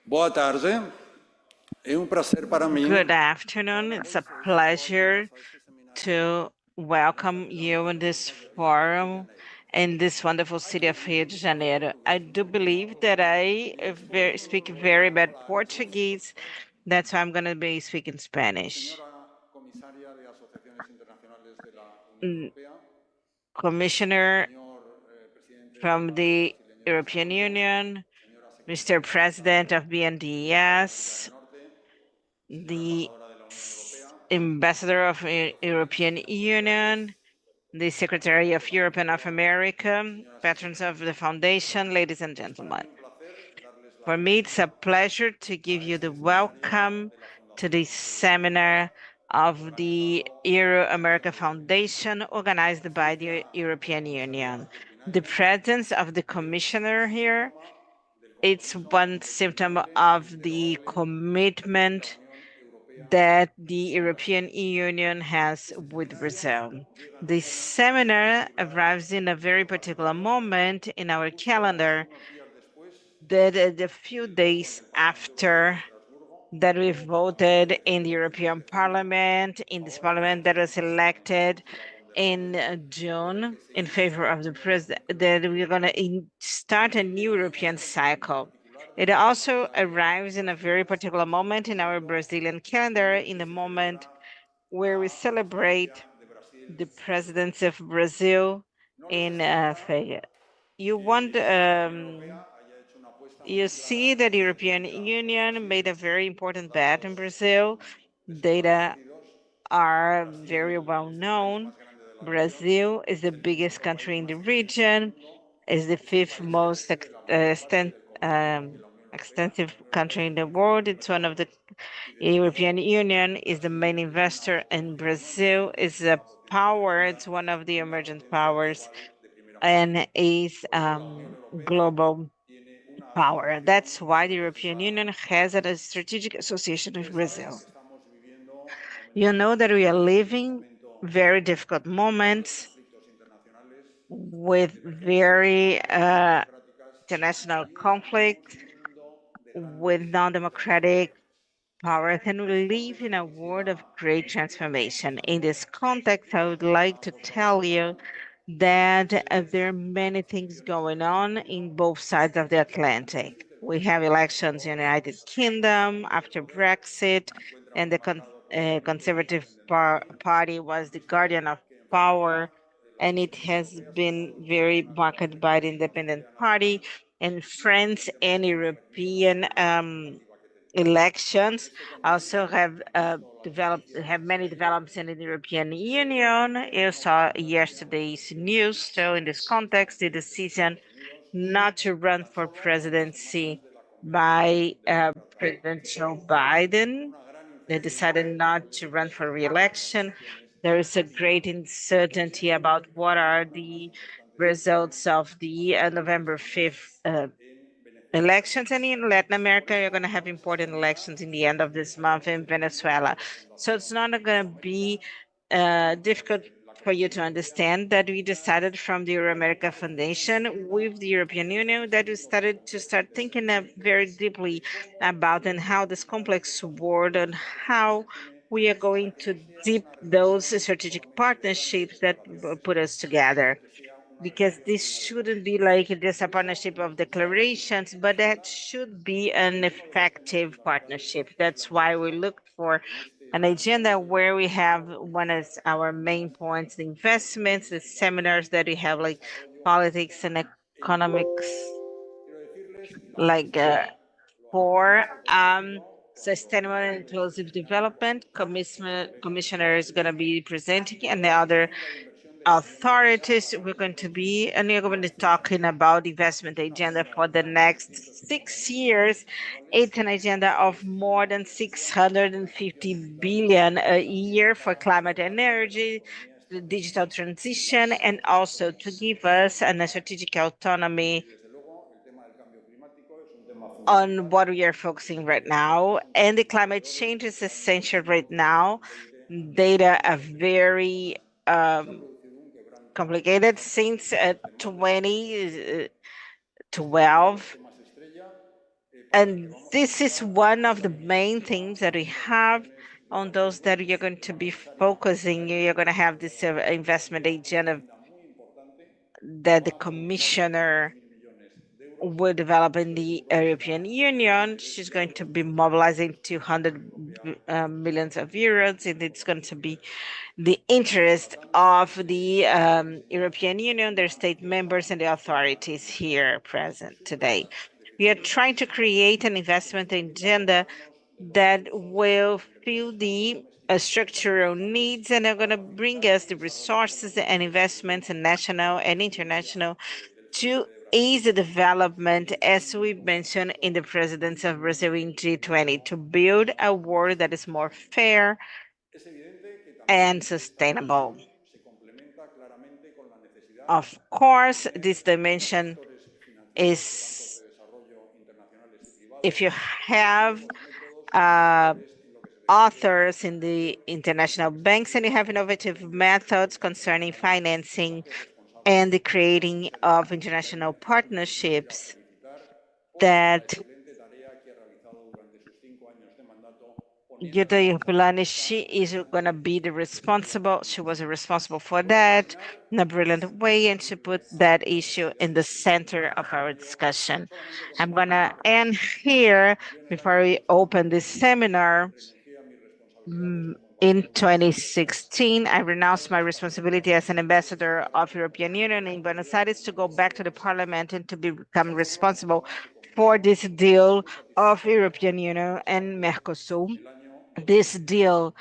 Boa tarde. É prazer para mim. Good afternoon. It's a pleasure to welcome you in this forum in this wonderful city of Rio de Janeiro. I do believe that I speak very bad Portuguese. That's why I'm going to be speaking Spanish. Commissioner from the European Union, Mr. President of BNDES, the Ambassador of European Union, the Secretary of Europe and of America, patrons of the Foundation, ladies and gentlemen. For me, it's a pleasure to give you the welcome to this seminar of the Euro-America Foundation organized by the European Union. The presence of the commissioner here, it's one symptom of the commitment that the European Union has with Brazil. This seminar arrives in a very particular moment in our calendar, that a few days after that we voted in the European Parliament, in this parliament that was elected in June in favor of the president, that we're going to start a new European cycle. It also arrives in a very particular moment in our Brazilian calendar, in the moment where we celebrate the presidency of Brazil in Feia. You see that the European Union made a very important bet in Brazil. Data are very well known. Brazil is the biggest country in the region, is the fifth most extensive country in the world. It's one of the European Union is the main investor in Brazil, is a power. It's one of the emergent powers and is global power. That's why the European Union has a strategic association with Brazil. You know that we are living very difficult moments with very international conflict, with non-democratic powers, and we live in a world of great transformation. In this context, I would like to tell you that there are many things going on in both sides of the Atlantic. We have elections in the United Kingdom after Brexit, and the Conservative Party was the guardian of power, and it has been very backed by the Independent Party. In France and European elections also have many developments in the European Union. You saw yesterday's news. So in this context, the decision not to run for presidency by President Joe Biden. They decided not to run for re-election. There is a great uncertainty about what are the results of the November 5th elections. And in Latin America, you're going to have important elections in the end of this month in Venezuela. So it's not going to be difficult for you to understand that we decided from the Euro-America Foundation with the European Union that we started to start thinking very deeply about and how this complex world and how we are going to deep those strategic partnerships that put us together, because this shouldn't be like just a partnership of declarations, but that should be an effective partnership. That's why we looked for an agenda where we have one of our main points, the investments, the seminars that we have, like politics and economics, like for sustainable and inclusive development. Commissioner is going to be presenting, and the other authorities we're going to be, and we're going to be talking about investment agenda for the next 6 years. It's an agenda of more than 650 billion a year for climate and energy, the digital transition, and also to give us a strategic autonomy on what we are focusing right now. And the climate change is essential right now. Data are very complicated since 2012. And this is one of the main things that we have on those that you're going to be focusing. You're going to have this investment agenda that the commissioner will develop in the European Union. She's going to be mobilizing 200 millions of euros, and it's going to be the interest of the European Union, their state members, and the authorities here present today. We are trying to create an investment agenda that will fill the structural needs and are going to bring us the resources and investments, and national and international, to ease the development, as we mentioned in the presidency of Brazil in G20, to build a world that is more fair and sustainable. Of course, this dimension is, if you have authors in the international banks and you have innovative methods concerning financing and the creating of international partnerships, that Yuta Yupulani, she is going to be she was responsible for that in a brilliant way, and she put that issue in the center of our discussion. I'm going to end here before we open this seminar. In 2016, I renounced my responsibility as an ambassador of European Union in Buenos Aires to go back to the parliament and to become responsible for this deal of European Union and Mercosur. This deal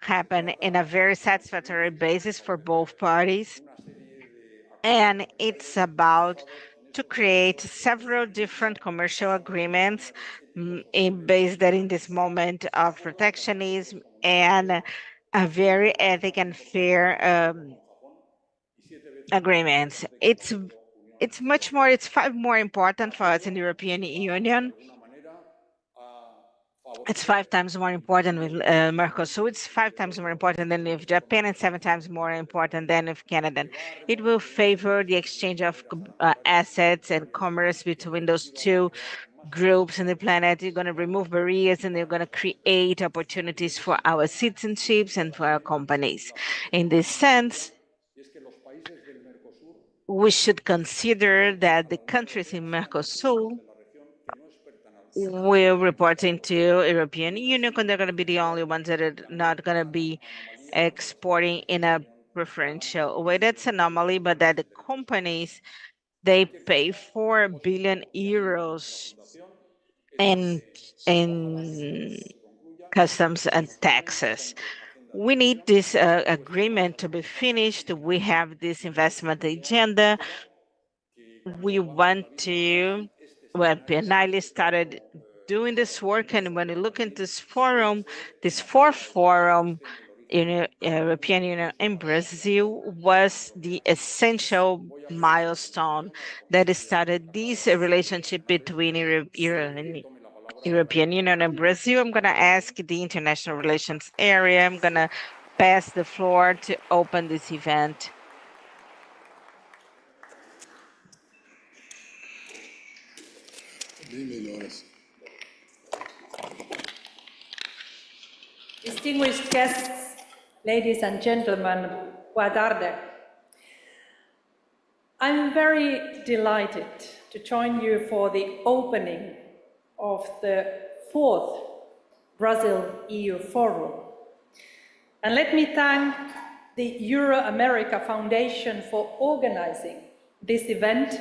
happened in a very satisfactory basis for both parties, and it's about to create several different commercial agreements based that in this moment of protectionism and a very ethic and fair agreements. It's much more. It's five more important for us in the European Union. It's 5 times more important with Mercosur. It's 5 times more important than with Japan and 7 times more important than with Canada. It will favor the exchange of assets and commerce between those two groups in the planet. You're going to remove barriers and they're going to create opportunities for our citizenships and for our companies. In this sense, we should consider that the countries in Mercosur will report into European Union, and they're going to be the only ones that are not going to be exporting in a preferential way. That's anomaly, but that the companies, they pay 4 billion euros in customs and taxes. We need this agreement to be finished. We have this investment agenda. We want to well, PNIL started doing this work, and when you look into this forum, this fourth forum in European Union in Brazil was the essential milestone that started this relationship between European Union and Brazil. I'm going to ask the international relations area. I'm going to pass the floor to open this event. Distinguished guests, ladies and gentlemen, boa tarde. I'm very delighted to join you for the opening of the fourth Brazil-EU Forum. And let me thank the Euro-America Foundation for organizing this event,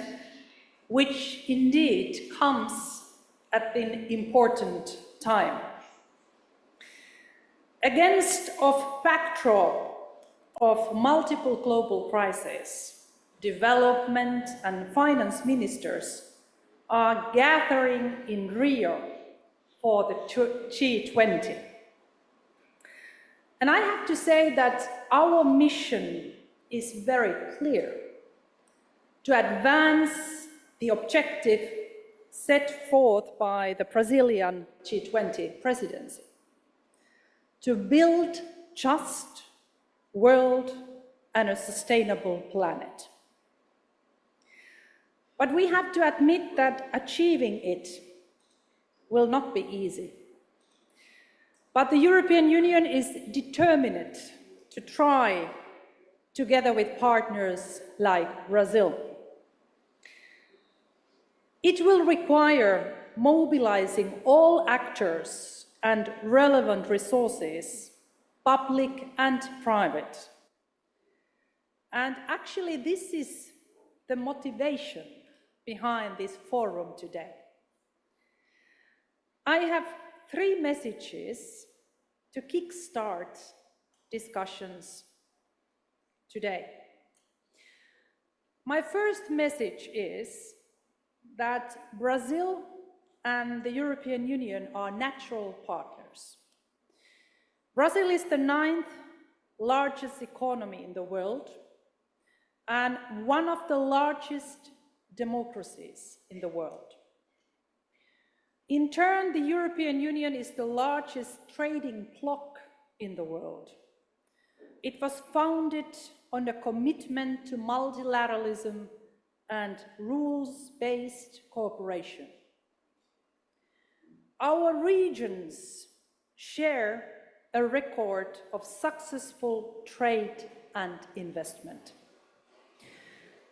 which indeed comes at an important time. Against a backdrop of multiple global crises, development and finance ministers are gathering in Rio for the G20. And I have to say that our mission is very clear: to advance the objective set forth by the Brazilian G20 presidency, to build just world and a sustainable planet. But we have to admit that achieving it will not be easy. But the European Union is determined to try, together with partners like Brazil. It will require mobilizing all actors and relevant resources, public and private. And actually, this is the motivation behind this forum today. I have three messages to kickstart discussions today. My first message is that Brazil and the European Union are natural partners. Brazil is the 9th largest economy in the world and one of the largest democracies in the world. In turn, the European Union is the largest trading bloc in the world. It was founded on a commitment to multilateralism and rules-based cooperation. Our regions share a record of successful trade and investment.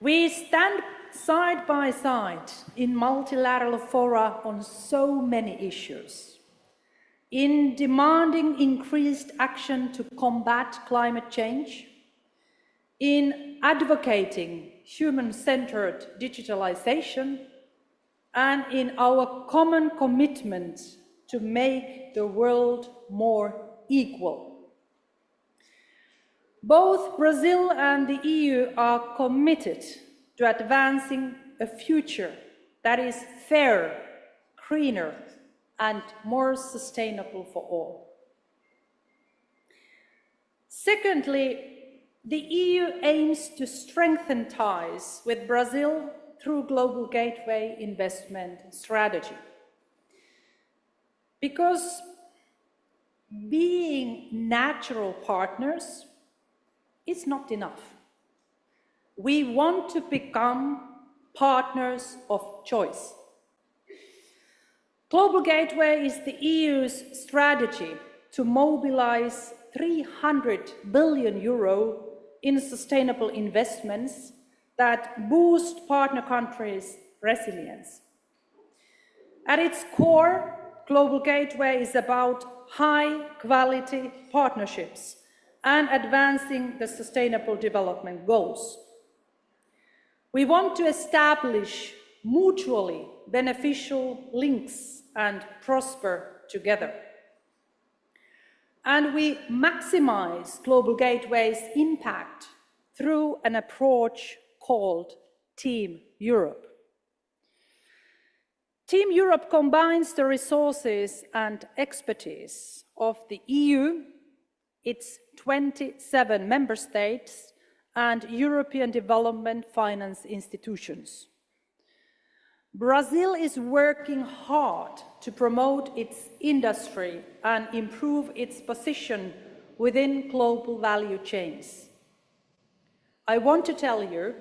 We stand side by side in multilateral fora on so many issues, in demanding increased action to combat climate change, in advocating human-centered digitalization, and in our common commitment to make the world more equal. Both Brazil and the EU are committed to advancing a future that is fairer, greener, and more sustainable for all. Secondly, the EU aims to strengthen ties with Brazil through Global Gateway investment strategy. Because being natural partners is not enough. We want to become partners of choice. Global Gateway is the EU's strategy to mobilize 300 billion euro in sustainable investments that boost partner countries' resilience. At its core, Global Gateway is about high-quality partnerships and advancing the Sustainable Development Goals. We want to establish mutually beneficial links and prosper together. And we maximize Global Gateway's impact through an approach called Team Europe. Team Europe combines the resources and expertise of the EU, its 27 member states, and European development finance institutions. Brazil is working hard to promote its industry and improve its position within global value chains. I want to tell you,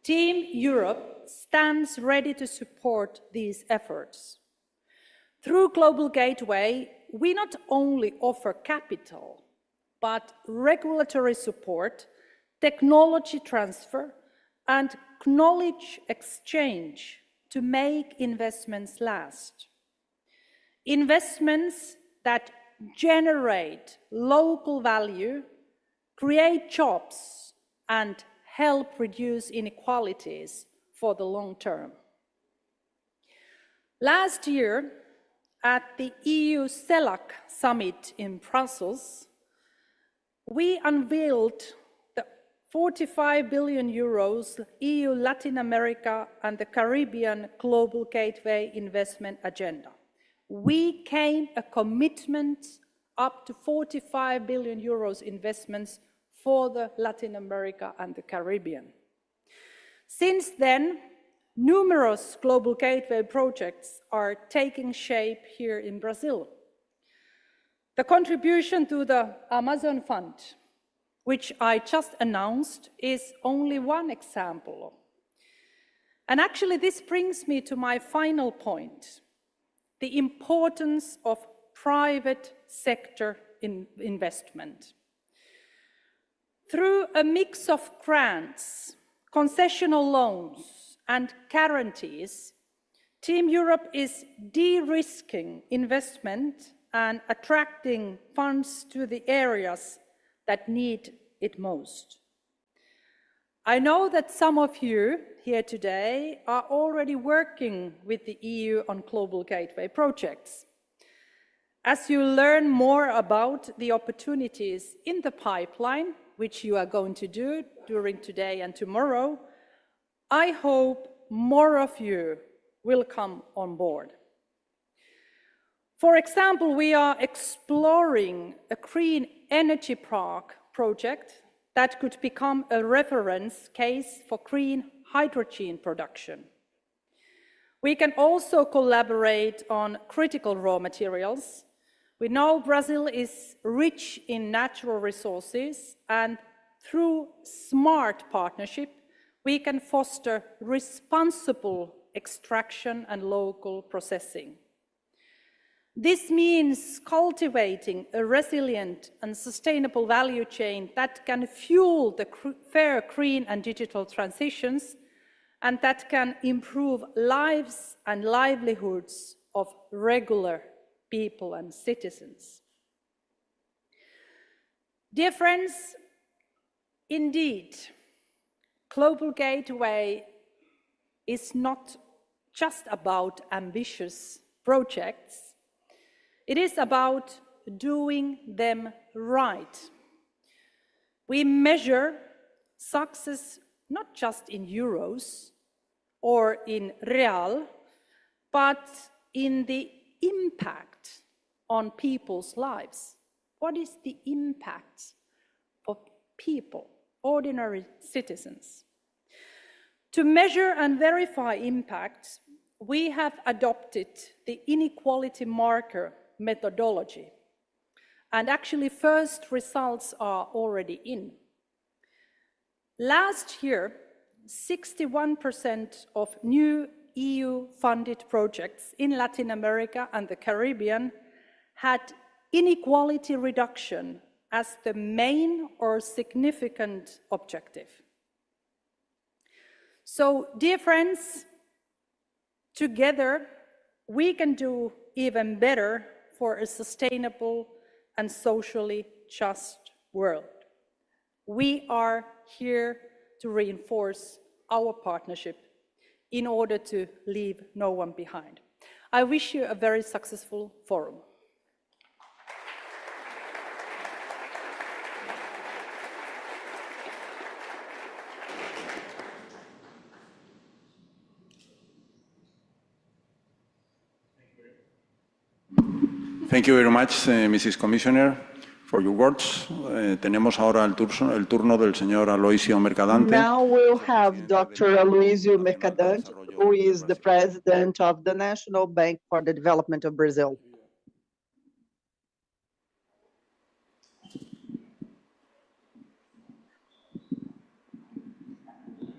Team Europe stands ready to support these efforts. Through Global Gateway, we not only offer capital, but regulatory support, technology transfer, and knowledge exchange to make investments last. Investments that generate local value, create jobs, and help reduce inequalities for the long term. Last year, at the EU CELAC summit in Brussels, we unveiled the 45 billion euros EU Latin America and the Caribbean Global Gateway investment agenda. We came a commitment up to 45 billion euros investments for the Latin America and the Caribbean. Since then, numerous Global Gateway projects are taking shape here in Brazil. The contribution to the Amazon Fund, which I just announced, is only one example. And actually, this brings me to my final point, the importance of private sector investment. Through a mix of grants, concessional loans, and guarantees, Team Europe is de-risking investment and attracting funds to the areas that need it most. I know that some of you here today are already working with the EU on Global Gateway projects. As you learn more about the opportunities in the pipeline, which you are going to do during today and tomorrow, I hope more of you will come on board. For example, we are exploring a green energy park project that could become a reference case for green hydrogen production. We can also collaborate on critical raw materials. We know Brazil is rich in natural resources, and through smart partnership, we can foster responsible extraction and local processing. This means cultivating a resilient and sustainable value chain that can fuel the fair, green and digital transitions, and that can improve lives and livelihoods of regular people and citizens. Dear friends, indeed, Global Gateway is not just about ambitious projects. It is about doing them right. We measure success not just in euros or in real, but in the impact on people's lives. What is the impact of people, ordinary citizens? To measure and verify impact, we have adopted the inequality marker methodology. And actually, first results are already in. Last year, 61% of new EU-funded projects in Latin America and the Caribbean had inequality reduction as the main or significant objective. So, dear friends, together we can do even better for a sustainable and socially just world. We are here to reinforce our partnership in order to leave no one behind. I wish you a very successful forum. Thank you very much, Mrs. Commissioner, for your words. Tenemos ahora el turno del señor Aloisio Mercadante. Now we'll have Dr. Aloisio Mercadante, who is the president of the National Bank for the Development of Brazil.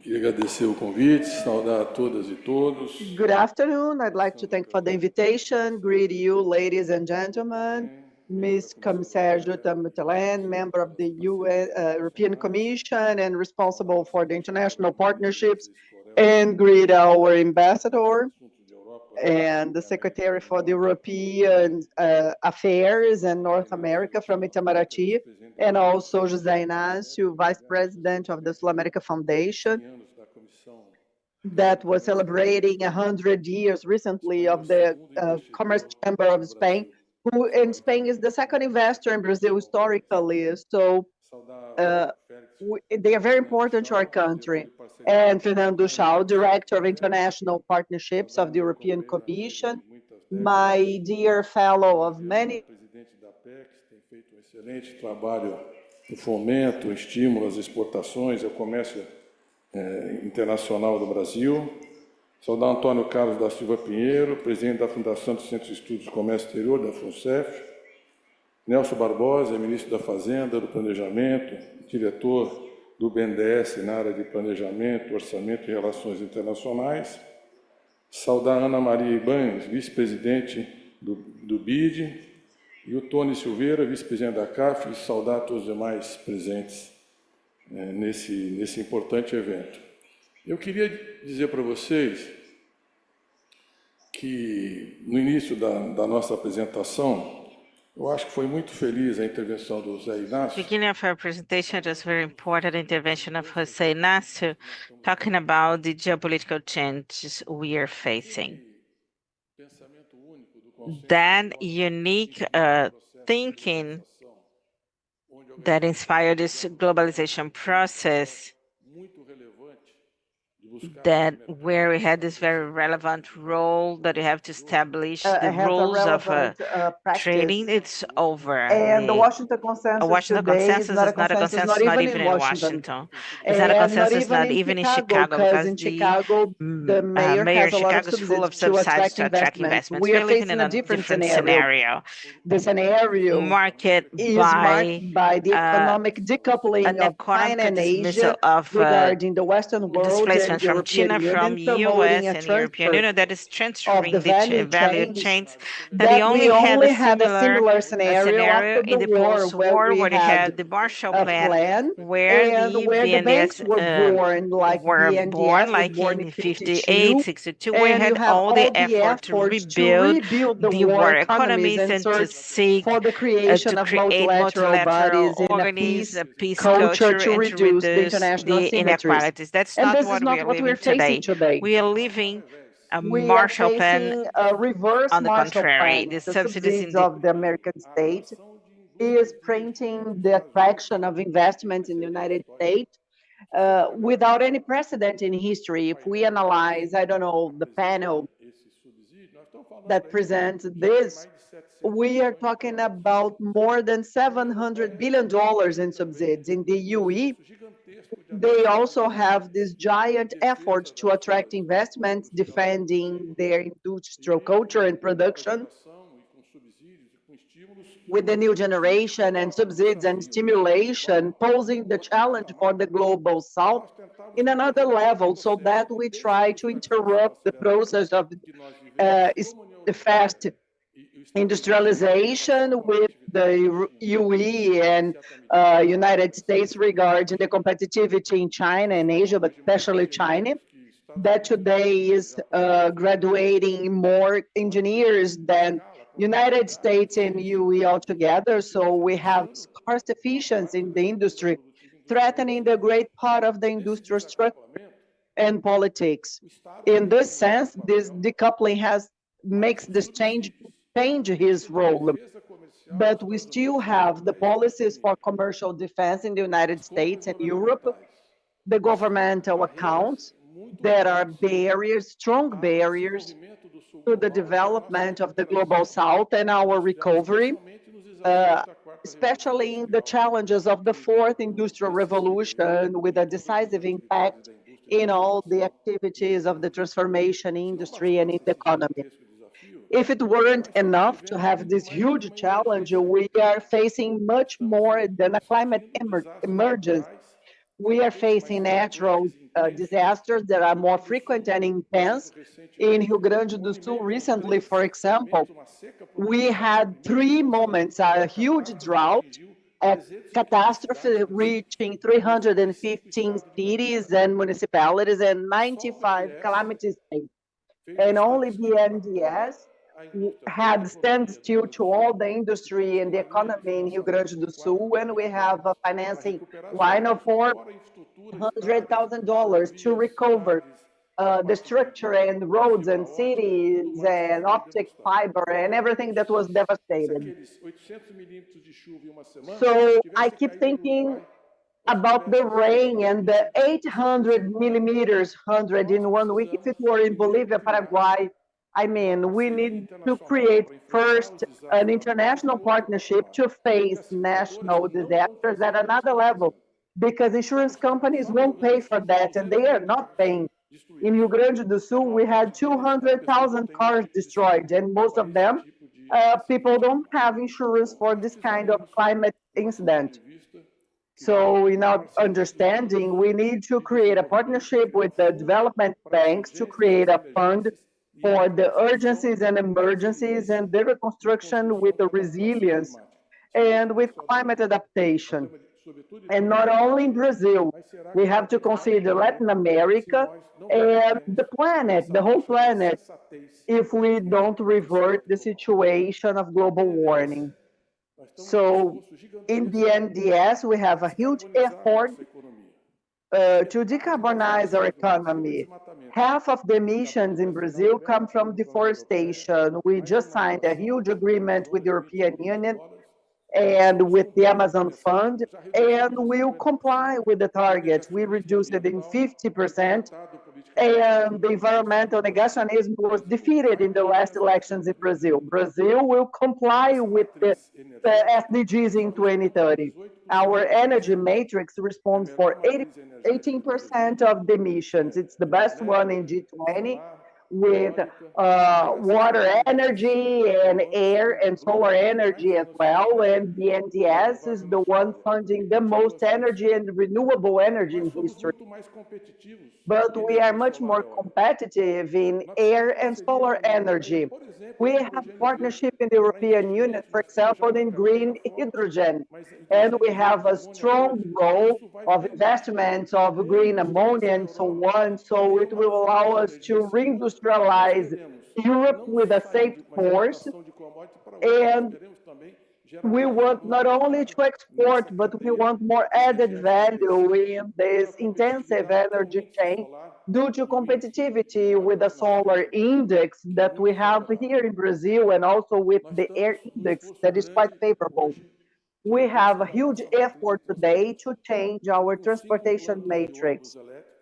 Queria agradecer o convite, saudar a todas e todos. Good afternoon. I'd like to thank for the invitation. Greet you, ladies and gentlemen. Ms. Commissaire Jutta Muttelen, member of the European Commission and responsible for the international partnerships, and greet our ambassador and the Secretary for the European Affairs and North America from Itamaraty, and also José Inácio, Vice President of the Sul-America Foundation, that was celebrating 100 years recently of the Commerce Chamber of Spain, who in Spain is the second investor in Brazil historically. So they are very important to our country. And Fernando Schau, Director of International Partnerships of the European Commission, my dear fellow of many. Presidente da Apex tem feito excelente trabalho no fomento, estímulo às exportações e ao comércio internacional do Brasil. Saudar Antônio Carlos da Silva Pinheiro, presidente da Fundação do Centro de Estudos de Comércio Exterior, da FUNCEF. Nelson Barbosa, ministro da Fazenda, do Planejamento, diretor do BNDES na área de Planejamento, Orçamento e Relações Internacionais. Saudar Ana Maria Ibanes, vice-presidente do BID, e o Tony Silveira, vice-presidente da CAF, e saudar todos os demais presentes nesse importante evento. Eu queria dizer para vocês que, no início da nossa apresentação, eu acho que foi muito feliz a intervenção do José Inácio. Beginning of our presentation, it was very important intervention of José Inácio, talking about the geopolitical changes we are facing. That unique thinking that inspired this globalization process, that where we had this very relevant role that we have to establish the rules of trading, it's over. And the Washington Consensus today is not a consensus not even in Washington. It's not a consensus not even in Chicago, because in Chicago, the mayor has a lot of subsidies to attract investments. We are facing a different scenario. The scenario market is marked by the economic decoupling of China and Asia regarding the Western world and from China, from US and European Union that is transferring the value chains, that we only had a similar scenario in the post-war, where we had the Marshall Plan, where the BNDES were born, like in 58, 62, where we had all the effort to rebuild the war economies and to seek to create multilateral organisms, a peace culture, to reduce the inequalities. That's not what we are facing today. We are living a Marshall Plan. On the contrary, the subsidies of the American state is printing the attraction of investment in the United States without any precedent in history. If we analyze, I don't know, the panel that presents this, we are talking about more than $700 billion in subsidies. In the UE, they also have this giant effort to attract investments, defending their industrial culture and production with the new generation and subsidies and stimulation, posing the challenge for the global south in another level, so that we try to interrupt the process of fast industrialization with the UE and United States regarding the competitivity in China and Asia, but especially China, that today is graduating more engineers than United States and UE altogether. So we have scarce efficiency in the industry, threatening the great part of the industrial structure and politics. In this sense, this decoupling makes this change his role. But we still have the policies for commercial defense in the United States and Europe, the governmental accounts, There are barriers, strong barriers to the development of the Global South and our recovery, especially in the challenges of the fourth industrial revolution with a decisive impact in all the activities of the transformation industry and in the economy. If it weren't enough to have this huge challenge, we are facing much more than a climate emergency. We are facing natural disasters that are more frequent and intense. In Rio Grande do Sul recently, for example, we had 3 moments, a huge drought, a catastrophe reaching 315 cities and municipalities and 95 calamity states. And only BNDES had standstill to all the industry and the economy in Rio Grande do Sul, and we have a financing line of $400,000 to recover the structure and roads and cities and optic fiber and everything that was devastated. So I keep thinking about the rain and the 800 millimeters, 100 in 1 week. If it were in Bolivia, Paraguay, I mean, we need to create first an international partnership to face national disasters at another level, because insurance companies won't pay for that, and they are not paying. In Rio Grande do Sul, we had 200,000 cars destroyed, and most of them, people don't have insurance for this kind of climate incident. So in our understanding, we need to create a partnership with the development banks to create a fund for the urgencies and emergencies and the reconstruction with the resilience and with climate adaptation. And not only in Brazil, we have to consider Latin America and the planet, the whole planet, if we don't revert the situation of global warming. So in the NDS, we have a huge effort to decarbonize our economy. Half of the emissions in Brazil come from deforestation. We just signed a huge agreement with the European Union and with the Amazon Fund, and we'll comply with the target. We reduced it in 50%, and the environmental negationism was defeated in the last elections in Brazil. Brazil will comply with the SDGs in 2030. Our energy matrix responds for 18% of the emissions. It's the best one in G20, with water energy and air and solar energy as well. And the NDS is the one funding the most energy and renewable energy in history. But we are much more competitive in air and solar energy. We have partnership in the European Union, for example, in green hydrogen. And we have a strong role of investments of green ammonia and so on. So it will allow us to reindustrialize Europe with a safe course. And we want not only to export, but we want more added value in this intensive energy chain due to competitivity with the solar index that we have here in Brazil and also with the air index that is quite favorable. We have a huge effort today to change our transportation matrix.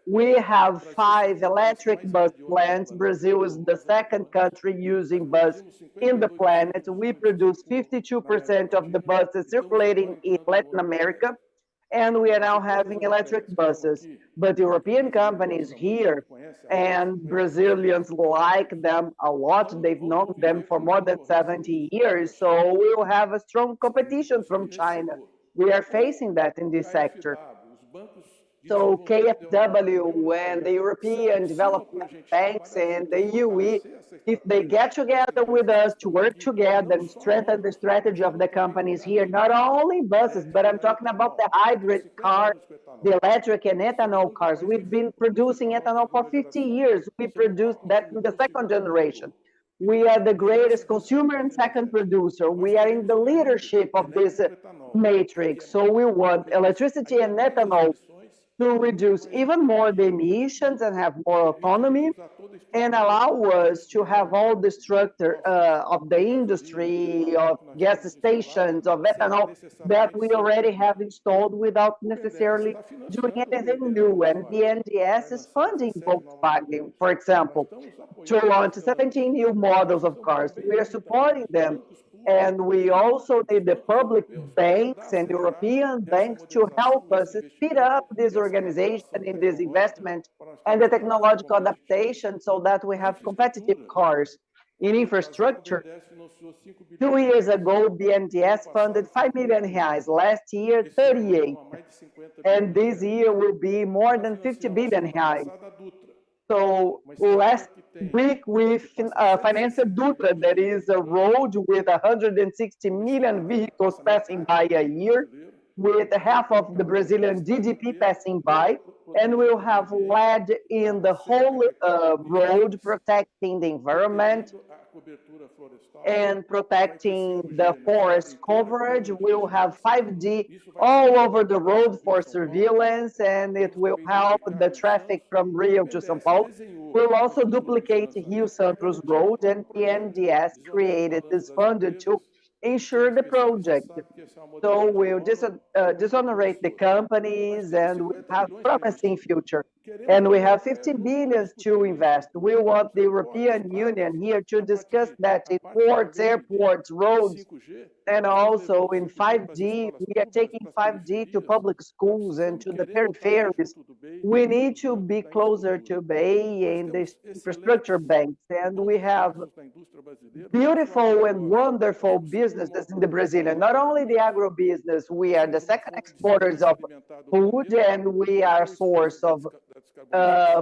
We have 5 electric bus plants. Brazil is the second country using bus in the planet. We produce 52% of the buses circulating in Latin America, and we are now having electric buses. But European companies here, and Brazilians like them a lot, they've known them for more than 70 years, so we will have a strong competition from China. We are facing that in this sector. So KfW and the European development banks and the UE, if they get together with us to work together and strengthen the strategy of the companies here, not only buses, but I'm talking about the hybrid car, the electric and ethanol cars. We've been producing ethanol for 50 years. We produced that in the second generation. We are the greatest consumer and second producer. We are in the leadership of this matrix. So we want electricity and ethanol to reduce even more the emissions and have more autonomy, and allow us to have all the structure of the industry, of gas stations, of ethanol that we already have installed without necessarily doing anything new. And BNDES is funding Volkswagen, for example, to launch 17 new models of cars. We are supporting them. And we also need the public banks and European banks to help us speed up this organization in this investment and the technological adaptation so that we have competitive cars. In infrastructure, 2 years ago, BNDES funded 5 million reais. Last year, 38. And this year will be more than 50 billion reais. So last week we financed Dutra, that is a road with 160 million vehicles passing by a year, with half of the Brazilian GDP passing by, and we'll have lead in the whole road, protecting the environment and protecting the forest coverage. We'll have 5G all over the road for surveillance, and it will help the traffic from Rio to São Paulo. We'll also duplicate Rio Santos Road, and BNDES created this fund to ensure the project. So we'll disonerate the companies and we have promising future. And we have 15 billion to invest. We want the European Union here to discuss that in ports, airports, roads, and also in 5G. We are taking 5G to public schools and to the peripheries. We need to be closer to Bay and the infrastructure banks. And we have beautiful and wonderful businesses in the Brazilian, not only the agro business, we are the second exporters of food, and we are a source of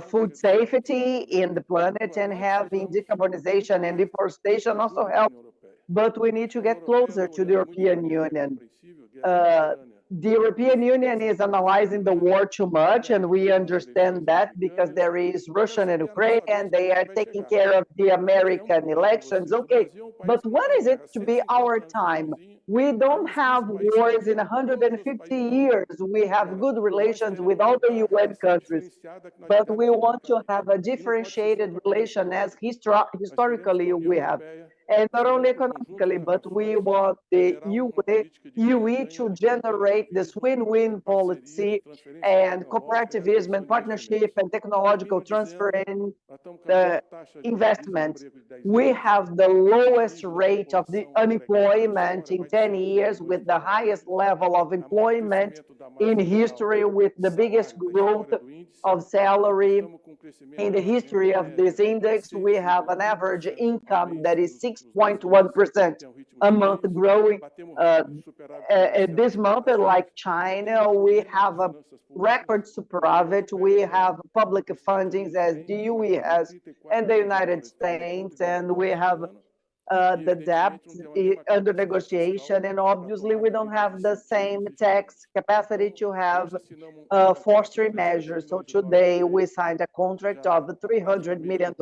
food safety in the planet, and having decarbonization and deforestation also help. But we need to get closer to the European Union. The European Union is analyzing the war too much, and we understand that because there is Russia and Ukraine, and they are taking care of the American elections. Okay, but when is it to be our time? We don't have wars in 150 years. We have good relations with all the UN countries, but we want to have a differentiated relation as historically we have. And not only economically, but we want the UE to generate this win-win policy and cooperativism and partnership and technological transfer and investment. We have the lowest rate of the unemployment in 10 years, with the highest level of employment in history, with the biggest growth of salary in the history of this index. We have an average income that is 6.1% a month growing. This month, like China, we have a record superávit. We have public fundings as the UE has and the United States, and we have the debt under negotiation, and obviously we don't have the same tax capacity to have forestry measures. So today we signed a contract of $300 million.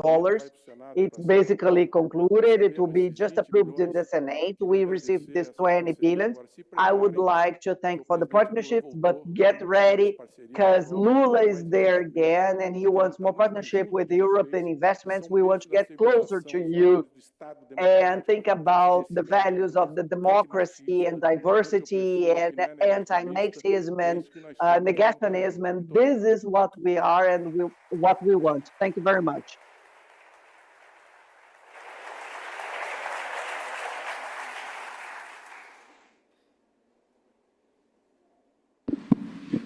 It's basically concluded. It will be just approved in the Senate. We received this 20 billion. I would like to thank for the partnerships, but get ready because Lula is there again, and he wants more partnership with European investments. We want to get closer to you and think about the values of the democracy and diversity and anti-Marxism and negationism. And this is what we are and what we want. Thank you very much.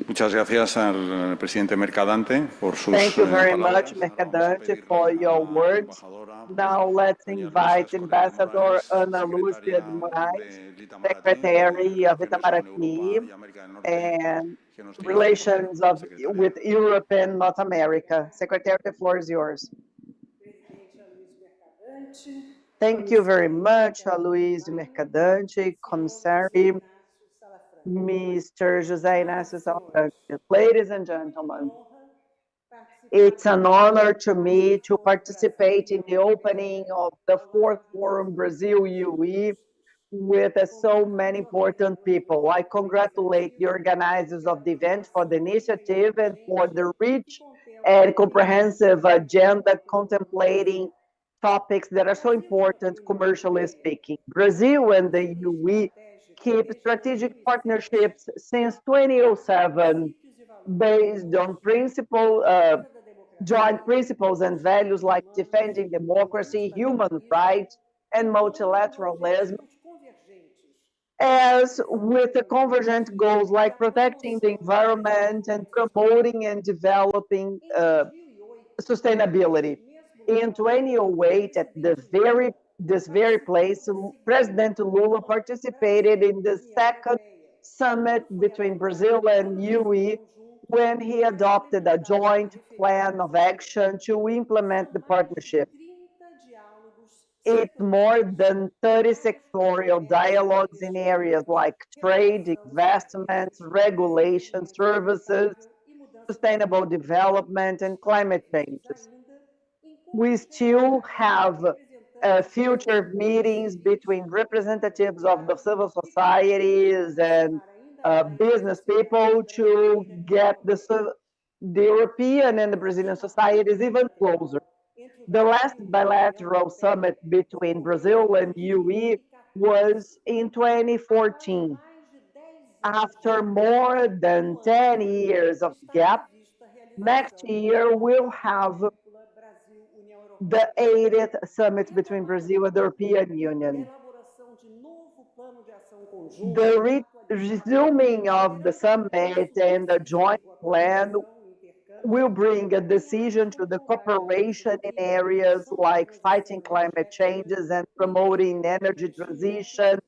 Muchas gracias al presidente Mercadante por sus Thank you very palabras. much, Mercadante, for your words. Now let's invite Ambassador Ana Lúcia de Moraes, Secretary of Itamaraty and Relations with Europe and North America. Secretary, the floor is yours. Thank you very much, Aloysio Mercadante, Commissary, Mr. José Inácio Salafranca. Ladies and gentlemen, it's an honor to me to participate in the opening of the 4th Forum Brazil UE, with so many important people. I congratulate the organizers of the event for the initiative and for the rich and comprehensive agenda contemplating topics that are so important commercially speaking. Brazil and the UE keep strategic partnerships since 2007 based on joint principles and values like defending democracy, human rights, and multilateralism, as with the convergent goals like protecting the environment and promoting and developing sustainability. In 2008, at this very place, President Lula participated in the second summit between Brazil and UE when he adopted a joint plan of action to implement the partnership. It's more than 30 sectorial dialogues in areas like trade, investments, regulation, services, sustainable development, and climate changes. We still have future meetings between representatives of the civil societies and business people to get the European and the Brazilian societies even closer. The last bilateral summit between Brazil and UE was in 2014. After more than 10 years of gap, next year we'll have the 80th summit between Brazil and the European Union. The resuming of the summit and the joint plan will bring a decision to the cooperation in areas like fighting climate changes and promoting energy transition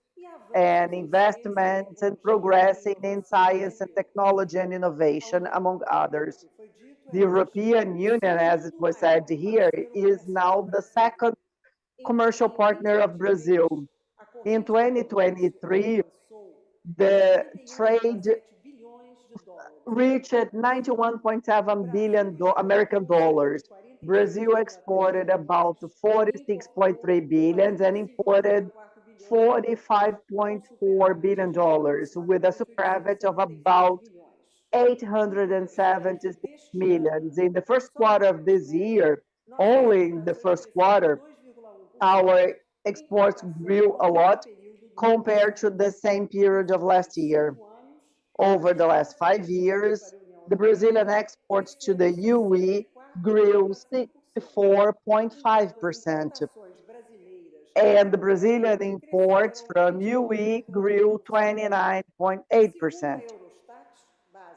and investments and progressing in science and technology and innovation, among others. The European Union, as it was said here, is now the second commercial partner of Brazil. In 2023, the trade reached $91.7 billion American dollars. Brazil exported about 46.3 billion and imported $45.4 billion, with a superávit of about 876 million. In the first quarter of this year, only in the first quarter, our exports grew a lot compared to the same period of last year. Over the last 5 years, the Brazilian exports to the UE grew 64.5%, and the Brazilian imports from UE grew 29.8%.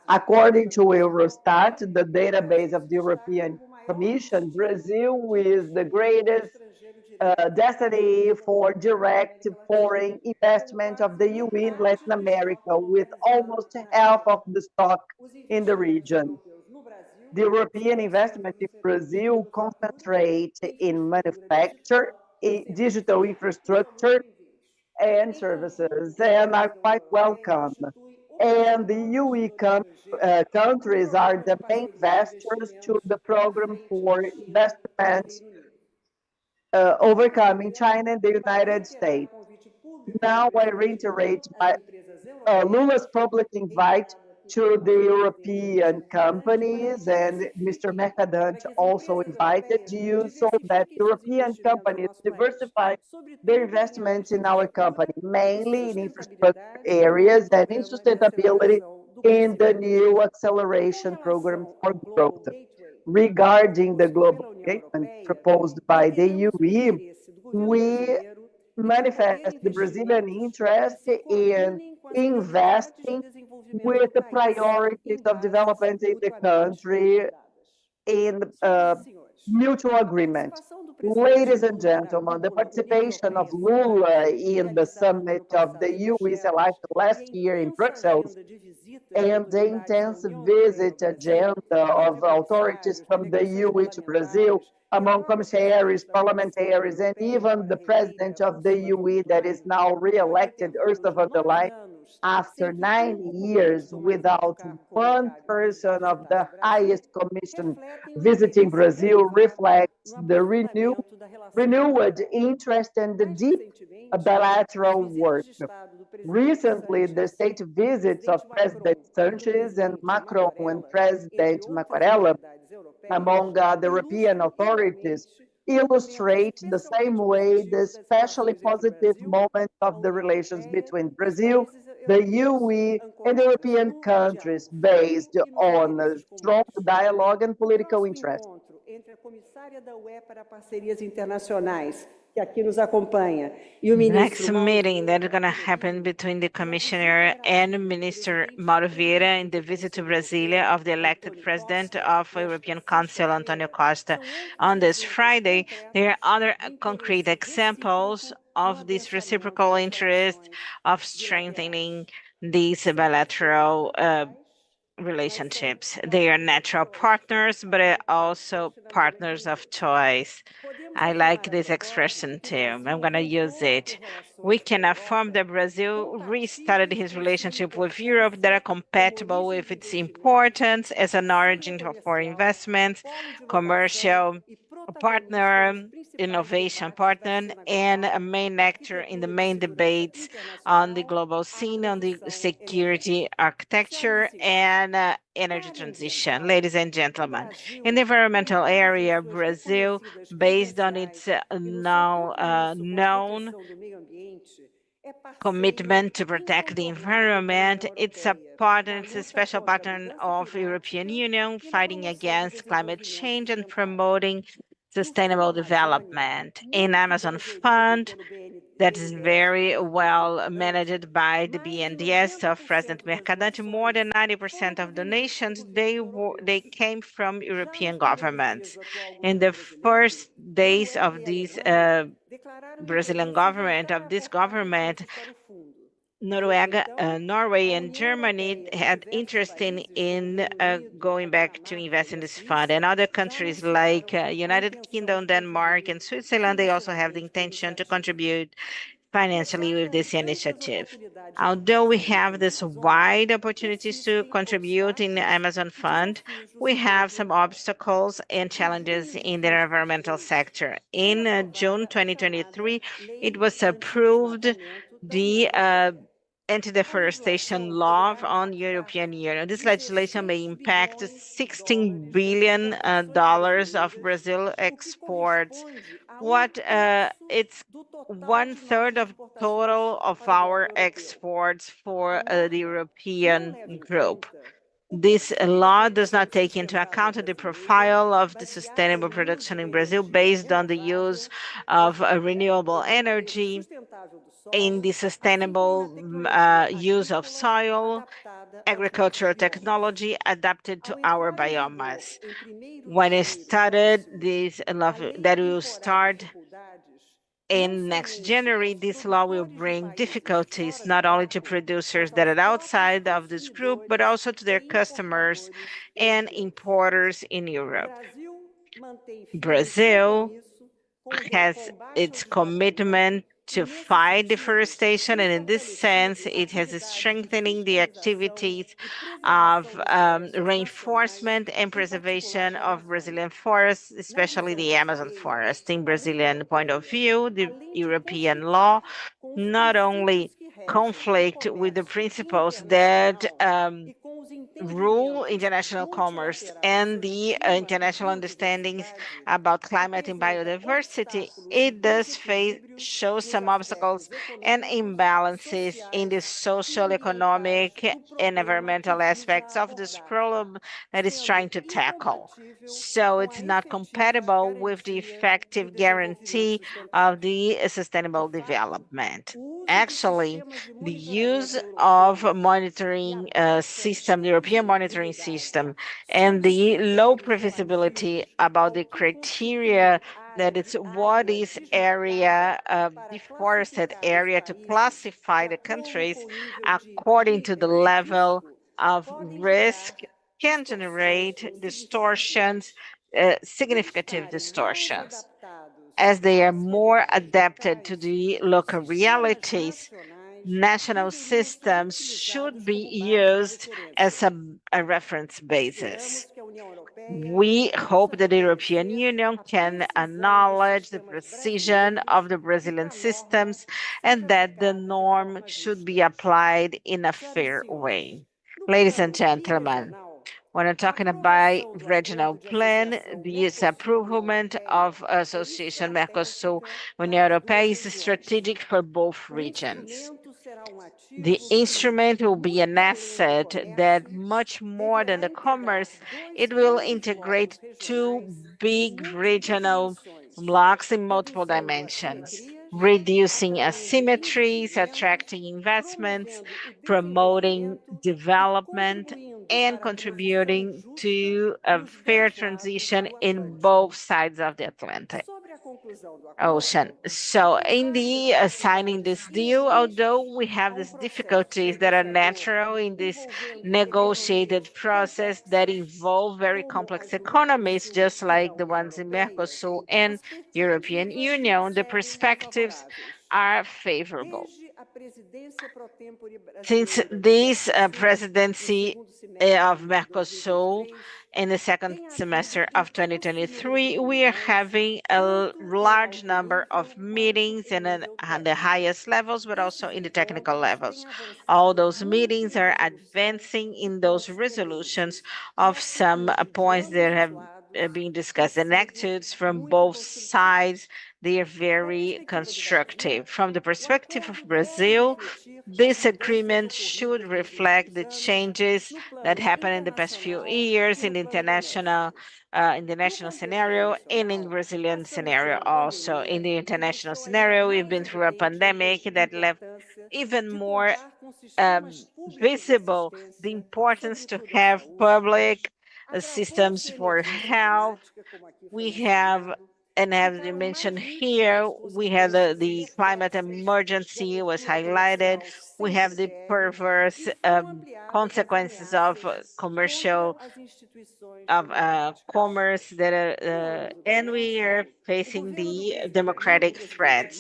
According to Eurostat, the database of the European Commission, Brazil is the greatest destiny for direct foreign investment of the UE in Latin America, with almost half of the stock in the region. The European investment in Brazil concentrate in manufacture, digital infrastructure, and services, and are quite welcome. And the UE countries are the main investors to the program for investments overcoming China and the United States. Now I reiterate Lula's public invite to the European companies, and Mr. Mercadante also invited you so that European companies diversify their investments in our company, mainly in infrastructure areas and in sustainability in the new acceleration program for growth. Regarding the global engagement proposed by the UE, we manifest the Brazilian interest in investing with the priorities of development in the country in mutual agreement. Ladies and gentlemen, the participation of Lula in the summit of the UE last year in Brussels and the intensive visit agenda of authorities from the UE to Brazil, among commissaries, parliamentaries, and even the president of the UE that is now re-elected, Ursula von der Leyen, After 9 years without one person of the highest commission visiting Brazil reflects the renewed interest and the deep bilateral work. Recently, the state visits of President Sanchez and Macron and President Macquarella among the European authorities illustrate the same way the especially positive moment of the relations between Brazil, the UE, and European countries based on a strong dialogue and political interest. Entre a comissária da UE para parcerias internacionais, que aqui nos acompanha, e o ministro Next meeting that is going to happen between the commissioner and Minister Mauro Vieira in the visit to Brasilia of the elected president of European Council, Antonio Costa, on this Friday. There are other concrete examples of this reciprocal interest of strengthening these bilateral relationships. They are natural partners, but also partners of choice. I like this expression too. I'm going to use it. We can affirm that Brazil restarted his relationship with Europe that are compatible with its importance as an origin for investments, commercial partner, innovation partner, and a main actor in the main debates on the global scene, on the security architecture, and energy transition. Ladies and gentlemen, in the environmental area, Brazil, based on its now known commitment to protect the environment, it's a partner, it's a special partner of European Union fighting against climate change and promoting sustainable development. In Amazon Fund, that is very well managed by the BNDES of President Mercadante. More than 90% of donations, they came from European governments. In the first days of this Brazilian government, Norway and Germany had interest in going back to invest in this fund. And other countries like United Kingdom, Denmark, and Switzerland, they also have the intention to contribute financially with this initiative. Although we have this wide opportunities to contribute in the Amazon Fund, we have some obstacles and challenges in the environmental sector. In June 2023, it was approved the anti-deforestation law on European Union. This legislation may impact $16 billion of Brazil exports. It's 1/3 of total of our exports for the European group. This law does not take into account the profile of the sustainable production in Brazil based on the use of renewable energy, in the sustainable use of soil, agricultural technology adapted to our biomass. When it started, that will start in next January, this law will bring difficulties not only to producers that are outside of this group, but also to their customers and importers in Europe. Brazil has its commitment to fight deforestation, and in this sense, it has strengthening the activities of reinforcement and preservation of Brazilian forests, especially the Amazon forest. In Brazilian point of view, the European law not only conflict with the principles that rule international commerce and the international understandings about climate and biodiversity, it does show some obstacles and imbalances in the social, economic, and environmental aspects of this problem that is trying to tackle. So it's not compatible with the effective guarantee of the sustainable development. Actually, the use of monitoring system, the European monitoring system, and the low previsibility about the criteria that it's what is area, deforested area, to classify the countries according to the level of risk can generate distortions, significant distortions. As they are more adapted to the local realities, national systems should be used as a reference basis. We hope that the European Union can acknowledge the precision of the Brazilian systems and that the norm should be applied in a fair way. Ladies and gentlemen, when I'm talking about regional plan, this approval of Association Mercosul Union Europeia is strategic for both regions. The instrument will be an asset that, much more than the commerce, it will integrate two big regional blocks in multiple dimensions, reducing asymmetries, attracting investments, promoting development, and contributing to a fair transition in both sides of the Atlantic Ocean. So in the signing this deal, although we have these difficulties that are natural in this negotiated process that involve very complex economies, just like the ones in Mercosur and European Union, the perspectives are favorable. Since this presidency of Mercosur in the second semester of 2023, we are having a large number of meetings on the highest levels, but also in the technical levels. All those meetings are advancing in those resolutions of some points that have been discussed. And attitudes from both sides, they are very constructive. From the perspective of Brazil, this agreement should reflect the changes that happened in the past few years in the international scenario and in the Brazilian scenario also. In the international scenario, we've been through a pandemic that left even more visible the importance to have public systems for health. We have, and as you mentioned here, we have the climate emergency was highlighted. We have the perverse consequences of commercial commerce that and we are facing the democratic threats.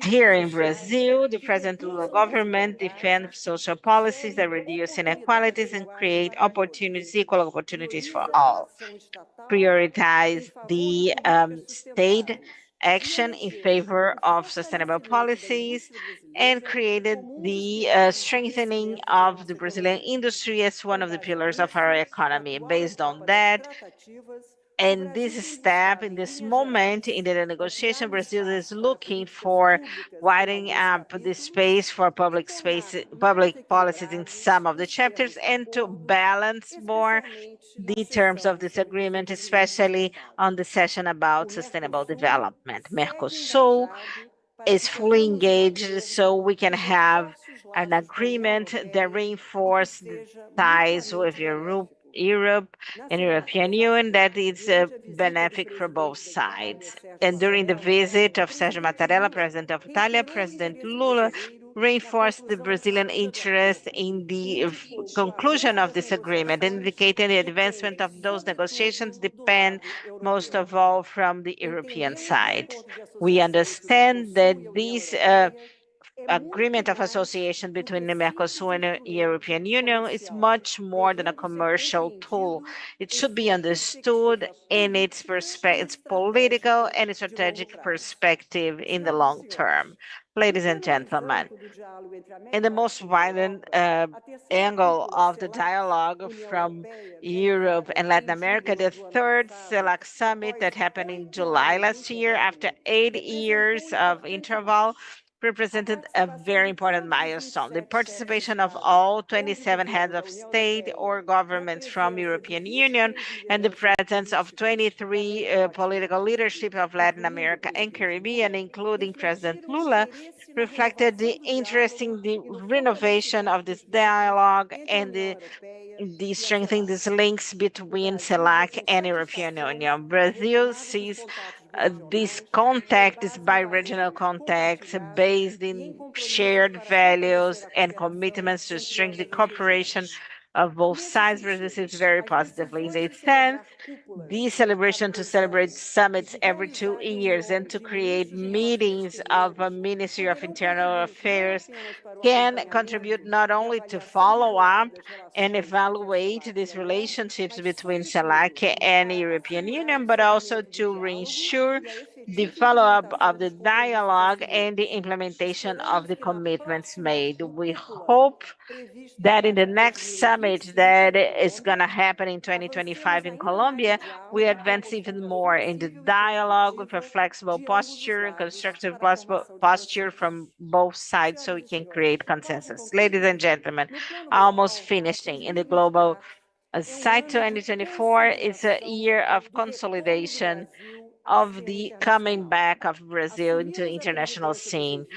Here in Brazil, the President Lula government defends social policies that reduce inequalities and create opportunities, equal opportunities for all. Prioritize the state action in favor of sustainable policies and created the strengthening of the Brazilian industry as one of the pillars of our economy. Based on that, and this step, in this moment in the negotiation, Brazil is looking for widening up the space for public policies in some of the chapters and to balance more the terms of this agreement, especially on the session about sustainable development. Mercosul is fully engaged so we can have an agreement that reinforces the ties with Europe and European Union that is benefic for both sides. And during the visit of Sergio Mattarella, President of Italy, President Lula reinforced the Brazilian interest in the conclusion of this agreement, indicating the advancement of those negotiations depend most of all from the European side. We understand that this agreement of association between the Mercosur and the European Union is much more than a commercial tool. It should be understood in its political and strategic perspective in the long term. Ladies and gentlemen, in the most violent angle of the dialogue from Europe and Latin America, the third CELAC summit that happened in July last year, after 8 years of interval, represented a very important milestone. The participation of all 27 heads of state or governments from European Union and the presence of 23 political leadership of Latin America and Caribbean, including President Lula, reflected the interest in the renovation of this dialogue and the strengthening these links between CELAC and European Union. Brazil sees this contact, this bi-regional contact based in shared values and commitments to strengthen cooperation of both sides were received very positively. In the 10th, the celebration to celebrate summits every 2 years and to create meetings of a Ministry of Internal Affairs can contribute not only to follow up and evaluate these relationships between CELAC and the European Union, but also to ensure the follow-up of the dialogue and the implementation of the commitments made. We hope that in the next summit that is going to happen in 2025 in Colombia, we advance even more in the dialogue with a flexible posture and constructive posture from both sides so we can create consensus. Ladies and gentlemen, almost finishing in the global side 2024 is a year of consolidation of the coming back of Brazil into the international scene.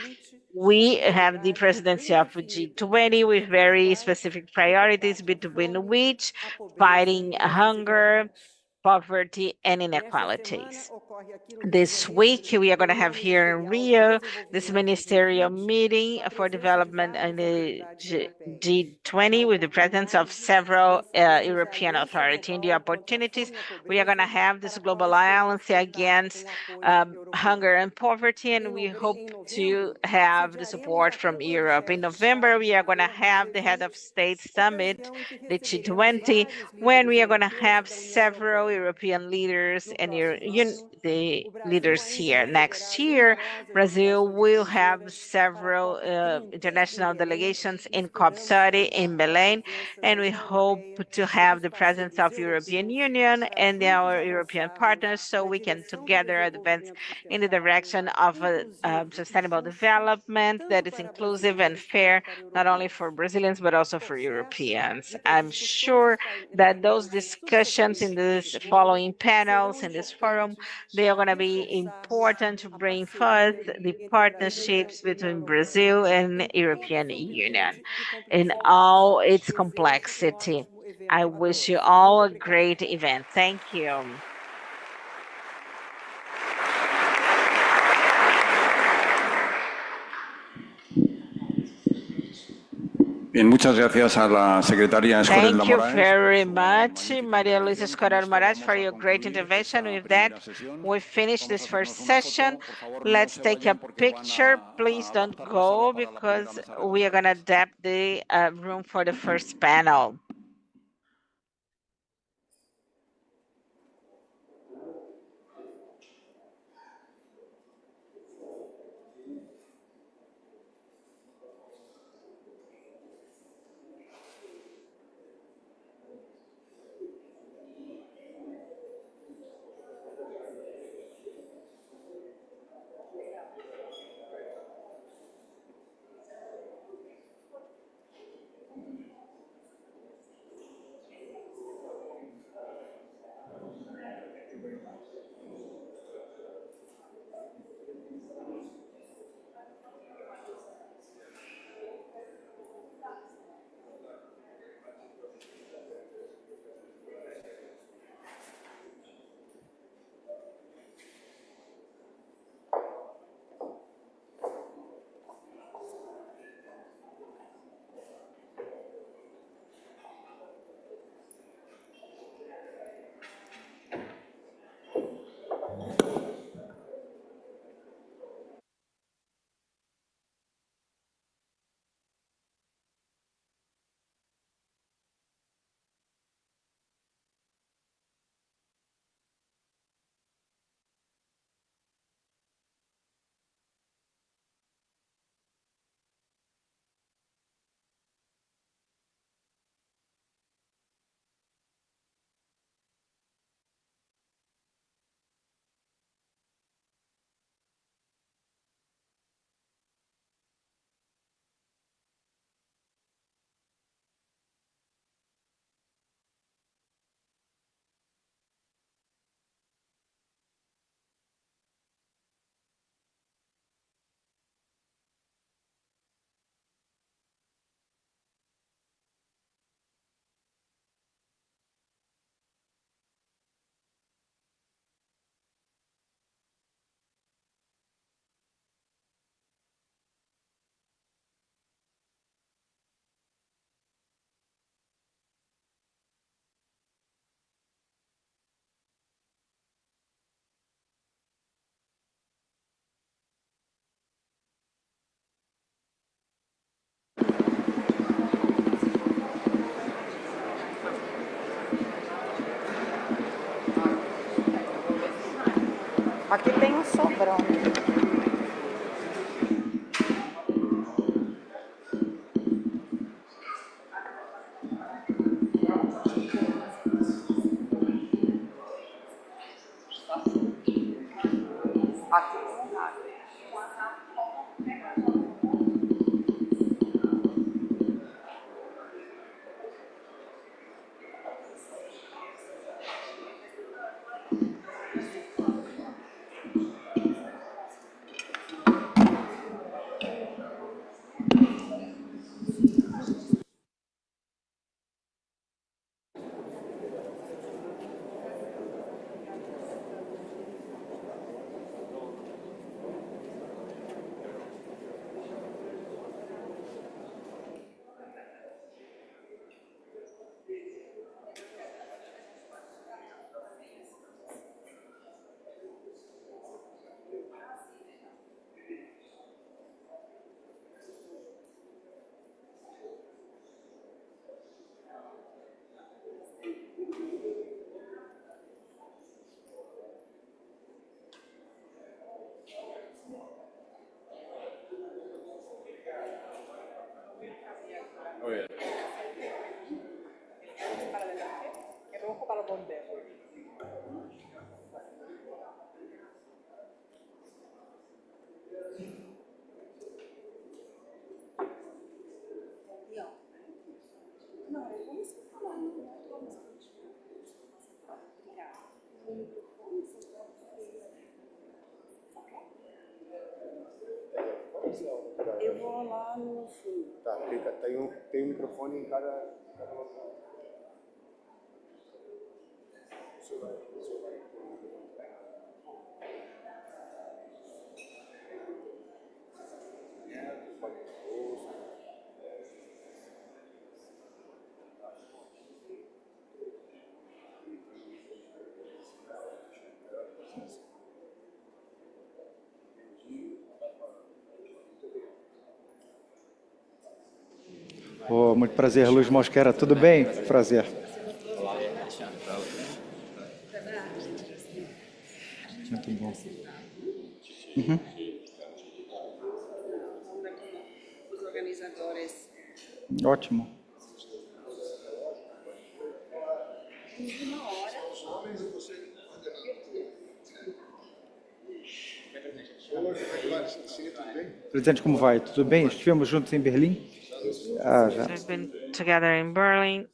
We have the presidency of G20 with very specific priorities, between which fighting hunger, poverty, and inequalities. This week, we are going to have here in Rio this ministerial meeting for development in the G20 with the presence of several European authorities. In the opportunities, we are going to have this global alliance against hunger and poverty, and we hope to have the support from Europe. In November, we are going to have the Head of State Summit, the G20, when we are going to have several European leaders and the leaders here. Next year, Brazil will have several international delegations in COP30 in Belém, and we hope to have the presence of European Union and our European partners so we can together advance in the direction of sustainable development that is inclusive and fair, not only for Brazilians, but also for Europeans. I'm sure that those discussions in this following panels, in this forum, they are going to be important to bring forth the partnerships between Brazil and European Union in all its complexity. I wish you all a great event. Thank you. Bien, muchas gracias a la secretaria Escolar Thank you Moraes. very much, Maria Luisa Escolar Moraes, for your great intervention. With that, we finish this first session. Let's take a picture. Please don't go because we are going to adapt the room for the first panel. Eu vou lá no fundo. Tá, tem um microfone em cada local. Oh, muito prazer, Luiz Mosquera. Tudo bem? Prazer. Muito bom. Uhum. Os organizadores. Ótimo. Presidente, como vai? Tudo bem? Estivemos juntos em Berlim? Ah, já. We've been together in Berlin.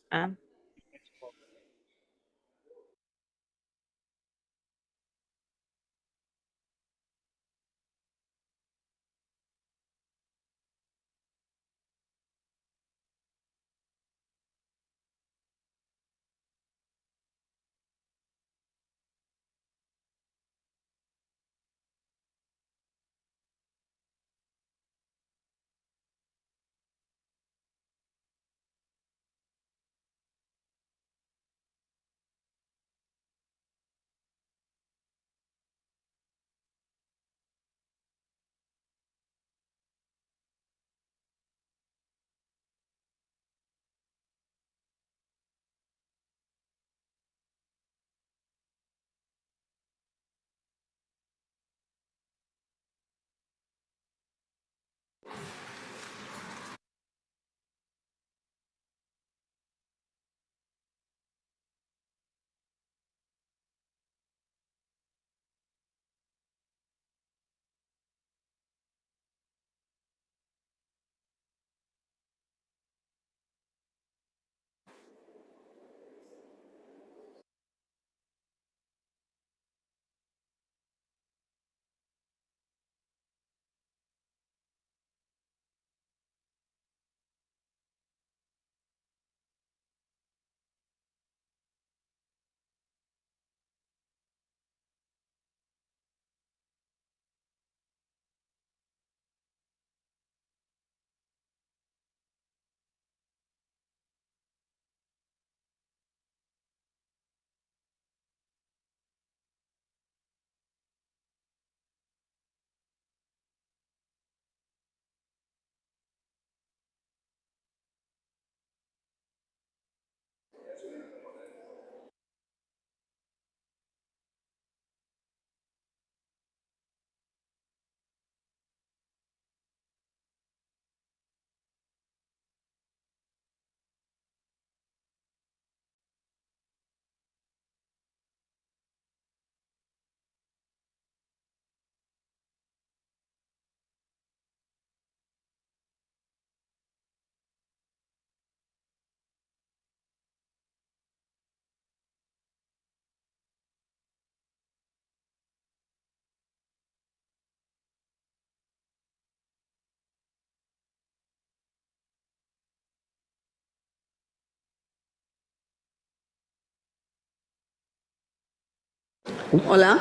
Olá,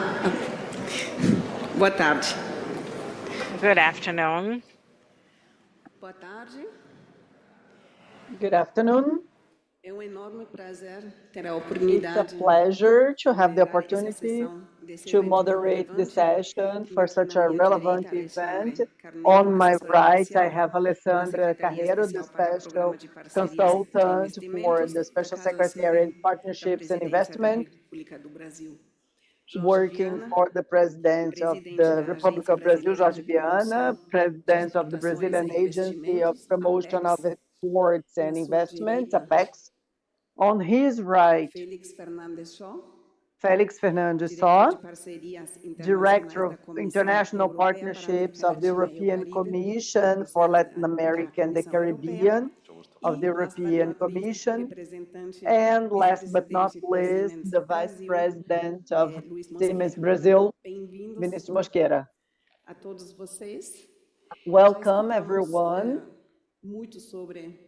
boa tarde. Good afternoon. Boa tarde. Good afternoon. É enorme prazer ter a It's a oportunidade pleasure to have the de moderar essa opportunity sessão desse to evento tão moderate the relevante. session for Tenho aqui such na a minha relevant direita event. Alexandre Carneiro, On my assessora right, I especial have da Alessandra Secretaria Carreiro, the Especial para o Programa special de Parcerias e consultant for Investimentos the da Special Casa Secretary in Civil da Partnerships and Presidência da Investment, República do Brasil. Jorge working Viana, for the President of presidente the da Republic Agência of Brazil, Brasileira Jorge de Viana, Promoção de President of the Exportações Brazilian e Agency of Investimentos, Promotion of APEX, Exports e and à sua Investments, direita, APEX. On his right, Félix Fernandes Shaw, Felix Fernandes diretor Sá, de Parcerias Director Internacionais of da Comissão International Europeia para a Partnerships América of the Latina e o European Caribe, Commission for presidente Latin da America and the Comissão Europeia, Caribbean of the e, last but European not least, Commission. representante, And last but not vice-presidente da least, Siemens the Vice Brasil, President of Luiz Siemens Mosqueira. Brazil, Bem-vindos Ministro Mosqueira. a todos vocês. Já Welcome, escutamos everyone. muito sobre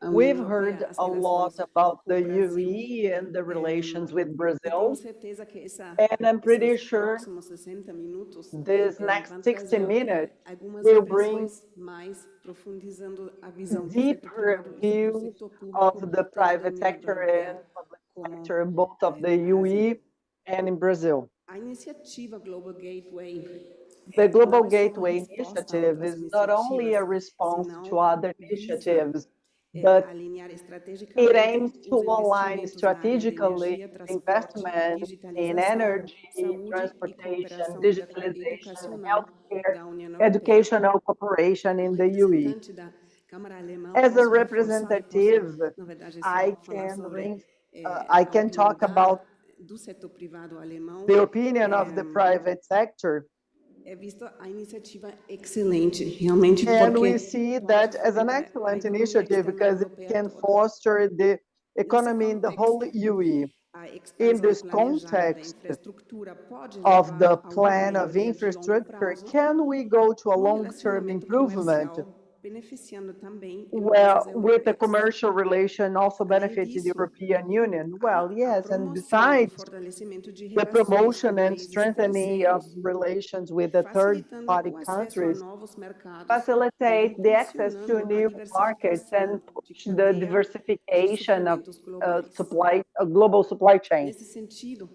a União We've Europeia, heard as a lot relações about com o the Brasil. UE and the relations with E Brazil, tenho certeza que and I'm pretty esses sure próximos 60 minutos this next vão 60 trazer minutes algumas will bring impressões mais, profundizando a visão do setor deeper privado e do views setor of público, the tanto da private União sector Europeia and public como sector, both of the no Brasil. UE and in Brazil. A iniciativa Global Gateway The Global não é só uma Gateway resposta a initiative outras is not only a iniciativas, response to senão other visa initiatives, but alinhar it estrategicamente aims to os align investimentos na área de strategically energia, transporte, investment in digitalização, energy, saúde e transportation, cooperação digitalization, educacional healthcare, da União Europeia. educational cooperation Como in the UE. representante da Câmara Alemã, As a posso reforçar, representative, na verdade, I só falar can sobre I a can talk opinião about do setor privado alemão. the opinion of the private sector. É visto a iniciativa excelente, realmente, And porque we see that as an excellent initiative because it can foster the economy in the whole UE. In this context of the plan of infrastructure, can we go to a long-term improvement? Beneficiando também Well, empresas with the europeias. commercial relation also benefiting the European Union? Well, yes, and besides the promotion and strengthening of relations with the third-party countries, facilitate the access to new markets and push the diversification of global supply chains. Nesse sentido,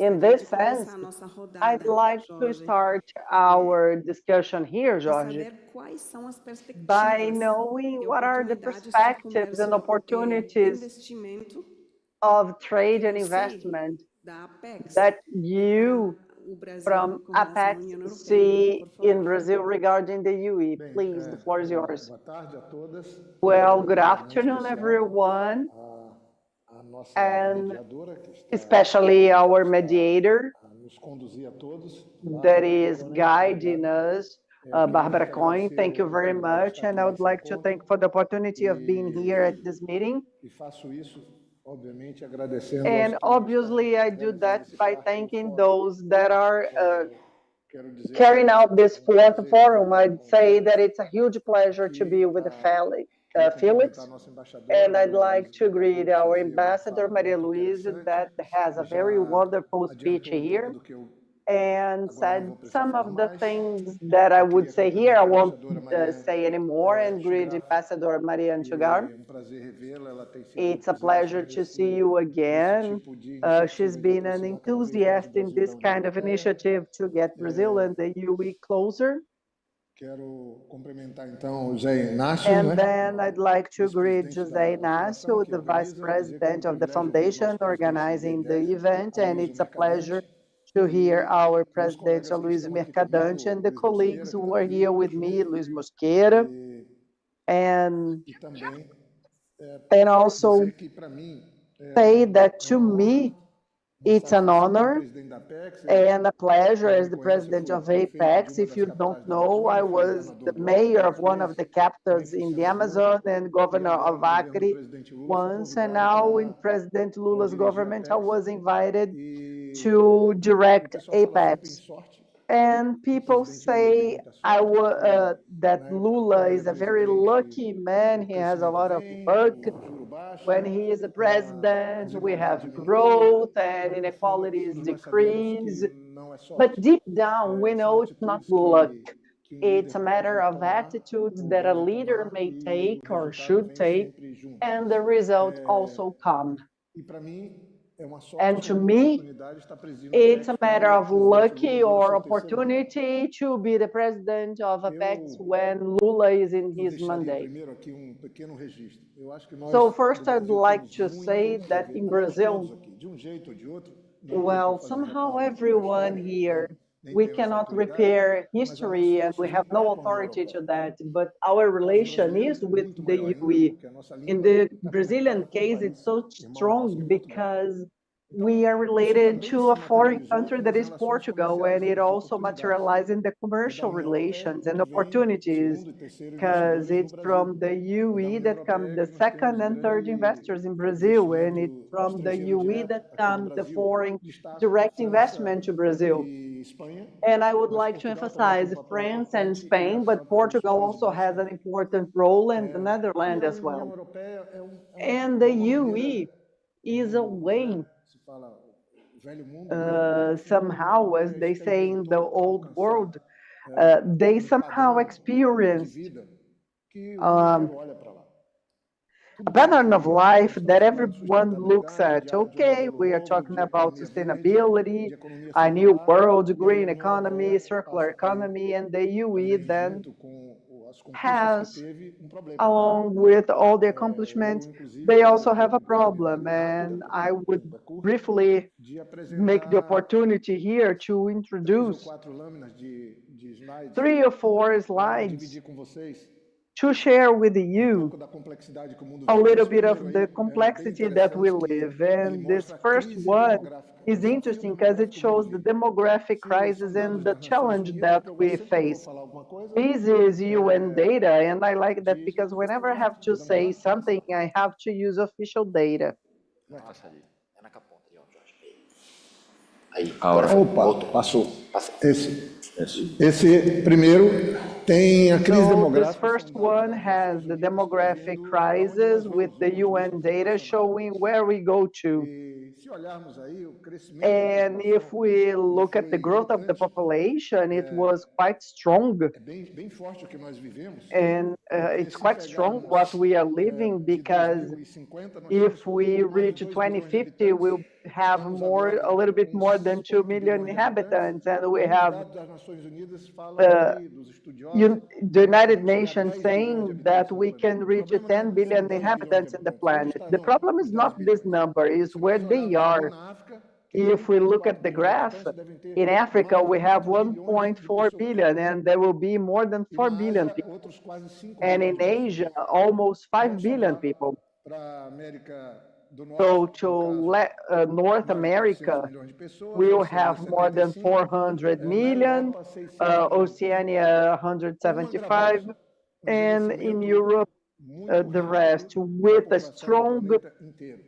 In gostaria de this começar sense, a nossa rodada, I'd like to Jorge, start our discussion here, e Jorge, saber quais são as by perspectivas knowing e what are the oportunidades de perspectives and comércio e opportunities investimento of trade que and você, investment da APEX, that vê you para o Brasil from com relação à APEX União Europeia. see Por favor. in Brazil regarding the UE. Bem, Please, the floor is yours. boa tarde a todas. Well, good Em afternoon, especial, everyone, a nossa and mediadora que está especially our mediator a nos conduzir a todos. that is Bárbara, guiding obrigado. us, Barbara Cohen. Thank you very much. And I would like to thank for the opportunity of being here at this meeting. E faço isso, obviamente, agradecendo And aos que obviously, I do realizando that esse by quarto thanking fórum. those that are Quero dizer carrying que out this fourth prazer forum. estar I'd com say todos. that it's a huge pleasure to be with Queria Felix. cumprimentar a nossa embaixadora, And I'd Maria like Luísa to greet Mercadante, our fazia uma ambassador, fala Maria muito Luisa, interessante that has e a very já wonderful speech adiantou um pouco here do que eu and agora não said vou precisar some falar of the mais. things that I Eu would queria say here. I cumprimentar a won't embaixadora Maria say anymore and greet Sugar, Ambassador Marianne e Sugar. é um prazer revê-la. Ela tem sido It's a entusiasta pleasure to see you nesse again. tipo de She's iniciativa de been an aproximar cada vez mais o enthusiast in Brasil da this União kind of Europeia. initiative to get Brazil and the UE closer. Quero cumprimentar então o Zé Inácio, And né? then I'd like to greet Vice-presidente José da fundação, Inácio, que the vice organiza, dizer que é um president of the privilégio ouvir o foundation nosso presidente organizing the da event, and Aloysio it's a pleasure Mercadante, to hear our e meus president, colegas que Luiz estão aqui Mercadante, comigo, and the Luiz colleagues Mosqueira, que who está are aqui here with me, junto, Luiz Mosqueira, and também also dizer que para mim say that é to uma honra, me, uma it's an satisfação como honor presidente da Apex. and a pleasure Quem as me the conhece, eu president fui of prefeito de Apex. uma If das you don't capitais da know, I Amazônia, fui was governador the do Acre mayor of duas one of vezes, the capitals também fui in the senador, Amazon and e governor agora of no governo do Acre presidente Lula fui once, and convidado now in para President Lula's dirigir a government, I Apex. was invited E to o direct pessoal fala sempre em Apex. sorte. And people say that Lula is a very lucky man. He has a lot of luck. When he is a president, we have growth and inequalities decrease. But deep down, we know it's not luck. It's a matter of attitudes that a leader may take or should take, and the result also comes. And to me, it's a matter of lucky or opportunity to be the president of Apex when Lula is in his mandate. So first, I'd like to say that in Brazil, well, somehow everyone here, we cannot repair history and we have no authority to that, but our relation is with the UE. In the Brazilian case, it's so strong because we are related to a foreign country that is Portugal, and it also materializes in the commercial relations and opportunities, because it's from the UE that come the second and third investors in Brazil, and it's from the UE that come the foreign direct investment to Brazil. And I would like to emphasize France and Spain, but Portugal also has an important role, and the Netherlands as well. And the UE is a way, somehow, as they say in the old world, they somehow experienced a pattern of life that everyone looks at. Okay, we are talking about sustainability, a new world, green economy, circular economy, and the UE then has, along with all the accomplishments, they also have a problem. And I would briefly make the opportunity here to introduce 3 or 4 slides to share with you a little bit of the complexity that we live. And this first one is interesting because it shows the demographic crisis and the challenge that we face. This is UN data, and I like that because whenever I have to say something, I have to use official data. Opa, passou. Esse primeiro tem a crise So this demográfica. first one has the demographic crisis with the UN data showing where we go to. Se olharmos aí, o crescimento And if we look at the growth of the population, it was quite strong. é bem forte o que nós vivemos. And it's quite strong what we are living, because if we reach 2050, we'll have a little bit more than 2 million inhabitants, and we have the United Nations saying that we can reach 10 billion inhabitants in the planet. The problem is not this number, is where they are. If we look at the graph, in Africa, we have 1.4 billion, and there will be more than 4 billion people. And in Asia, almost 5 billion people. So to North America, we will have more than 400 million, Oceania 175, and in Europe, the rest, with a strong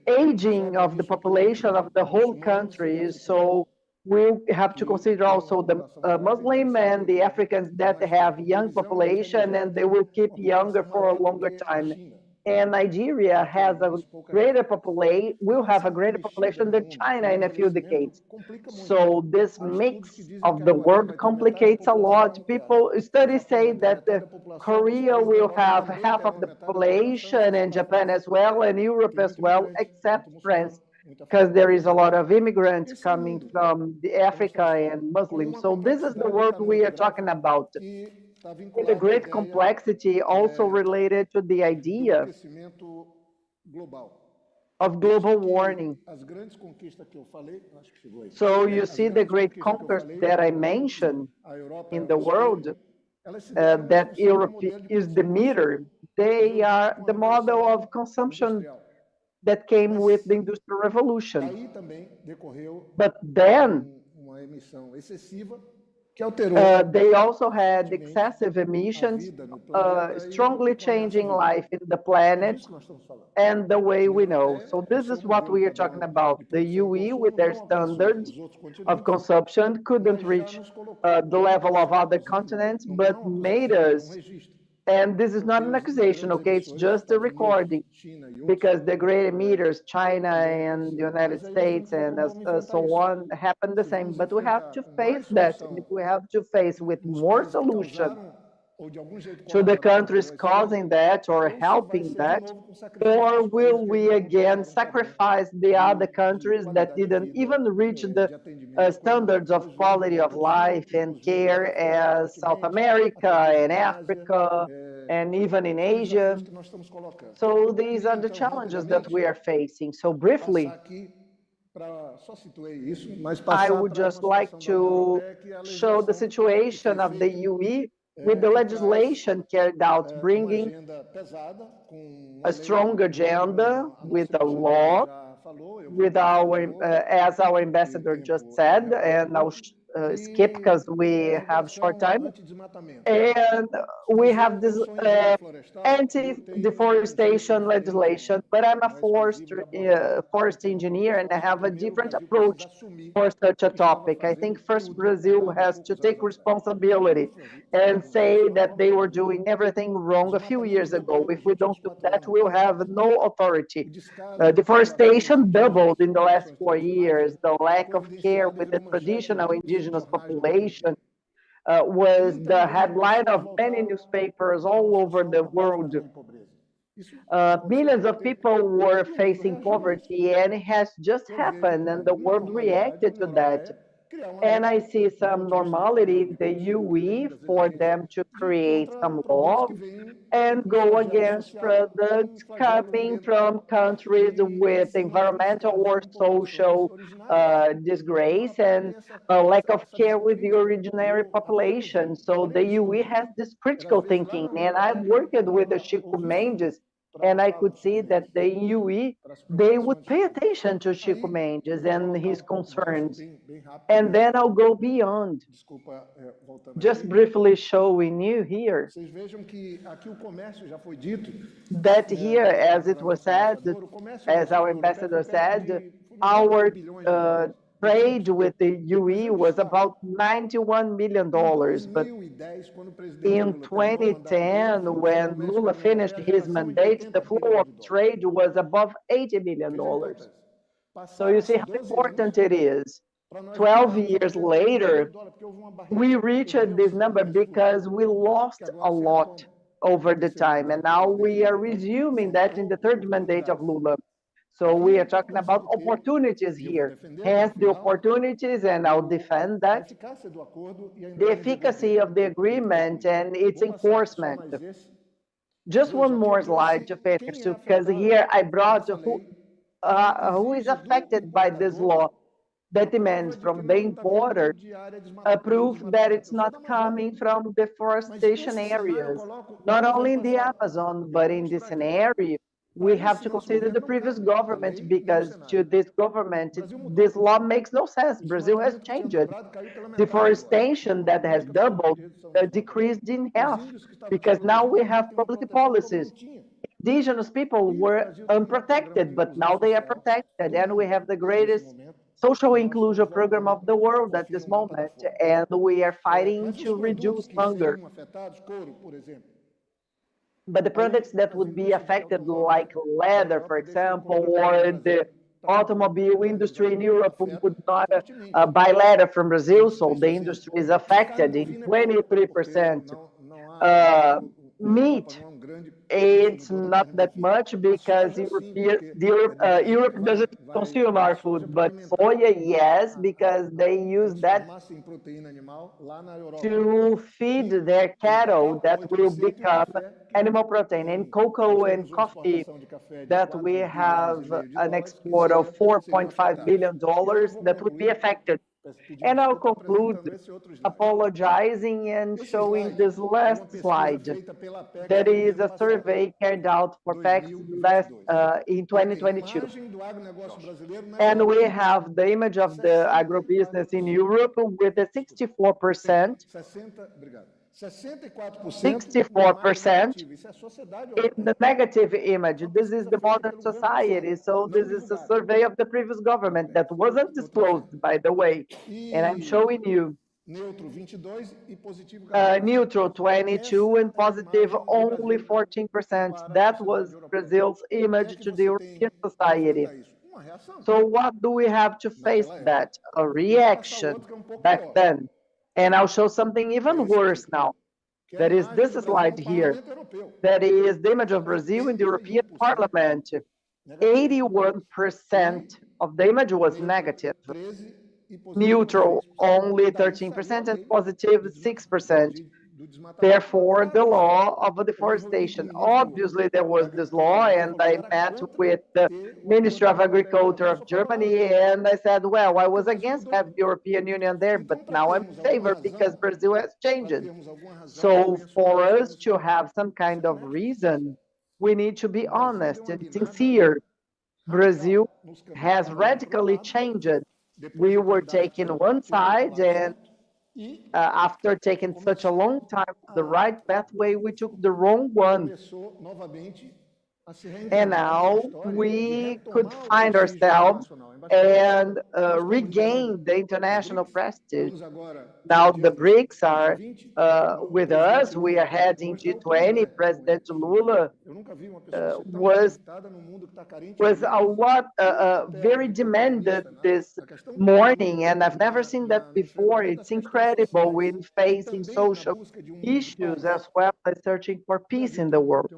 aging of the population of the whole country. So we'll have to consider also the Muslim and the Africans that have young population, and they will keep younger for a longer time. And Nigeria has a greater population, will have a greater population than China in a few decades. So this mix of the world complicates a lot. Studies say that Korea will have half of the population, and Japan as well, and Europe as well, except France, because there is a lot of immigrants coming from the Africa and Muslims. So this is the world we are talking about. The great complexity also related to the idea of global warming. So you see the great conquest that I mentioned in the world, that Europe is the meter. They are the model of consumption that came with the Industrial Revolution. But then They also had excessive emissions, strongly changing life in the planet and the way we know. So this is what we are talking about. The UE, with their standards of consumption, couldn't reach the level of other continents, but made us, and this is not an accusation, okay? It's just a recording, because the great emitters, China and the United States and so on, happen the same. But we have to face that. And if we have to face with more solutions to the countries causing that or helping that, or will we again sacrifice the other countries that didn't even reach the standards of quality of life and care as South America and Africa and even in Asia? So these are the challenges that we are facing. So briefly, I would just like to show the situation of the UE with the legislation carried out, bringing a strong agenda with a law, with our, as our ambassador just said, and I'll skip because we have short time. And we have this anti-deforestation legislation, but I'm a forest engineer, and I have a different approach for such a topic. I think first Brazil has to take responsibility and say that they were doing everything wrong a few years ago. If we don't do that, we'll have no authority. Deforestation doubled in the last 4 years. The lack of care with the traditional indigenous population was the headline of many newspapers all over the world. Millions of people were facing poverty, and it has just happened, and the world reacted to that. And I see some normality in the UE for them to create some laws and go against products coming from countries with environmental or social disgrace and a lack of care with the originary population. So the UE has this critical thinking, and I worked with the Chico Mendes, and I could see that the UE, they would pay attention to Chico Mendes and his concerns. And then I'll go beyond, just briefly showing you here that here, as it was said, as our ambassador said, our trade with the UE was about $91 million. But in 2010, when Lula finished his mandate, the flow of trade was above $80 million. So you see how important it is. 12 years later, we reached this number because we lost a lot over the time. And now we are resuming that in the third mandate of Lula. So we are talking about opportunities here. Hence the opportunities, and I'll defend that, the efficacy of the agreement and its enforcement. Just one more slide to finish, because here I brought who is affected by this law that demands from the importer a proof that it's not coming from deforestation areas, not only in the Amazon, but in this scenario. We have to consider the previous government, because to this government, this law makes no sense. Brazil has changed. Deforestation that has doubled, decreased in half, because now we have public policies. Indigenous people were unprotected, but now they are protected, and we have the greatest social inclusion program of the world at this moment, and we are fighting to reduce hunger. But the products that would be affected, like leather, for example, or the automobile industry in Europe would not buy leather from Brazil, so the industry is affected in 23%. Meat, it's not that much because Europe doesn't consume our food, but soya, yes, because they use that to feed their cattle that will become animal protein. And cocoa and coffee, that we have an export of $4.5 billion that would be affected. And I'll conclude apologizing and showing this last slide. That is a survey carried out for PAX in 2022. And we have the image of the agribusiness in Europe with a 64%. 64% in the negative image. This is the modern society. So this is a survey of the previous government that wasn't disclosed, by the way. And I'm showing you neutral 22 and positive only 14%. That was Brazil's image to the European society. So what do we have to face that? A reaction back then. And I'll show something even worse now. That is this slide here. That is the image of Brazil in the European Parliament. 81% of the image was negative. Neutral, only 13%, and positive, 6%. Therefore, the law of deforestation. Obviously, there was this law, and I met with the Ministry of Agriculture of Germany, and I said, well, I was against having the European Union there, but now I'm in favor because Brazil has changed. So for us to have some kind of reason, we need to be honest and sincere. Brazil has radically changed. We were taking one side, and after taking such a long time the right pathway, we took the wrong one. And now we could find ourselves and regain the international prestige. Now the BRICS are with us. We are heading G20. President Lula was a lot very demanded this morning, and I've never seen that before. It's incredible in facing social issues as well as searching for peace in the world.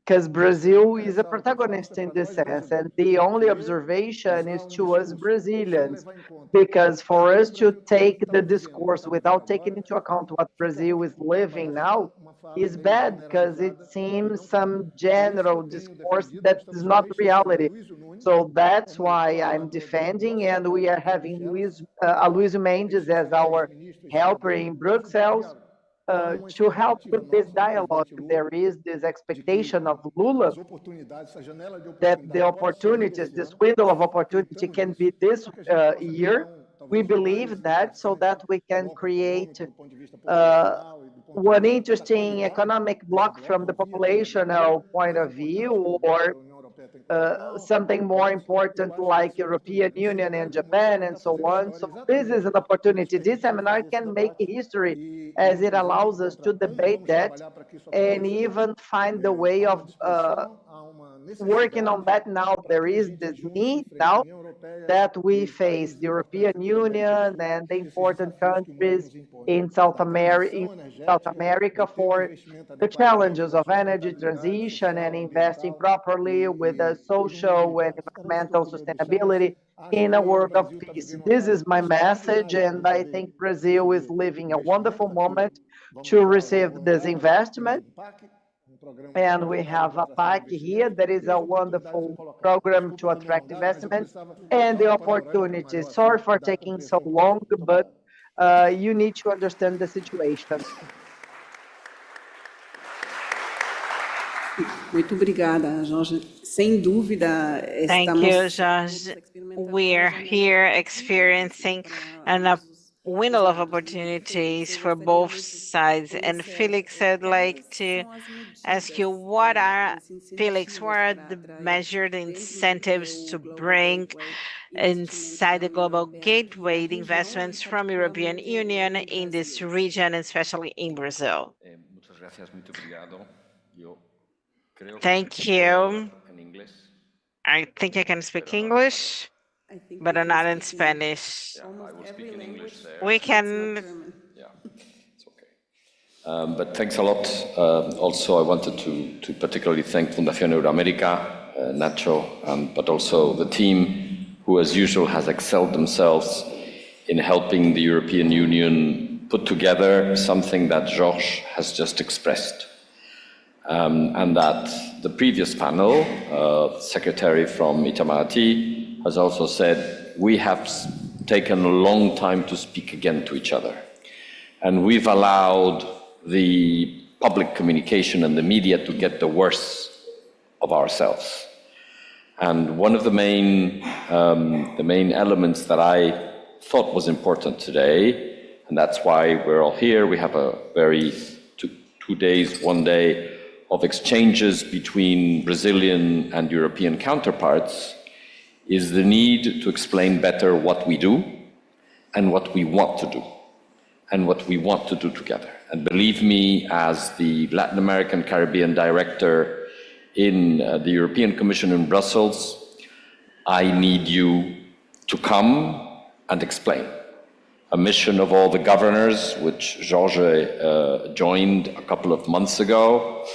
Because Brazil is a protagonist in this sense, and the only observation is to us Brazilians, because for us to take the discourse without taking into account what Brazil is living now is bad, because it seems some general discourse that is not reality. So that's why I'm defending, and we are having Aloysio Mendes as our helper in Brussels, to help with this dialogue. There is this expectation of Lula that the opportunities, this window of opportunity can be this year. We believe that, so that we can create one interesting economic bloc from the populational point of view, or something more important like European Union and Japan and so on. So this is an opportunity. This seminar can make history, as it allows us to debate that and even find the way of working on that now. There is this need now that we face the European Union and the important countries in South America for the challenges of energy transition and investing properly with the social and environmental sustainability in a world of peace. This is my message, and I think Brazil is living a wonderful moment to receive this investment. And we have a PAC here that is a wonderful program to attract investments and the opportunities. Sorry for taking so long, but you need to understand the situation. Muito obrigada, Jorge. Sem dúvida, Thank you, Jorge. We're here experiencing a window of opportunities for both sides. And Felix, I'd like to ask you, what are the measured incentives to bring inside the global gateway the investments from European Union in this region, especially in Brazil? Thank you. I think I can speak English, but I'm not in Spanish. I will speak in English there. We can. Yeah, it's okay. But thanks a lot. Also, I wanted to particularly thank Fundación Euroamérica, Nacho, but also the team, who as usual has excelled themselves in helping the European Union put together something that Georges has just expressed. And that the previous panel, Secretary from Itamaraty, has also said, we have taken a long time to speak again to each other. And we've allowed the public communication and the media to get the worst of ourselves. And one of the main elements that I thought was important today, and that's why we're all here, we have a very 2 days, 1 day of exchanges between Brazilian and European counterparts, is the need to explain better what we do and what we want to do and what we want to do together. And believe me, as the Latin American Caribbean director in the European Commission in Brussels, I need you to come and explain. A mission of all the governors, which Jorge joined a couple of months ago.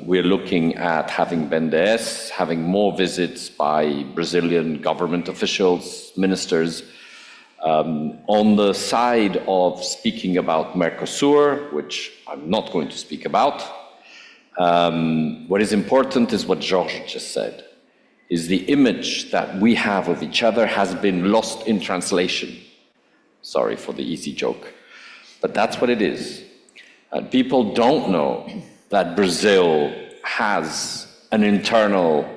We're looking at having BNDES, having more visits by Brazilian government officials, ministers, on the side of speaking about Mercosur, which I'm not going to speak about. What is important is what Jorge just said, is the image that we have of each other has been lost in translation. Sorry for the easy joke, but that's what it is. People don't know that Brazil has an internal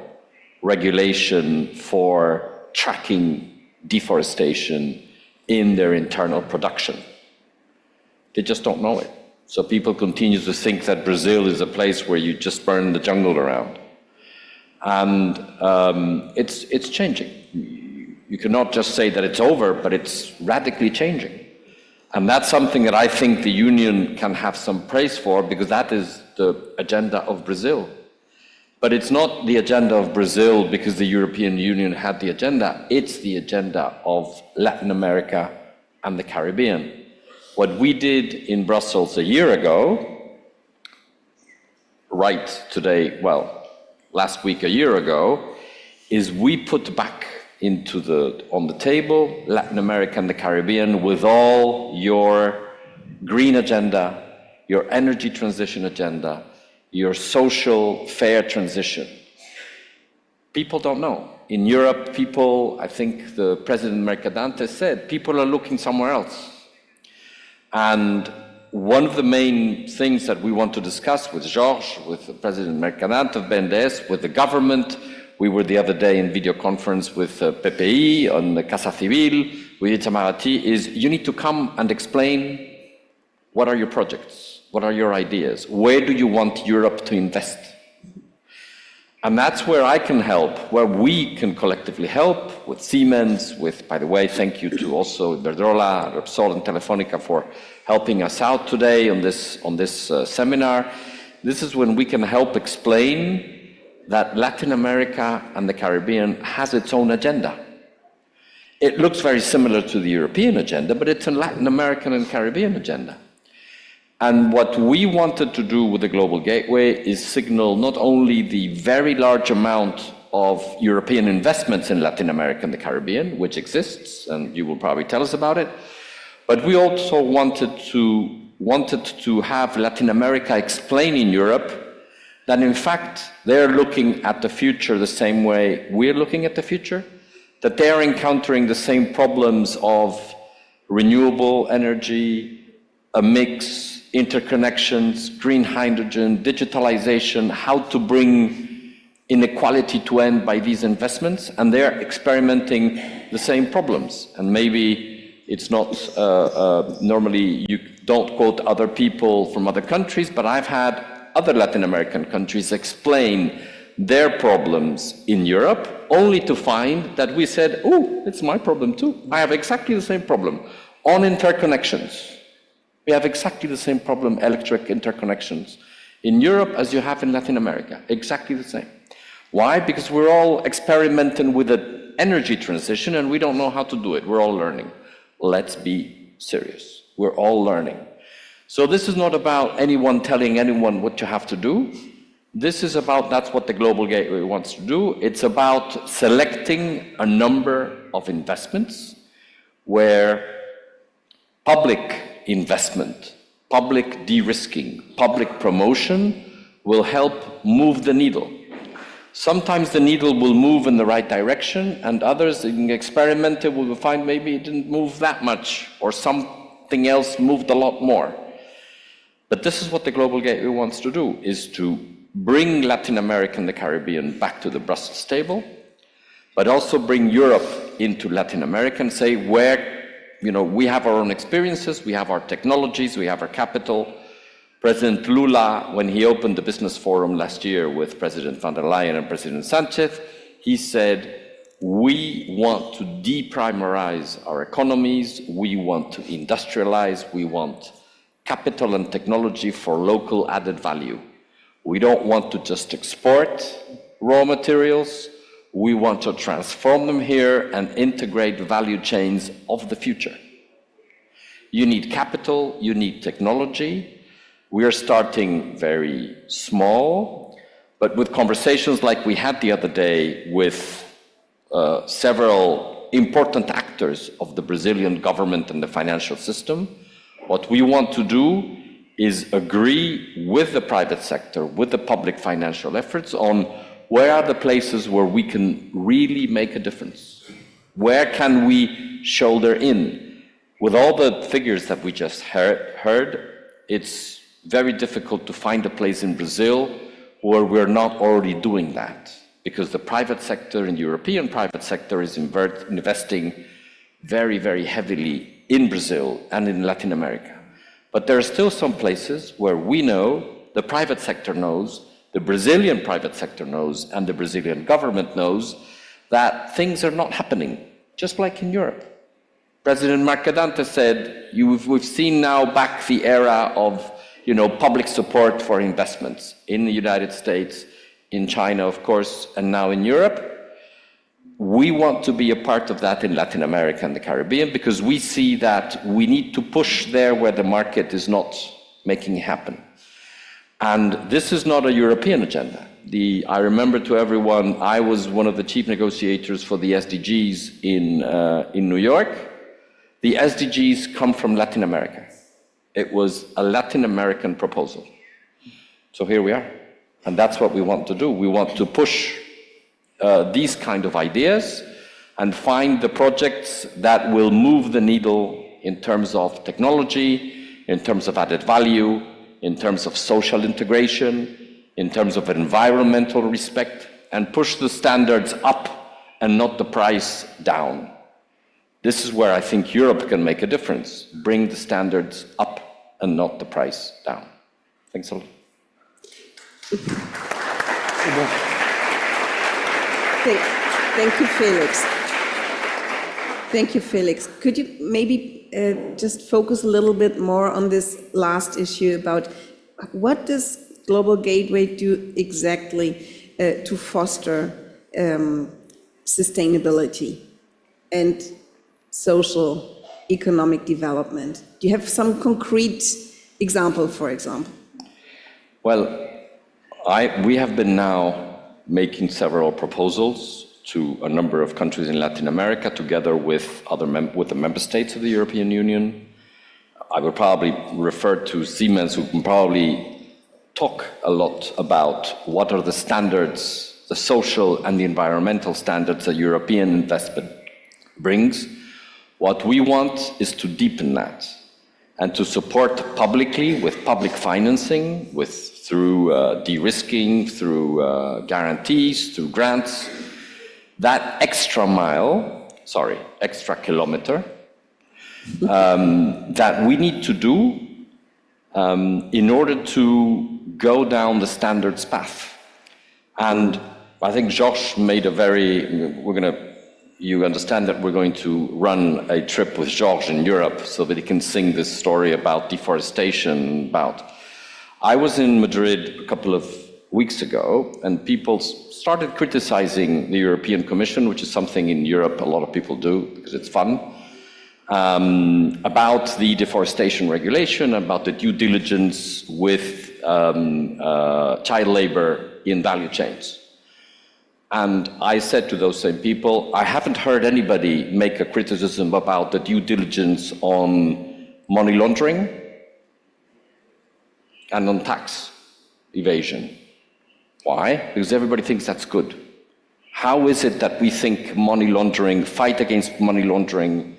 regulation for tracking deforestation in their internal production. They just don't know it. So people continue to think that Brazil is a place where you just burn the jungle around. And it's changing. You cannot just say that it's over, but it's radically changing. And that's something that I think the Union can have some praise for, because that is the agenda of Brazil. But it's not the agenda of Brazil because the European Union had the agenda. It's the agenda of Latin America and the Caribbean. What we did in Brussels a year ago, right today, well, last week, a year ago, is we put back on the table Latin America and the Caribbean with all your green agenda, your energy transition agenda, your social fair transition. People don't know. In Europe, I think the President Mercadante said, people are looking somewhere else. And one of the main things that we want to discuss with Jorge, with President Mercadante of BNDES, with the government, we were the other day in video conference with PPI on the Casa Civil, with Itamaraty, is you need to come and explain what are your projects, what are your ideas, where do you want Europe to invest? And that's where I can help, where we can collectively help with Siemens, with, by the way, thank you to also Iberdrola, Repsol and Telefonica for helping us out today on this seminar. This is when we can help explain that Latin America and the Caribbean has its own agenda. It looks very similar to the European agenda, but it's a Latin American and Caribbean agenda. And what we wanted to do with the Global Gateway is signal not only the very large amount of European investments in Latin America and the Caribbean, which exists, and you will probably tell us about it, but we also wanted to have Latin America explain in Europe that in fact they're looking at the future the same way we're looking at the future, that they're encountering the same problems of renewable energy, a mix, interconnections, green hydrogen, digitalization, how to bring inequality to end by these investments, and they're experimenting the same problems. And maybe it's not, normally you don't quote other people from other countries, but I've had other Latin American countries explain their problems in Europe, only to find that we said, oh, it's my problem too. I have exactly the same problem on interconnections. We have exactly the same problem, electric interconnections, in Europe as you have in Latin America, exactly the same. Why? Because we're all experimenting with an energy transition and we don't know how to do it. We're all learning. Let's be serious. We're all learning. So this is not about anyone telling anyone what you have to do. This is about, that's what the Global Gateway wants to do. It's about selecting a number of investments where public investment, public de-risking, public promotion will help move the needle. Sometimes the needle will move in the right direction, and others, in experimental, will find maybe it didn't move that much, or something else moved a lot more. But this is what the Global Gateway wants to do, is to bring Latin America and the Caribbean back to the Brussels table, but also bring Europe into Latin America and say where, we have our own experiences, we have our technologies, we have our capital. President Lula, when he opened the business forum last year with President von der Leyen and President Sanchez, he said, we want to deprimarize our economies, we want to industrialize, we want capital and technology for local added value. We don't want to just export raw materials, we want to transform them here and integrate value chains of the future. You need capital, you need technology. We are starting very small, but with conversations like we had the other day with several important actors of the Brazilian government and the financial system, what we want to do is agree with the private sector, with the public financial efforts on where are the places where we can really make a difference? Where can we shoulder in? With all the figures that we just heard, it's very difficult to find a place in Brazil where we're not already doing that, because the private sector and European private sector is investing very, very heavily in Brazil and in Latin America. But there are still some places where we know, the private sector knows, the Brazilian private sector knows, and the Brazilian government knows that things are not happening, just like in Europe. President Mercadante said, we've seen now back the era of public support for investments in the United States, in China, of course, and now in Europe. We want to be a part of that in Latin America and the Caribbean, because we see that we need to push there where the market is not making it happen. And this is not a European agenda. I remember to everyone, I was one of the chief negotiators for the SDGs in New York. The SDGs come from Latin America. It was a Latin American proposal. So here we are. And that's what we want to do. We want to push these kind of ideas and find the projects that will move the needle in terms of technology, in terms of added value, in terms of social integration, in terms of environmental respect, and push the standards up and not the price down. This is where I think Europe can make a difference. Bring the standards up and not the price down. Thanks a lot. Thank you, Felix. Thank you, Felix. Could you maybe just focus a little bit more on this last issue about what does Global Gateway do exactly to foster sustainability and social economic development? Do you have some concrete example, for example? Well, we have been now making several proposals to a number of countries in Latin America, together with the member states of the European Union. I would probably refer to Siemens, who can probably talk a lot about what are the standards, the social and the environmental standards that European investment brings. What we want is to deepen that and to support publicly with public financing, through de-risking, through guarantees, through grants, that extra kilometer, that we need to do in order to go down the standards path. And I think Georges made you understand that we're going to run a trip with Georges in Europe so that he can sing this story about deforestation, I was in Madrid a couple of weeks ago, and people started criticizing the European Commission, which is something in Europe a lot of people do because it's fun, about the deforestation regulation, about the due diligence with child labor in value chains. And I said to those same people, I haven't heard anybody make a criticism about the due diligence on money laundering and on tax evasion. Why? Because everybody thinks that's good. How is it that we think money laundering, fight against money laundering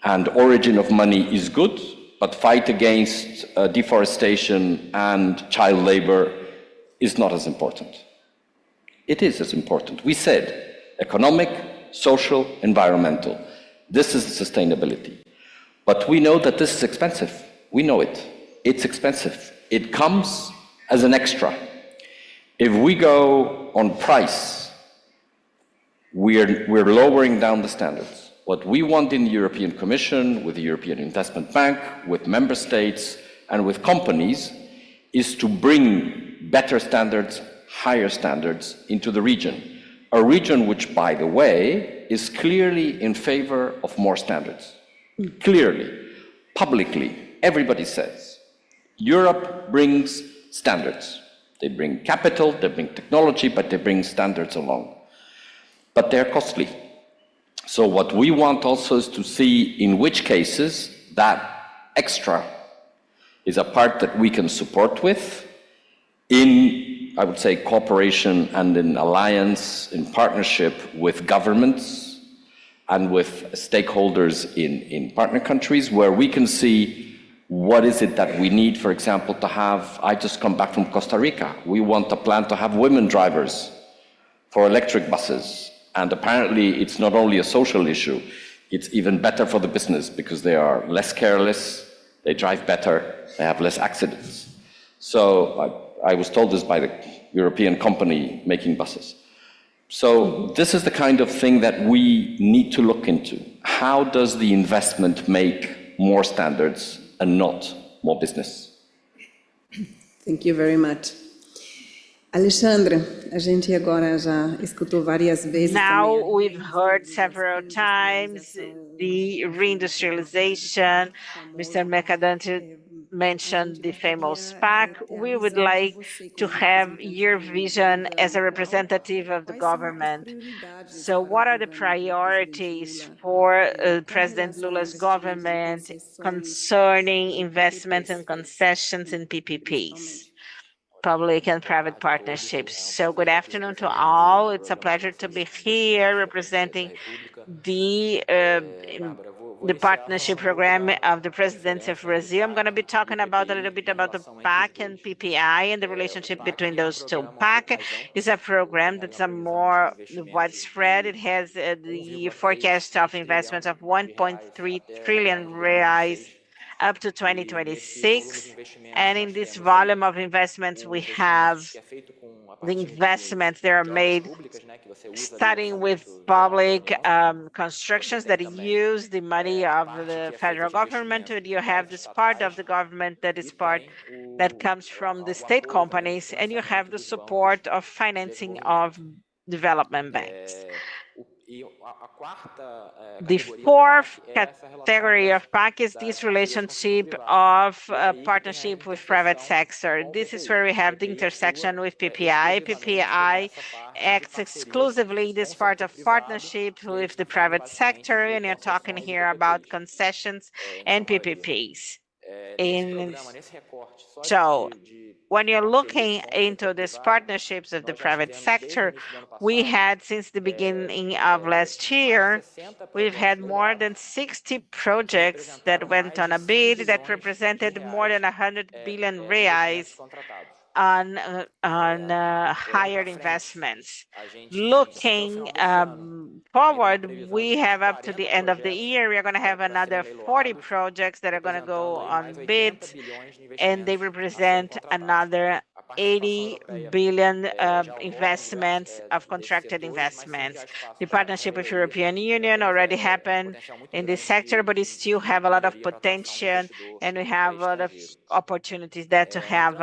and origin of money is good, but fight against deforestation and child labor is not as important? It is as important. We said economic, social, environmental. This is sustainability. But we know that this is expensive. We know it. It's expensive. It comes as an extra. If we go on price, we're lowering down the standards. What we want in the European Commission, with the European Investment Bank, with member states, and with companies, is to bring better standards, higher standards into the region. A region which, by the way, is clearly in favor of more standards. Clearly, publicly, everybody says, Europe brings standards. They bring capital, they bring technology, but they bring standards along. But they're costly. So what we want also is to see in which cases that extra is a part that we can support with in, I would say, cooperation and in alliance, in partnership with governments and with stakeholders in partner countries, where we can see what is it that we need, for example, to have. I just come back from Costa Rica. We want a plan to have women drivers for electric buses. And apparently it's not only a social issue, it's even better for the business because they are less careless, they drive better, they have less accidents. So I was told this by the European company making buses. So this is the kind of thing that we need to look into. How does the investment make more standards and not more business? Thank you very much. Alexandre, a gente agora já escutou várias vezes. Now we've heard several times the reindustrialization. Mr. Mercadante mentioned the famous PAC. We would like to have your vision as a representative of the government. So what are the priorities for President Lula's government concerning investments and concessions in PPPs? Public and private partnerships. So good afternoon to all. It's a pleasure to be here representing the partnership program of the Presidency of Brazil. I'm going to be talking about a little bit about the PAC and PPI and the relationship between those two. PAC is a program that's a more widespread. It has the forecast of investments of 1.3 trillion reais up to 2026. And in this volume of investments, we have the investments that are made starting with public constructions that use the money of the federal government. And you have this part of the government that is part that comes from the state companies, and you have the support of financing of development banks. The fourth category of PAC is this relationship of partnership with private sector. This is where we have the intersection with PPI. PPI acts exclusively this part of partnership with the private sector, and you're talking here about concessions and PPPs. So when you're looking into these partnerships of the private sector, we had since the beginning of last year, we've had more than 60 projects that went on a bid that represented more than 100 billion reais on higher investments. Looking forward, we have up to the end of the year, we are going to have another 40 projects that are going to go on bids, and they represent another 80 billion investments of contracted investments. The partnership with European Union already happened in this sector, but it still have a lot of potential, and we have a lot of opportunities there to have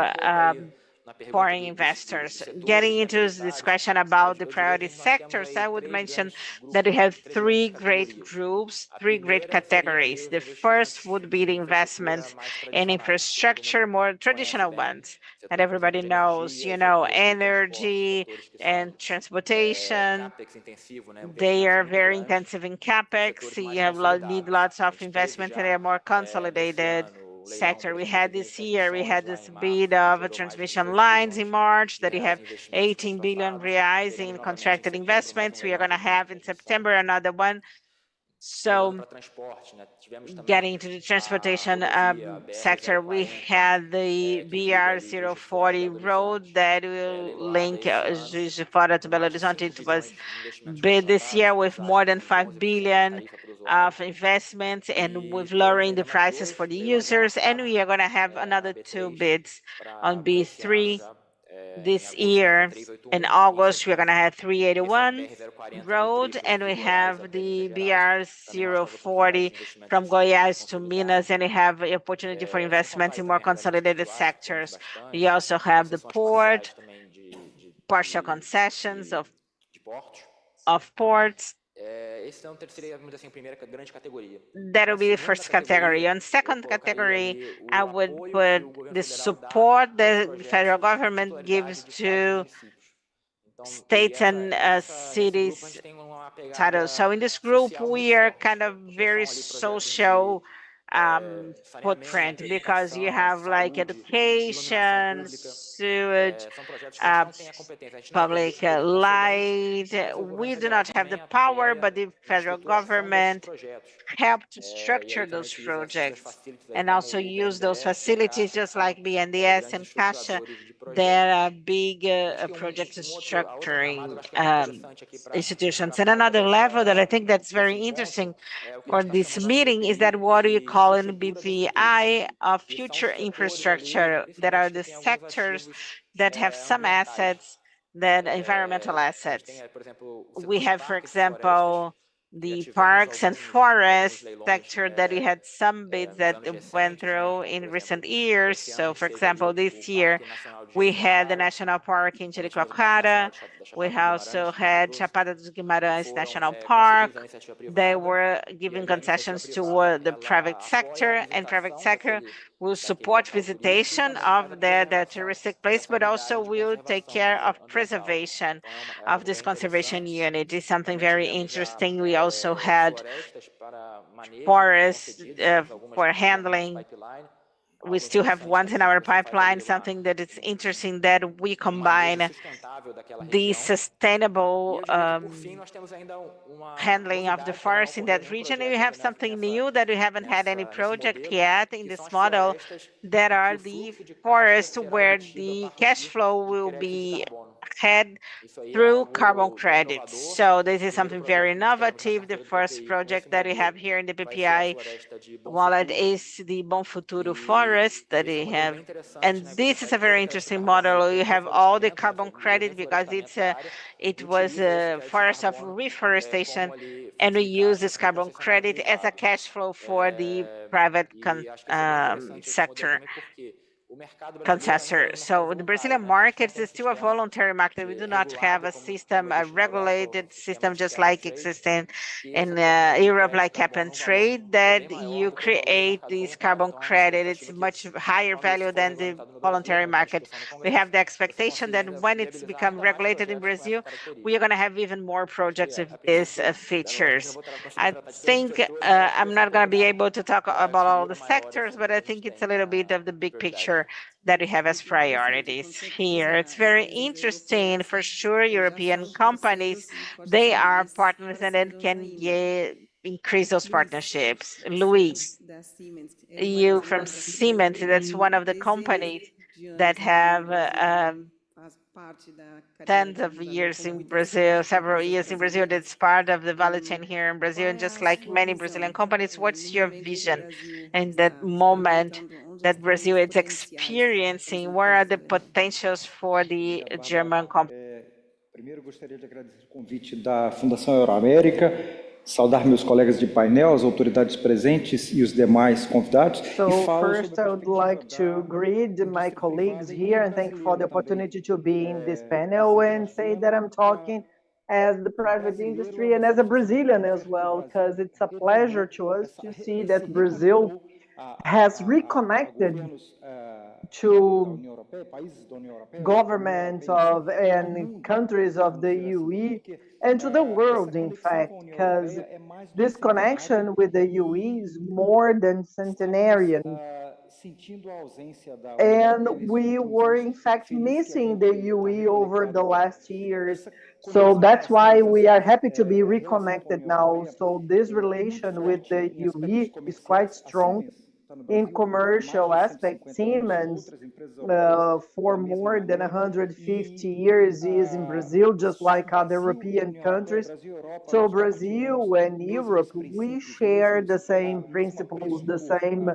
foreign investors. Getting into this question about the priority sectors, I would mention that we have three great groups, three great categories. The first would be the investments in infrastructure, more traditional ones that everybody knows, energy and transportation. They are very intensive in capex. You need lots of investment, and they are more consolidated. sector. We had this year, we had this bid of transmission lines in March that we have 18 billion reais in contracted investments. We are going to have in September another one. So getting into the transportation sector, we had the BR-040 road that will link Juiz de Fora to Belo Horizonte. It was bid this year with more than 5 billion of investments and with lowering the prices for the users. And we are going to have another 2 bids on B3 this year. In August, we're going to have 381 road, and we have the BR-040 from Goiás to Minas, and we have the opportunity for investments in more consolidated sectors. We also have the port, partial concessions of ports. That will be the first category. On second category, I would put the support the federal government gives to states and cities titles. So in this group, we are kind of very social footprint because you have like education, sewage, public light. We do not have the power, but the federal government help to structure those projects and also use those facilities just like BNDES and Caixa. There are big project structuring institutions. And another level that I think that's very interesting for this meeting is that what we call in BPI of future infrastructure, that are the sectors that have some assets, that environmental assets. We have, for example, the parks and forests sector that we had some bids that went through in recent years. So, for example, this year we had the National Park in Jericoacoara. We also had Chapada dos Guimarães National Park. They were giving concessions to the private sector, and private sector will support visitation of the touristic place, but also will take care of preservation of this conservation unit. It's something very interesting. We also had forests for handling. We still have ones in our pipeline, something that is interesting that we combine the sustainable handling of the forest in that region. We have something new that we haven't had any project yet in this model, that are the forests where the cash flow will be had through carbon credits. So this is something very innovative. The first project that we have here in the PPI wallet is the Bom Futuro forest that we have. And this is a very interesting model. You have all the carbon credit because it was a forest of reforestation, and we use this carbon credit as a cash flow for the private sector concessor. So the Brazilian market is still a voluntary market. We do not have a system, a regulated system, just like existing in Europe, like cap and trade, that you create this carbon credit. It's much higher value than the voluntary market. We have the expectation that when it's become regulated in Brazil, we are going to have even more projects with these features. I think I'm not going to be able to talk about all the sectors, but I think it's a little bit of the big picture that we have as priorities here. It's very interesting. For sure, European companies, they are partners and then can increase those partnerships. Luis, you from Siemens, that's one of the companies that have tens of years in Brazil, several years in Brazil. That's part of the value chain here in Brazil. And just like many Brazilian companies, what's your vision in that moment that Brazil is experiencing? What are the potentials for the German company? Primeiro, gostaria de agradecer o convite da Fundação Euroamérica, saudar meus colegas de painel, as autoridades presentes e os demais convidados. So first, I would like to greet my colleagues here and thank you for the opportunity to be in this panel and say that I'm talking as the private industry and as a Brazilian as well, because it's a pleasure to us to see that Brazil has reconnected to governments of and countries of the UE and to the world, in fact, because this connection with the UE is more than centenarian. And we were, in fact, missing the UE over the last years. So that's why we are happy to be reconnected now. So this relation with the UE is quite strong. In commercial aspect, Siemens, for more than 150 years, is in Brazil, just like other European countries. So Brazil and Europe, we share the same principles, the same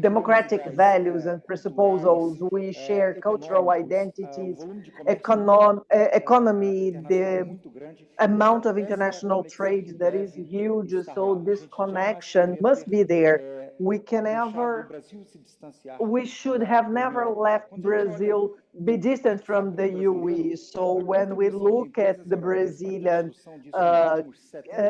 democratic values and presupposals. We share cultural identities, economy, the amount of international trade that is huge. So this connection must be there. We should have never left Brazil be distant from the UE. So when we look at the Brazilian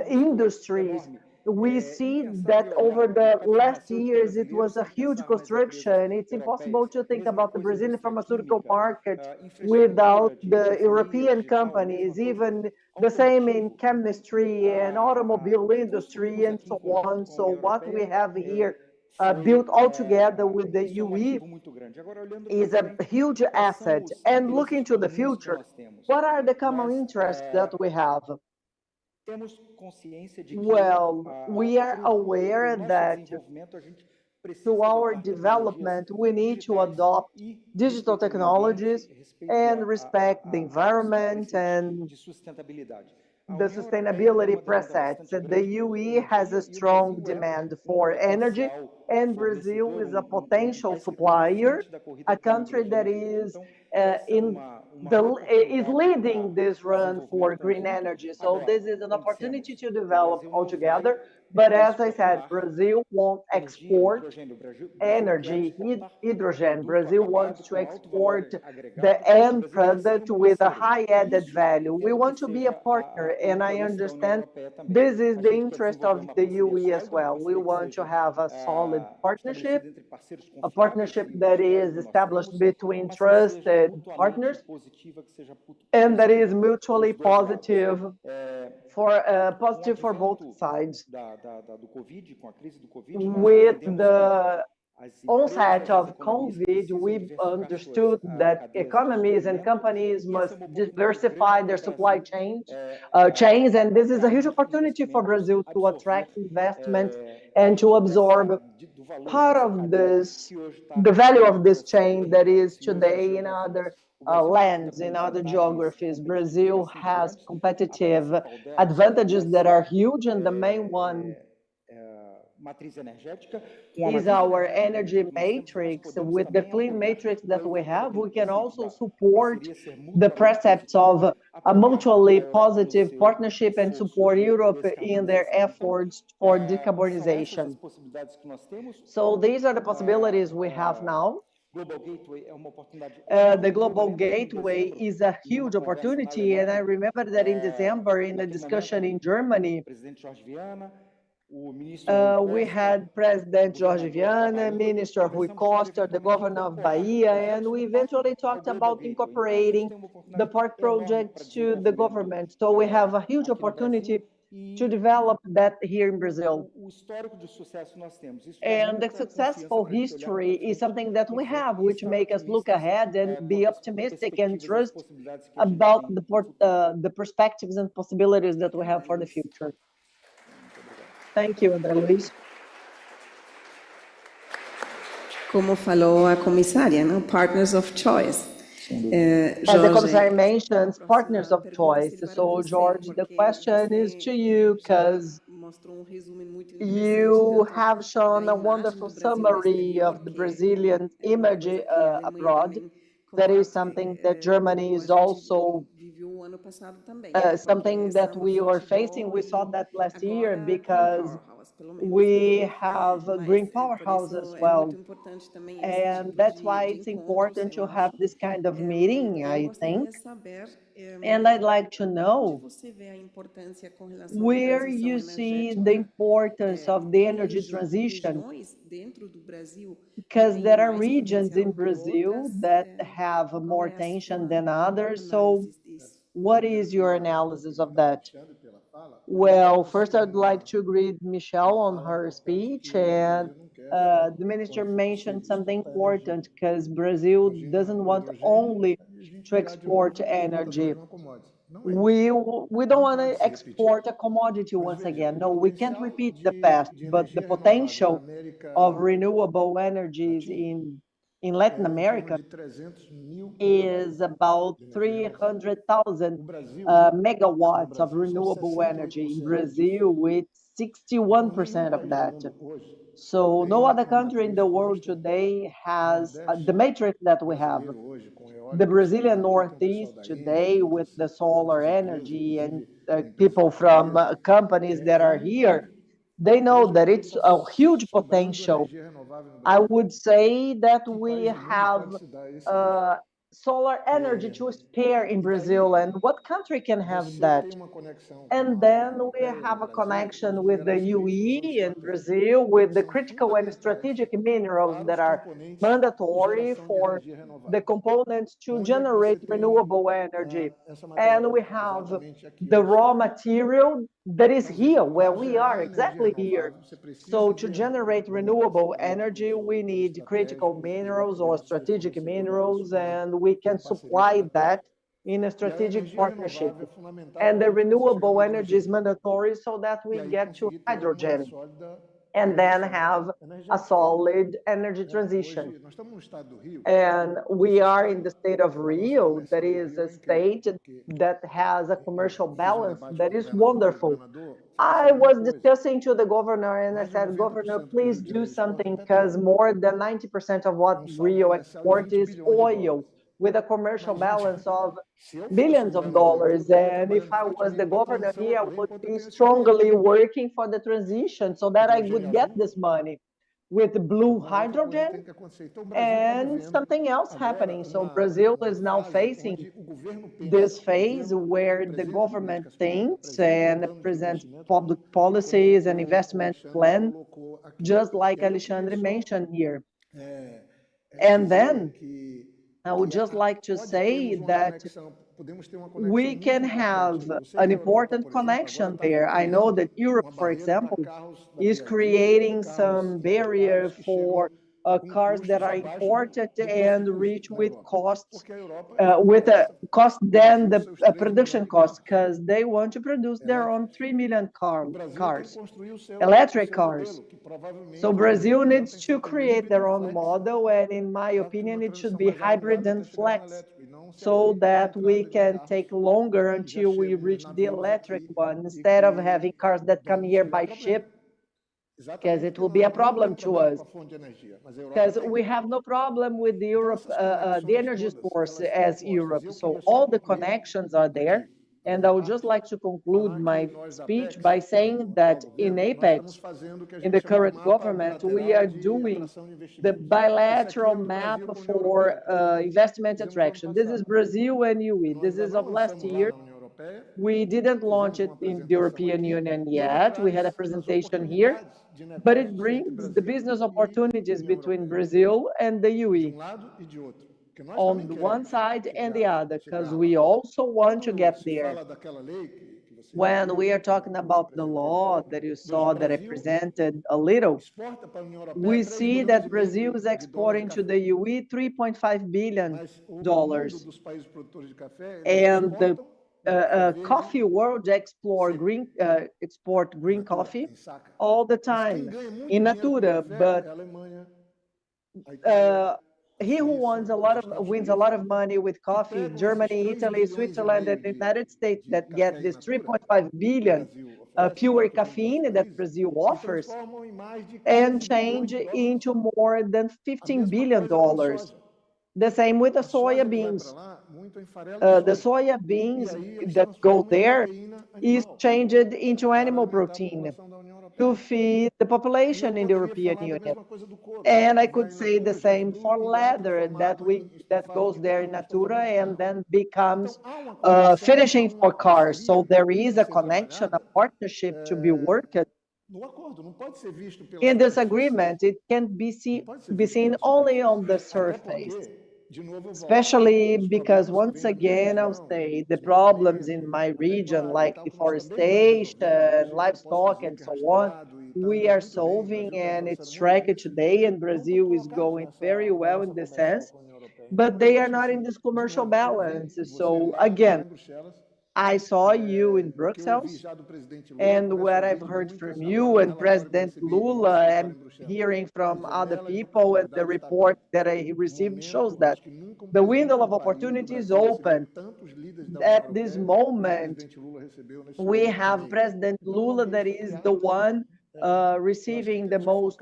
industries, we see that over the last years, it was a huge construction. It's impossible to think about the Brazilian pharmaceutical market without the European companies, even the same in chemistry and automobile industry and so on. So what we have here built all together with the UE is a huge asset. And looking to the future, what are the common interests that we have? Well, we are aware that to our development, we need to adopt digital technologies and respect the environment and the sustainability precepts. The UE has a strong demand for energy, and Brazil is a potential supplier, a country that is leading this run for green energy. So this is an opportunity to develop altogether. But as I said, Brazil won't export energy, hydrogen. Brazil wants to export the end product with a high added value. We want to be a partner, and I understand this is the interest of the UE as well. We want to have a solid partnership, a partnership that is established between trusted partners, and that is mutually positive for both sides. With the onset of COVID, we understood that economies and companies must diversify their supply chains, and this is a huge opportunity for Brazil to attract investment and to absorb part of this, the value of this chain that is today in other lands, in other geographies. Brazil has competitive advantages that are huge, and the main one is our energy matrix. With the clean matrix that we have, we can also support the precepts of a mutually positive partnership and support Europe in their efforts for decarbonization. So these are the possibilities we have now. The Global Gateway is a huge opportunity, and I remember that in December, in a discussion in Germany, we had President Jorge Viana, Minister Rui Costa, the governor of Bahia, and we eventually talked about incorporating the park projects to the government. So we have a huge opportunity to develop that here in Brazil. And the successful history is something that we have, which makes us look ahead and be optimistic and trust about the perspectives and possibilities that we have for the future. Thank you, André Luiz. Como falou a comissária, não? Partners of choice. As the commissary mentions, partners of choice. So, George, the question is to you, because you have shown a wonderful summary of the Brazilian image abroad. That is something that Germany is also something that we are facing. We saw that last year because we have a green powerhouse as well. And that's why it's important to have this kind of meeting, I think. And I'd like to know where you see the importance of the energy transition, because there are regions in Brazil that have more tension than others. So what is your analysis of that? Well, first I'd like to greet Michelle on her speech, and the minister mentioned something important because Brazil doesn't want only to export energy. We don't want to export a commodity once again. No, we can't repeat the past, but the potential of renewable energies in Latin America is about 300,000 megawatts of renewable energy. In Brazil, it's 61% of that. So no other country in the world today has the matrix that we have. The Brazilian Northeast today with the solar energy and people from companies that are here, they know that it's a huge potential. I would say that we have solar energy to spare in Brazil, and what country can have that? And then we have a connection with the UE in Brazil with the critical and strategic minerals that are mandatory for the components to generate renewable energy. And we have the raw material that is here, where we are, exactly here. So to generate renewable energy, we need critical minerals or strategic minerals, and we can supply that in a strategic partnership. And the renewable energy is mandatory so that we get to hydrogen and then have a solid energy transition. And we are in the state of Rio, that is a state that has a commercial balance that is wonderful. I was discussing to the governor and I said, Governor, please do something because more than 90% of what Rio exports is oil with a commercial balance of billions of dollars. And if I was the governor here, I would be strongly working for the transition so that I would get this money with blue hydrogen and something else happening. So Brazil is now facing this phase where the government thinks and presents public policies and investment plan, just like Alexandre mentioned here. And then I would just like to say that we can have an important connection there. I know that Europe, for example, is creating some barrier for cars that are imported and reach with costs, with a cost than the production cost, because they want to produce their own 3 million cars, electric cars. So Brazil needs to create their own model, and in my opinion, it should be hybrid and flex, so that we can take longer until we reach the electric one, instead of having cars that come here by ship, because it will be a problem to us. Because we have no problem with the Europe, the energy source as Europe. So all the connections are there. And I would just like to conclude my speech by saying that in Apex, in the current government, we are doing the bilateral map for investment attraction. This is Brazil and UE. This is of last year. We didn't launch it in the European Union yet. We had a presentation here, but it brings the business opportunities between Brazil and the UE on the one side and the other, because we also want to get there. When we are talking about the law that you saw that I presented a little, we see that Brazil is exporting to the UE $3.5 billion. And the coffee world export green coffee all the time in natura, but he who wins a lot of money with coffee, Germany, Italy, Switzerland, and the United States, that get this 3.5 billion pure caffeine that Brazil offers, and change into more than $15 billion. The same with the soya beans. The soya beans that go there is changed into animal protein to feed the population in the European Union. And I could say the same for leather that goes there in natura and then becomes finishing for cars. So there is a connection, a partnership to be worked. In this agreement, it can be seen only on the surface, especially because, once again, I'll say the problems in my region, like deforestation, livestock, and so on, we are solving, and it's striking today, and Brazil is going very well in this sense, but they are not in this commercial balance. So again, I saw you in Brussels, and what I've heard from you and President Lula and hearing from other people, and the report that I received shows that the window of opportunity is open. At this moment, we have President Lula that is the one receiving the most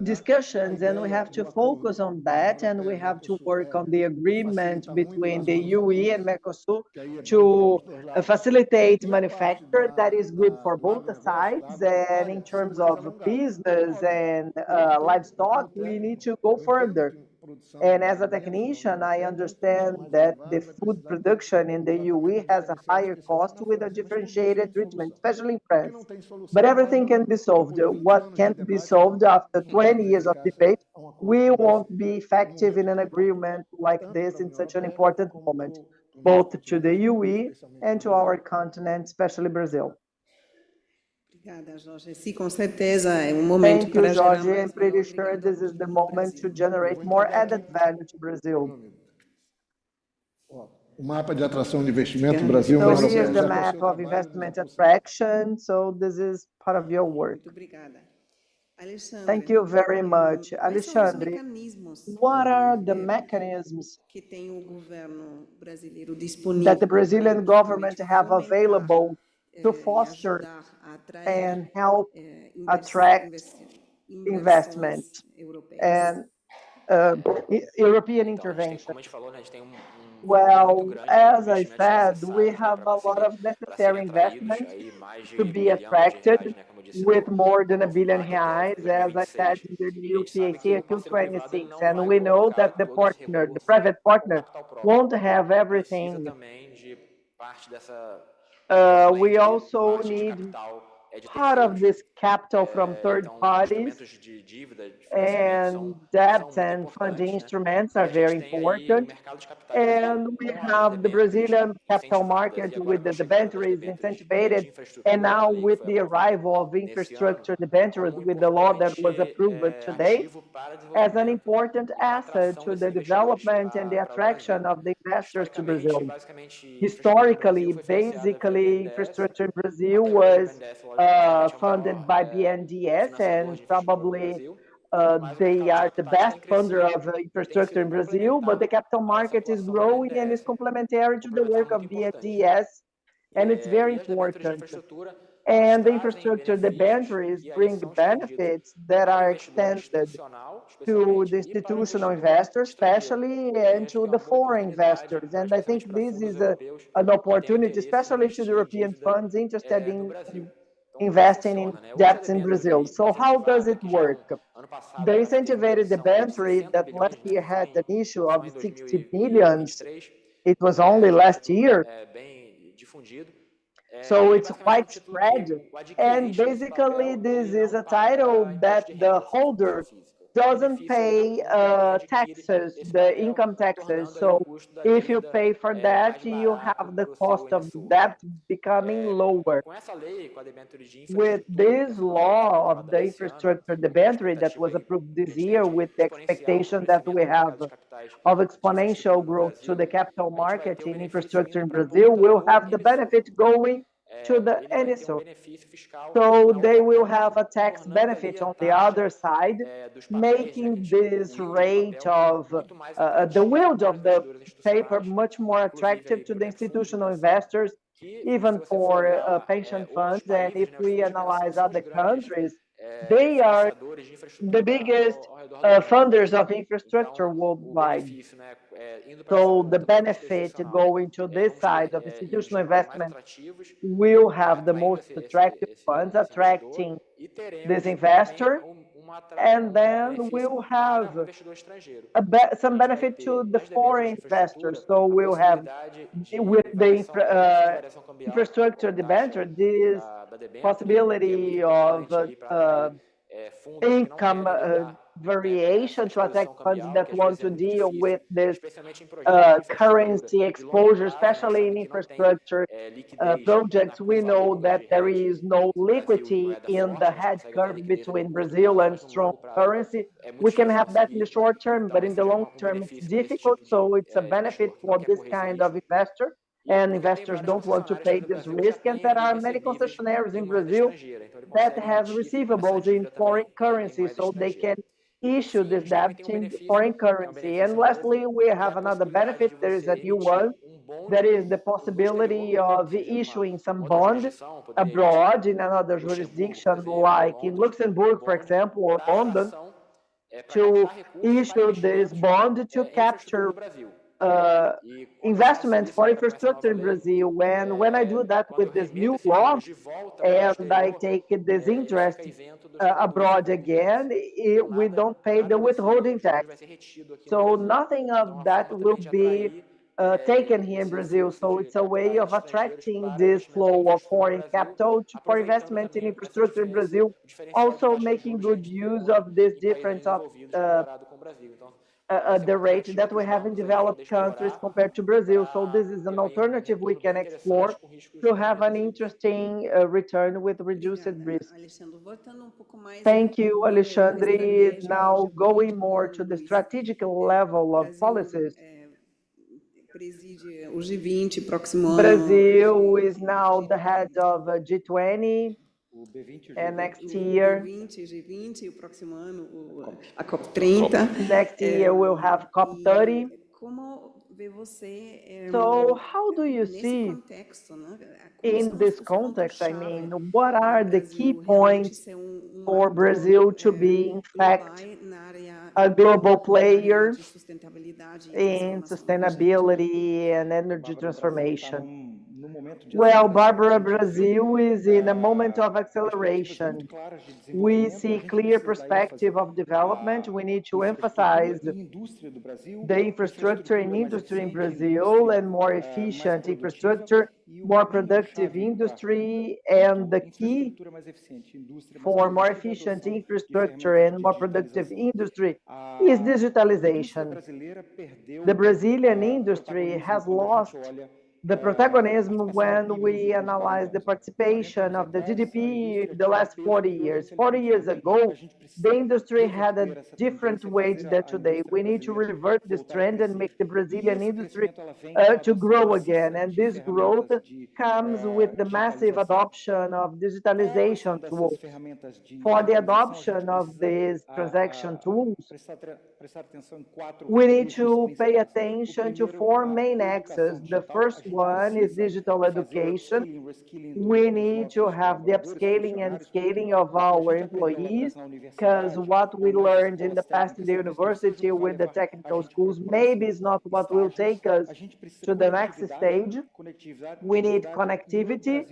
discussions, and we have to focus on that, and we have to work on the agreement between the UE and Mercosur to facilitate manufacture that is good for both sides. And in terms of business and livestock, we need to go further. And as a technician, I understand that the food production in the UE has a higher cost with a differentiated treatment, especially in France. But everything can be solved. What can't be solved after 20 years of debate, we won't be effective in an agreement like this in such an important moment, both to the UE and to our continent, especially Brazil. Obrigada, Jorge. Sim, com certeza é momento Thank you, para gerar Jorge. I'm mais pretty valor sure agregado this is ao the produto do moment to Brasil. generate more added value to Brazil. O mapa de atração de investimento do Brasil. So here's the map of investment attraction. So this is part of your work. Muito obrigada. Alexandre, Thank you very much. quais são os Alexandre, mecanismos what are the mechanisms que tem o governo brasileiro that disponível the Brazilian government have available to e foster ajudar a atrair and help attract investment europeias? and European intervention? Como a gente falou, né, a gente tem Well, muito grande as I investimentos said, we necessários, né, have a lot of para serem necessary atraídos investments aí mais de to R$ 1 be bilhão, attracted né, como eu disse with no more than a novo billion PAC reais, até as I said 2026. in the E a new gente sabe PAC que o until parceiro privado ele 26. não And vai we know colocar that the todo esse partner, the recurso private com partner, capital próprio. won't have Precisa everything. também de parte dessa We de also margem de need capital de part of terceiros. this capital from third Então, parties, instrumentos de dívida, de and financiamento são debts muito and funding importantes, né? instruments E are a gente very tem aí o important. mercado de capitais brasileiro And we com as have the debêntures Brazilian capital incentivadas. market E agora with com the a chegada das debentures debêntures incentivated, de infraestrutura, and a now lei que with foi the aprovada arrival of nesse ano, infrastructure debentures como um with the law that was importante approved today, ativo para as an desenvolvimento important e para asset atração to desses the investidores development and the para o Brasil. attraction of the investors to Historicamente, Brazil. basicamente, infraestrutura no Brasil Historically, foi financiada via basically, BNDES, infrastructure in Brazil até hoje o was BNDES, logicamente, é o funded maior by BNDES, financiador and de infraestrutura no probably Brasil, mas o they mercado de are the capitais best tem funder crescido of e tem infrastructure sido in Brazil, but the complementar capital a essa market is atuação do growing and is BNDES, complementary to the complementar work muito of importante. BNDES, and it's very E as debêntures de important. infraestrutura, elas And the trazem infrastructure benefícios debentures e aí bring são estendidos benefits that ao are investidor extended institucional, to especialmente, the e para o institutional investidor investors, estrangeiro. especially, E aí and acho to que é the uma boa foreign oportunidade, investors. And I think especialmente para this fundos is europeus an que têm opportunity, interesse em especially to the investir em European dívida funds interested no in Brasil. Então, como é que investing in funciona, né? Hoje a debts in debênture Brazil. que So how does incentivada, it que já work? ano passado The teve uma incentivated emissão aí de debenture 60 that last bilhões, né? year had an issue Só of em 60 billions, 2023. it was only É um last título year. bem difundido. So E it's basicamente é um quite título que spread. o And adquirente desse basically, papel this ele is não a title paga that imposto de the renda se for pessoa holder física. O doesn't benefício é pay para quem adquire taxes, esse the papel, income taxes. tornando aí o So custo da if you dívida pay for that, mais you barato have the para o seu cost of emissor. debt becoming lower. Com essa lei, com a debênture de With infraestrutura, que this essa nova que foi law of aprovada the nesse ano, infrastructure com uma debenture that expectativa was aí approved que a this gente tem year, de with the exponencial expectation that we crescimento no have mercado de capitais of de exponential infraestrutura no growth to Brasil, the capital a gente vai market ter o in benefício infrastructure vindo in para a Brazil, ponta will do have the emissor. benefit going to the Ele vai ter um emissor. benefício fiscal So na they outra will ponta, have a tax tornando ali benefit a on the taxa other side, dos papéis, né, que a making gente chama this o yield do rate papel, of muito mais the atrativa yield para os of the investidores paper institucionais, much more inclusive attractive aí, to por the exemplo, fundos de institutional pensão, investors, que se even você for for olhar pension outros funds. And países, if né, os we fundos de pensão analyze são os other grandes countries, they are financiadores de the infraestrutura biggest ao redor do mundo. funders of Então, infrastructure o worldwide. benefício, né, indo para essa So the ponta do investidor benefit institucional, going to this vamos side ter of yields institutional mais investment atrativos, will have the atraindo most attractive funds, esse investidor, attracting e this teremos também investor, and then benefício we'll para o have investidor estrangeiro. some A gente vai benefit to ter the nas debêntures foreign de investors. infraestrutura So a we'll have possibilidade with de the variação cambial, infrastructure taxa debenture, this da debênture, que é muito possibility of importante aí para atrair fundos que não income querem lidar variation to attack funds that want to deal with this currency exposure, especially in infrastructure projects. We know that there is no liquidity in the hedge curve between Brazil and strong currency. We can have that in the short term, but in the long term, it's difficult. So it's a benefit for this kind of investor. And investors don't want to pay this risk. And there are many concessionaires in Brazil that have receivables in foreign currency, so they can issue this debt in foreign currency. And lastly, we have another benefit. There is a new one. That is the possibility of issuing some bond abroad in another jurisdiction, like in Luxembourg, for example, or London, to issue this bond to capture investments for infrastructure in Brazil. When I do that with this new law and I take this interest abroad again, we don't pay the withholding tax. So nothing of that will be taken here in Brazil. So it's a way of attracting this flow of foreign capital for investment in infrastructure in Brazil, also making good use of this difference of the rate that we have in developed countries compared to Brazil. So this is an alternative we can explore to have an interesting return with reduced risk. Thank you, Alexandre. Now going more to the strategic level of policies. Brazil is now the head of G20, and next year, next year we'll have COP30. So how do you see, in this context, I mean, what are the key points for Brazil to be, in fact, a global player in sustainability and energy transformation? Well, Barbara, Brazil is in a moment of acceleration. We see clear perspective of development. We need to emphasize the infrastructure and industry in Brazil, and more efficient infrastructure, more productive industry, and the key for more efficient infrastructure and more productive industry is digitalization. The Brazilian industry has lost the protagonism when we analyze the participation of the GDP in the last 40 years. 40 years ago, the industry had a different weight than today. We need to revert this trend and make the Brazilian industry to grow again. And this growth comes with the massive adoption of digitalization tools. For the adoption of these transaction tools, we need to pay attention to four main axes. The first one is digital education. We need to have the upscaling and scaling of our employees, because what we learned in the past in the university with the technical schools maybe is not what will take us to the next stage. We need connectivity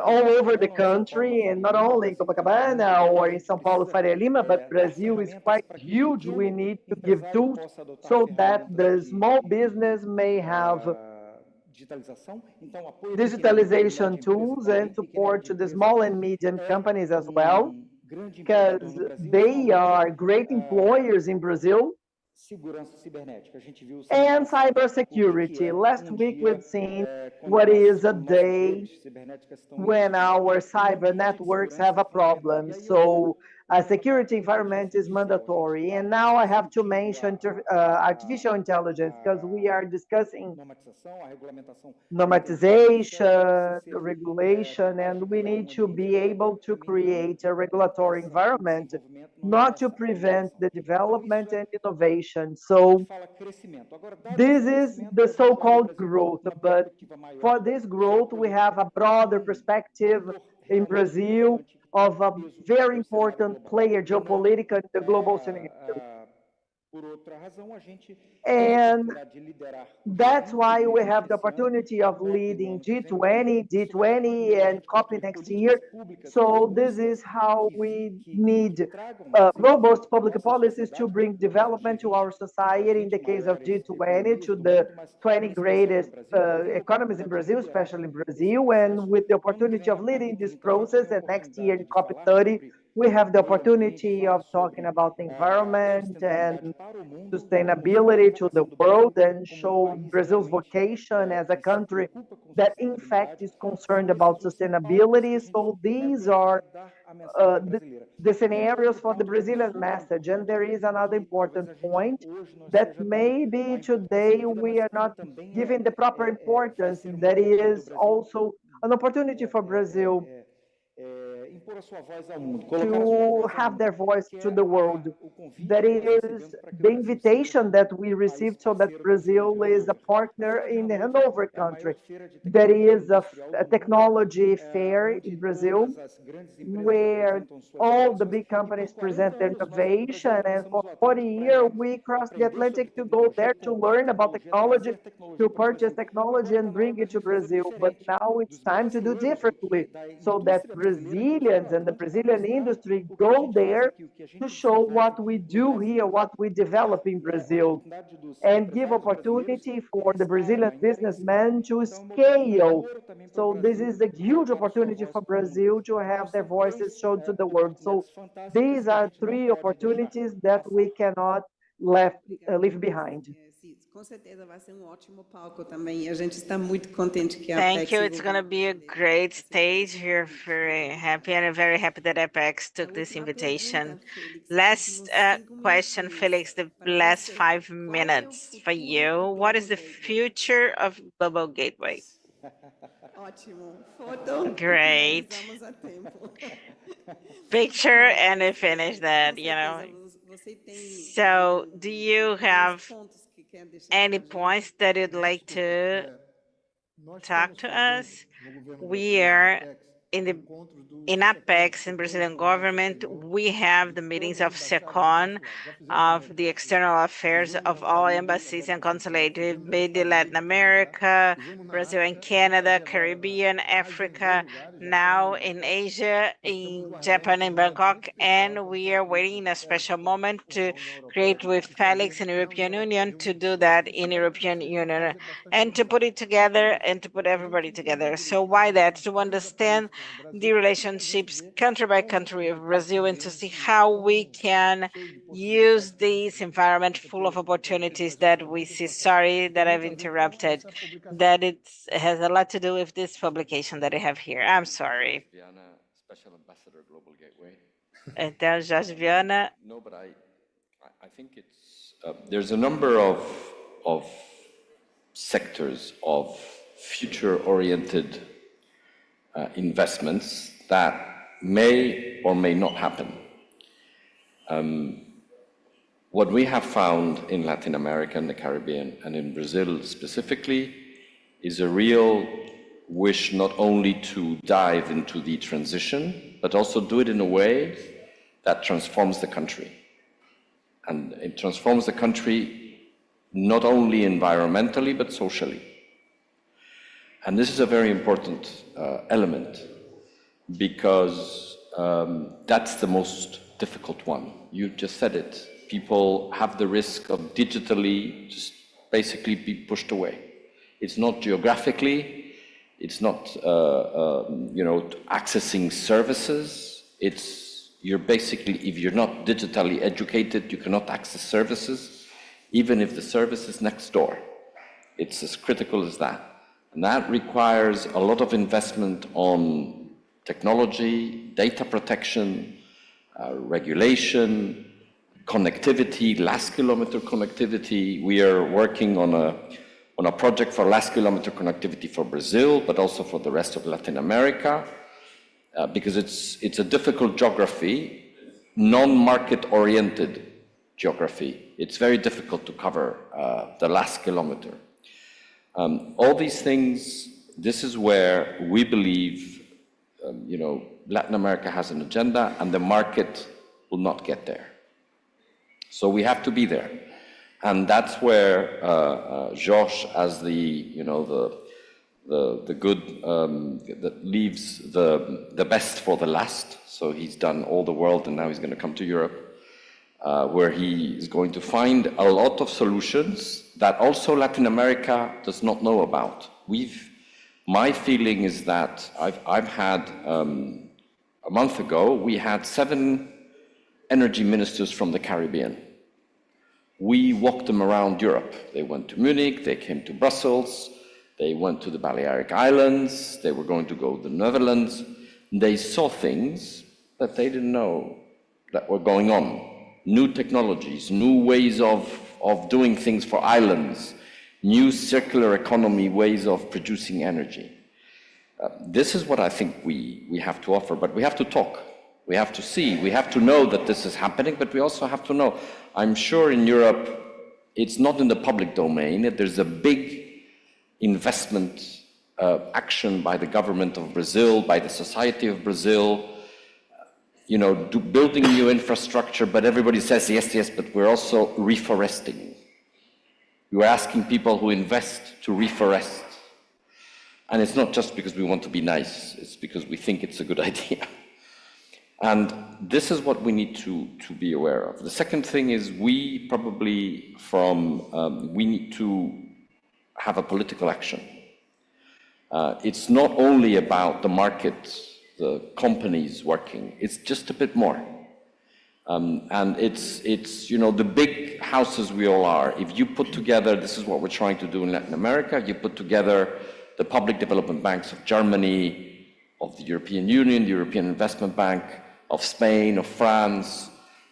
all over the country, and not only in Copacabana or in São Paulo, Faria Lima, but Brazil is quite huge. We need to give tools so that the small business may have digitalization tools and support to the small and medium companies as well, because they are great employers in Brazil. And cybersecurity. Last week we've seen what is a day when our cyber networks have a problem. So a security environment is mandatory. And now I have to mention artificial intelligence, because we are discussing normatization, regulation, and we need to be able to create a regulatory environment, not to prevent the development and innovation. So this is the so-called growth, but for this growth, we have a broader perspective in Brazil of a very important player geopolitical in the global scenario. And that's why we have the opportunity of leading G20 and COP next year. So this is how we need robust public policies to bring development to our society. In the case of G20, to the 20 greatest economies in Brazil, especially in Brazil, and with the opportunity of leading this process, and next year in COP30 we have the opportunity of talking about the environment and sustainability to the world and show Brazil's vocation as a country that in fact is concerned about sustainability. So these are the scenarios for the Brazilian message. And there is another important point that maybe today we are not giving the proper importance. That is also an opportunity for Brazil to have their voice to the world. That is the invitation that we received so that Brazil is a partner in the Hanover country. There is a technology fair in Brazil where all the big companies present their innovation. And for 40 years, we crossed the Atlantic to go there to learn about technology, to purchase technology and bring it to Brazil. But now it's time to do differently so that Brazilians and the Brazilian industry go there to show what we do here, what we develop in Brazil, and give opportunity for the Brazilian businessmen to scale. So this is a huge opportunity for Brazil to have their voices shown to the world. So these are three opportunities that we cannot leave behind. Com certeza vai ser ótimo palco também. E a gente está muito contente que a Thank Apex you. It's going to be a great stage. We're very happy and I'm very happy that Apex took this invitation. Last question, Felix, the last 5 minutes for you. What is the future of Global Gateway? Ótimo. Foto. Great. Picture and we finish that, you know. So do you have any points that you'd like to talk to us? We are in Apex, in Brazilian government, we have the meetings of SECON, of the external affairs of all embassies and consulates, be Latin America, Brazil and Canada, Caribbean, Africa, now in Asia, in Japan and Bangkok, and we are waiting a special moment to create with Felix in European Union to do that in European Union and to put it together and to put everybody together. So why that? To understand the relationships country by country of Brazil and to see how we can use this environment full of opportunities that we see. Sorry that I've interrupted, that it has a lot to do with this publication that I have here. I'm sorry. Special Ambassador Global Gateway. Então, Jorge Viana. No, but I think it's, there's a number of sectors of future-oriented investments that may or may not happen. What we have found in Latin America and the Caribbean and in Brazil specifically is a real wish not only to dive into the transition, but also do it in a way that transforms the country. And it transforms the country not only environmentally, but socially. And this is a very important element because that's the most difficult one. You just said it. People have the risk of digitally just basically be pushed away. It's not geographically, it's not accessing services. You're basically, if you're not digitally educated, you cannot access services, even if the service is next door. It's as critical as that. And that requires a lot of investment on technology, data protection, regulation, connectivity, last kilometer connectivity. We are working on a project for last kilometer connectivity for Brazil, but also for the rest of Latin America, because it's a difficult geography, non-market oriented geography. It's very difficult to cover the last kilometer. All these things, this is where we believe, Latin America has an agenda and the market will not get there. So we have to be there. And that's where Jorge, as the good, that leaves the best for the last. So he's done all the world and now he's going to come to Europe, where he is going to find a lot of solutions that also Latin America does not know about. My feeling is that I've had a month ago, we had 7 energy ministers from the Caribbean. We walked them around Europe. They went to Munich, they came to Brussels, they went to the Balearic Islands, they were going to go to the Netherlands. They saw things that they didn't know that were going on. New technologies, new ways of doing things for islands, new circular economy ways of producing energy. This is what I think we have to offer, but we have to talk. We have to see, we have to know that this is happening, but we also have to know. I'm sure in Europe, it's not in the public domain. There's a big investment action by the government of Brazil, by the society of Brazil, building new infrastructure, but everybody says, yes, but we're also reforesting. We're asking people who invest to reforest. And it's not just because we want to be nice, it's because we think it's a good idea. And this is what we need to be aware of. The second thing is we need to have a political action. It's not only about the market, the companies working, it's just a bit more. And it's the big houses we all are. If you put together, this is what we're trying to do in Latin America, you put together the public development banks of Germany, of the European Union, the European Investment Bank, of Spain, of France,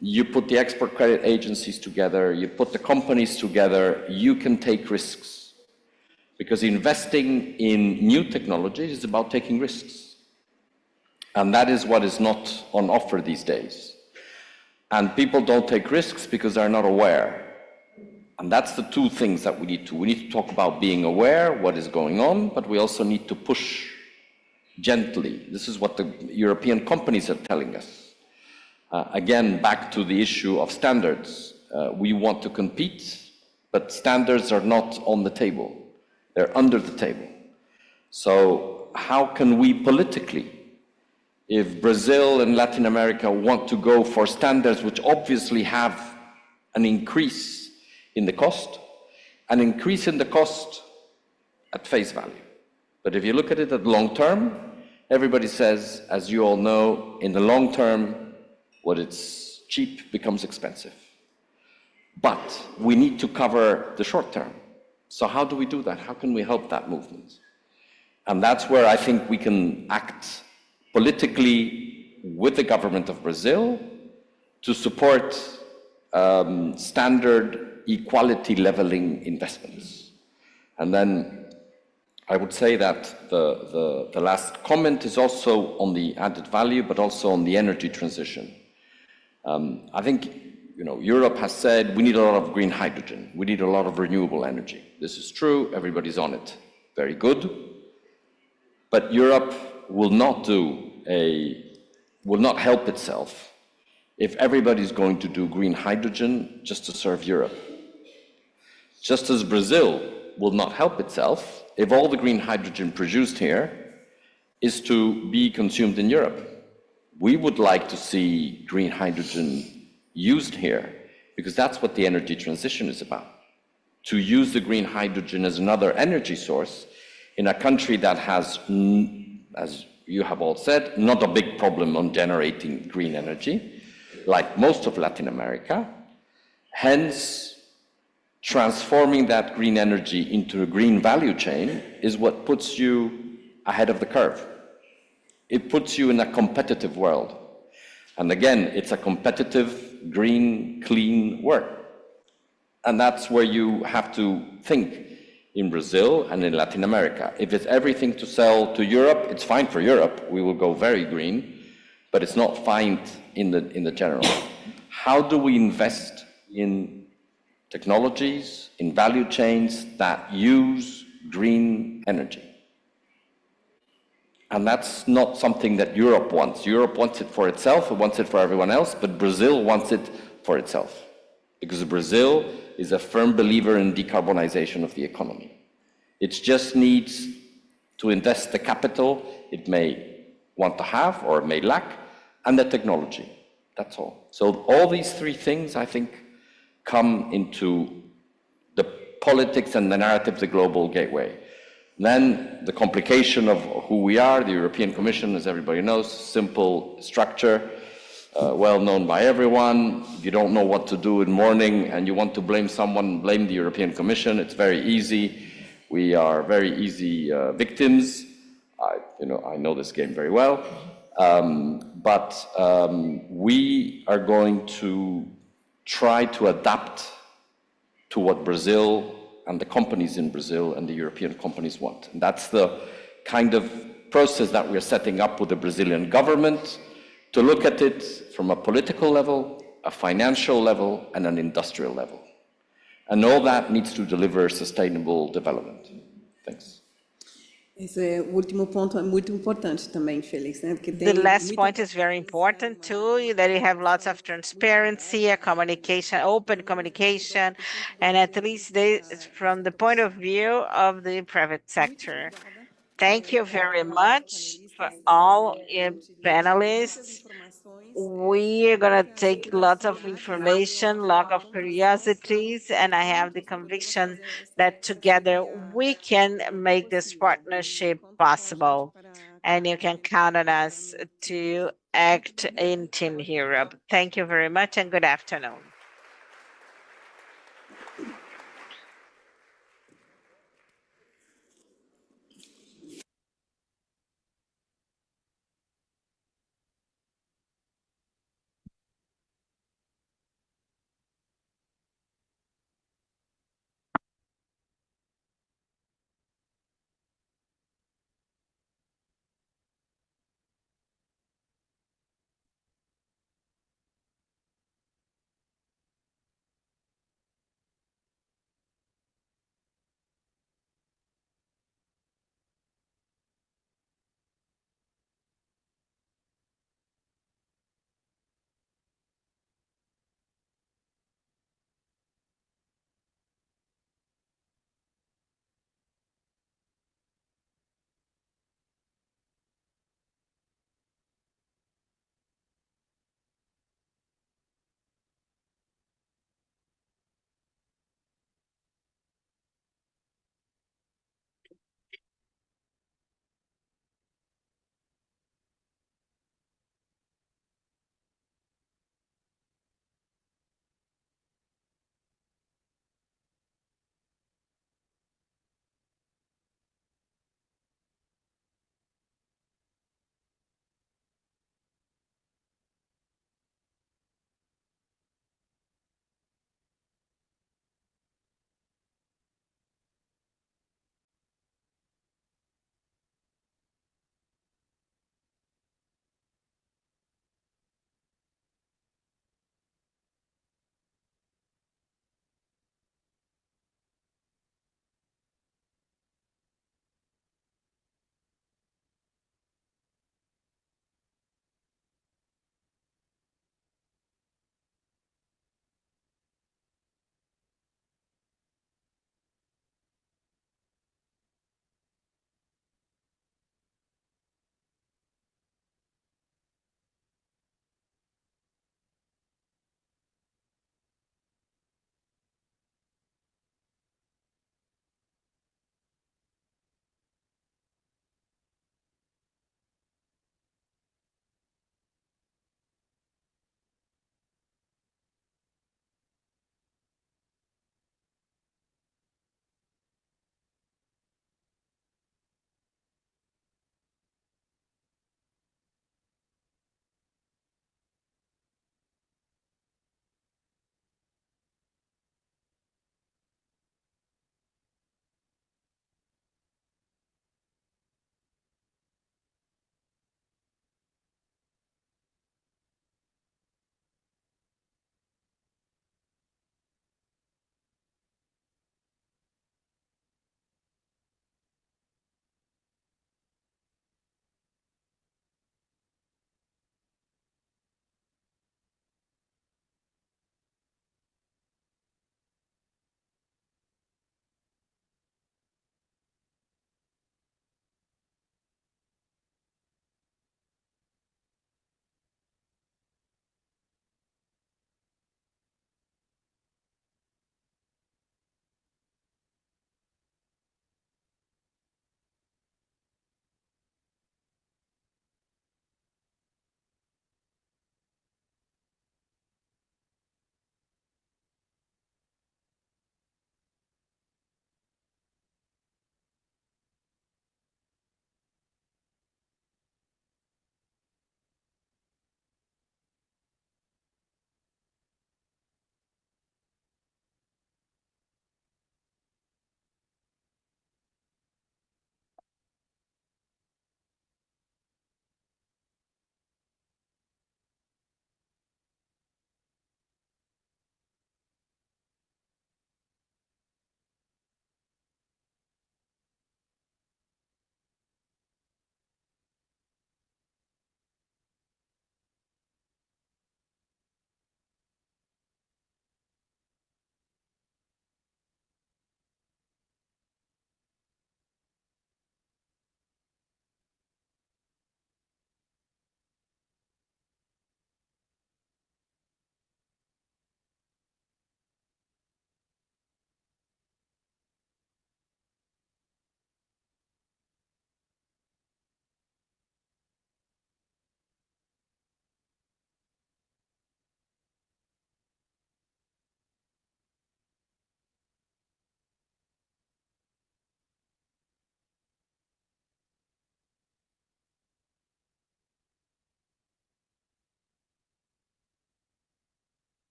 you put the export credit agencies together, you put the companies together, you can take risks. Because investing in new technologies is about taking risks. And that is what is not on offer these days. And people don't take risks because they're not aware. And that's the two things that we need to. We need to talk about being aware, what is going on, but we also need to push gently. This is what the European companies are telling us. Again, back to the issue of standards. We want to compete, but standards are not on the table. They're under the table. So how can we politically, if Brazil and Latin America want to go for standards which obviously have an increase in the cost, an increase in the cost at face value. But if you look at it at long term, everybody says, as you all know, in the long term, what is cheap becomes expensive. But we need to cover the short term. So how do we do that? How can we help that movement? And that's where I think we can act politically with the government of Brazil to support standard equality leveling investments. And then I would say that the last comment is also on the added value, but also on the energy transition. I think Europe has said we need a lot of green hydrogen, we need a lot of renewable energy. This is true, everybody's on it. Very good. But Europe will not help itself if everybody's going to do green hydrogen just to serve Europe. Just as Brazil will not help itself if all the green hydrogen produced here is to be consumed in Europe. We would like to see green hydrogen used here because that's what the energy transition is about. To use the green hydrogen as another energy source in a country that has, as you have all said, not a big problem on generating green energy, like most of Latin America. Hence, transforming that green energy into a green value chain is what puts you ahead of the curve. It puts you in a competitive world. And again, it's a competitive, green, clean world. And that's where you have to think in Brazil and in Latin America. If it's everything to sell to Europe, it's fine for Europe. We will go very green, but it's not fine in the general. How do we invest in technologies, in value chains that use green energy? And that's not something that Europe wants. Europe wants it for itself, it wants it for everyone else, but Brazil wants it for itself. Because Brazil is a firm believer in decarbonization of the economy. It just needs to invest the capital it may want to have or it may lack, and the technology. That's all. So all these three things, I think, come into the politics and the narrative, the global gateway. Then the complication of who we are, the European Commission, as everybody knows, simple structure, well known by everyone. If you don't know what to do in the morning and you want to blame someone, blame the European Commission. It's very easy. We are very easy victims. I know this game very well. But we are going to try to adapt to what Brazil and the companies in Brazil and the European companies want. And that's the kind of process that we're setting up with the Brazilian government to look at it from a political level, a financial level, and an industrial level. And all that needs to deliver sustainable development. Thanks. Esse último ponto é muito importante também, Félix, né? Porque The last point is very important too, that you have lots of transparency, a communication, open communication, and at least from the point of view of the private sector. Thank you very much for all panelists. We are going to take lots of information, lot of curiosities, and I have the conviction that together we can make this partnership possible. And you can count on us to act in Team Europe. Thank you very much and good afternoon.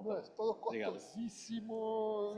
Todo costosíssimo.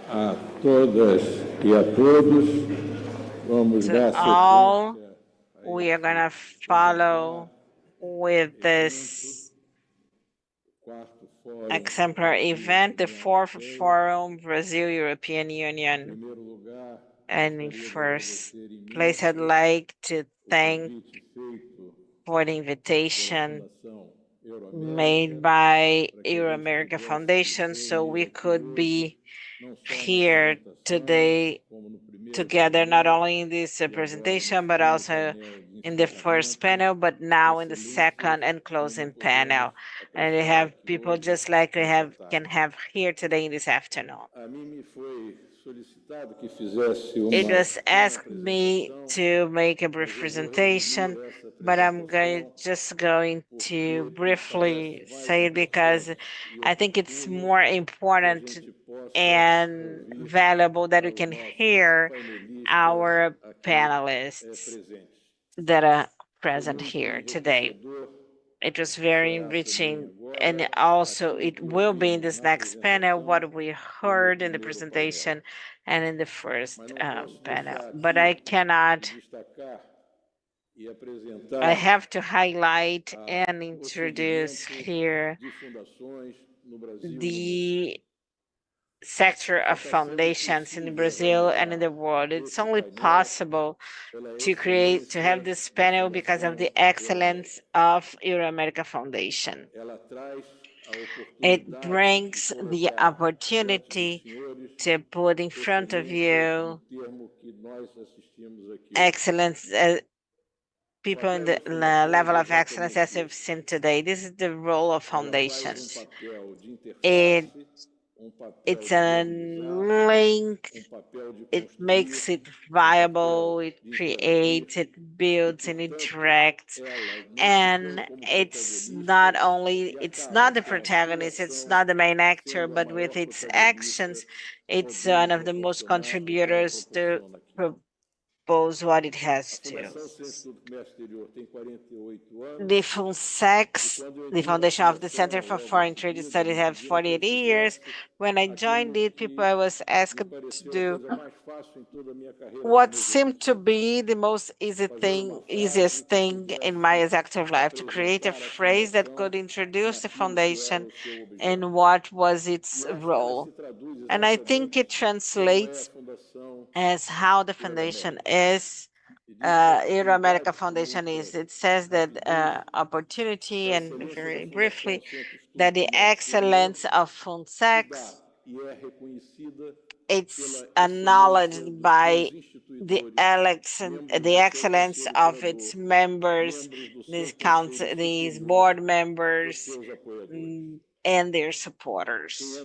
A todas e a todos, vamos To dar all, sequência we are going to follow with this quarto fórum. exemplary event, the fourth forum, Brazil, European Em Union. primeiro lugar, And in gostaria de first agradecer place, I'd imenso like to o thank convite feito for the pela invitation Fundação Euroamérica made by para que a gente Euro-America pudesse Foundation, se so we reunir aqui could hoje, be não só na here apresentação, today como no primeiro together, not painel only in this e agora no presentation, but segundo also painel de in the first encerramento. panel, but now in the Excelências, second and como closing pudemos panel. And we apreciar have aqui people hoje just like we nessa can tarde. have here today in this afternoon. A mim me foi solicitado que fizesse It uma was pequena asked me apresentação, to make a mas brief eu vou resumir presentation, essa but I'm apresentação just going to porque me briefly parece mais say it because importante e I think it's oportuno more que a important gente possa and ouvir valuable that we aos can nossos hear painelistas our aqui panelists presentes. that are Foi present muito here today. enriquecedor It was e very será também enriching, and agora also aquilo it que will be in ouvimos this na next panel apresentação what we e no heard in the primeiro painel. presentation and in the first Mas não posso panel. deixar But aqui I de cannot, destacar e I apresentar have to highlight o and introduce segmento here de fundações no Brasil e no mundo. the sector Só of está sendo foundations in possível Brazil and in realizar the world. It's esse only painel possible pela to have excelência this da panel because of the Fundação excellence Euroamérica. of Euro-America Foundation. Ela traz a It oportunidade de brings the colocar diante dos opportunity senhores to put in front of excelências no you termo que nós assistimos aqui. excellence, O people in papel the das fundações level é of excellence exatamente as we've esse. seen today. This is the role of Ela faz foundations. papel de It interface, papel it's de a viabilizar, link, papel de it construir, makes it papel viable, it de interagir creates, it e, builds and portanto, interacts. ela, não ficando And como it's protagonista, it's acaba not the com a protagonist, sua it's ação not the main actor, sendo a but maior with its protagonista, actions, it's podendo one of the most proporcionar o que ela contributors to proporciona aqui. propose what it A has to. Fundação Centro de Estudo do Comércio Exterior tem 48 anos The e FUNSEX, quando eu the entrei na Foundation of the Center Fundação, for logo em Foreign Trade seguida, Studies, me have pediram que eu 48 years. fizesse When I joined aquilo it, people I que was asked me to pareceu a do coisa mais fácil em toda a minha carreira what como seemed to executivo. be the most Fazer uma frase easiest que thing in my pudesse executive life, to create a apresentar a phrase that could Fundação introduce the naquilo que era foundation o seu objeto. and what was its E acho que ela se role. traduz And I think it exatamente como é a translates Fundação as how the foundation Euroamérica. is Euro-America Foundation is. It says that opportunity, and very briefly, that the excellence of FUNSEX, it's acknowledged by the excellence of its members, these board members, and their supporters.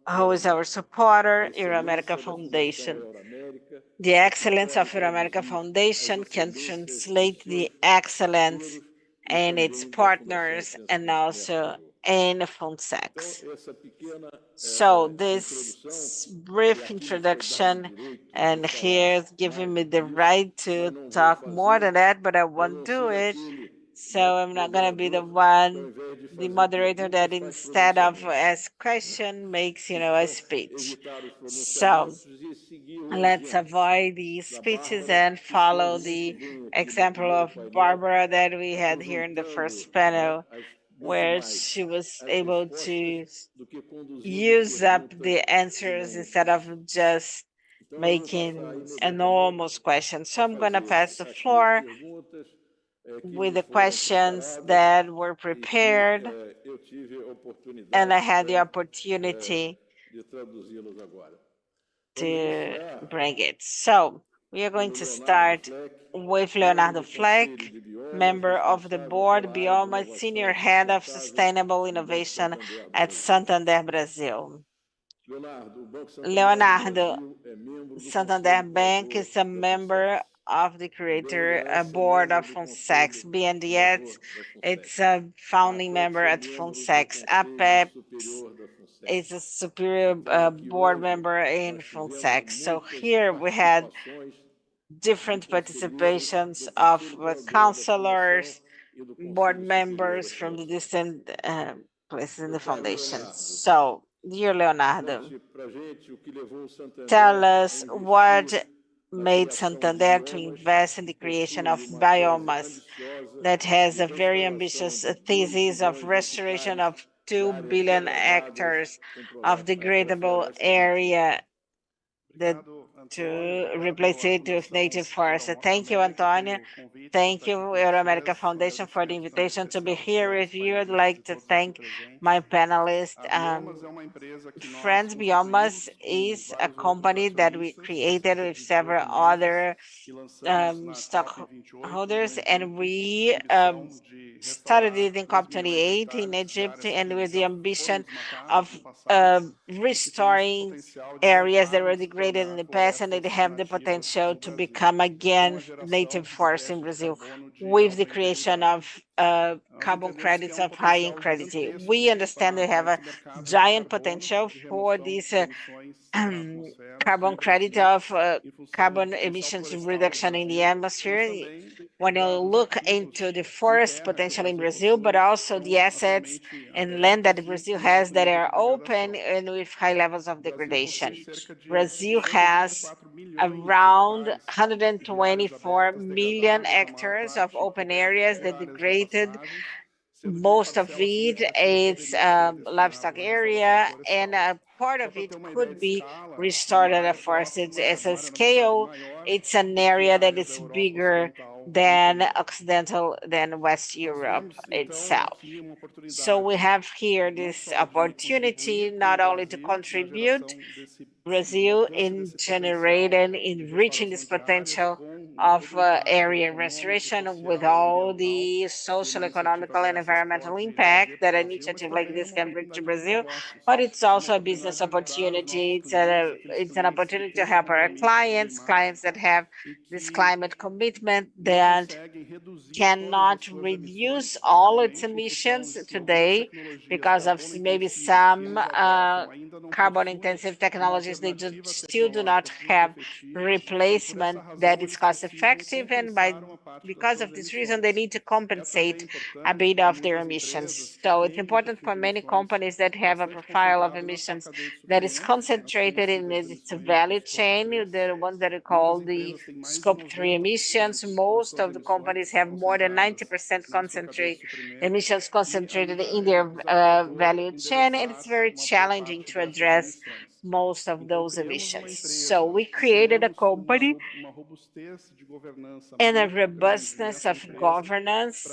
Who is our supporter? Euro-America Foundation. The excellence of Euro-America Foundation can translate the excellence in its partners and also in FUNSEX. So this brief introduction, and here's giving me the right to talk more than that, but I won't do it. So I'm not gonna be the moderator that instead of ask question makes, a speech. So let's avoid these speeches and follow the example of Barbara that we had here in the first panel, where she was able to use up the answers instead of just making enormous questions. So I'm going to pass the floor with the questions that were prepared, and I had the opportunity to bring it. So we are going to start with Leonardo Fleck, member of the board, Bioma, Senior Head of Sustainable Innovation at Santander Brazil. Leonardo, Santander Bank is a member of the creator board of FUNSEX. BNDES, it's a founding member at FUNSEX. APEPS is a superior board member in FUNSEX. So here we had different participations of counselors, board members from the distant places in the foundation. So, dear Leonardo, tell us what made Santander to invest in the creation of biomass that has a very ambitious thesis of restoration of 2 billion hectares of degradable area to replace it with native forest. Thank you, Antonia. Thank you, Euro-America Foundation, for the invitation to be here with you. I'd like to thank my panelists. Friends, Biomas is a company that we created with several other stockholders, and we started it in COP28 in Egypt, and with the ambition of restoring areas that were degraded in the past, and they have the potential to become again native forests in Brazil with the creation of carbon credits of high incredity. We understand they have a giant potential for this carbon credit of carbon emissions reduction in the atmosphere. When you look into the forest potential in Brazil, but also the assets and land that Brazil has that are open and with high levels of degradation. Brazil has around 124 million hectares of open areas that degraded. Most of it is livestock area, and a part of it could be restored at a forest. As a scale, it's an area that is bigger than West Europe itself. So we have here this opportunity not only to contribute Brazil in generating, in reaching this potential of area restoration with all the social, economical, and environmental impact that an initiative like this can bring to Brazil, but it's also a business opportunity. It's an opportunity to help our clients that have this climate commitment that cannot reduce all its emissions today because of maybe some carbon intensive technologies. They still do not have replacement that is cost effective, and because of this reason they need to compensate a bit of their emissions. So it's important for many companies that have a profile of emissions that is concentrated in its value chain, the ones that are called the scope 3 emissions. Most of the companies have more than 90% emissions concentrated in their value chain, and it's very challenging to address most of those emissions. So we created a company and a robustness of governance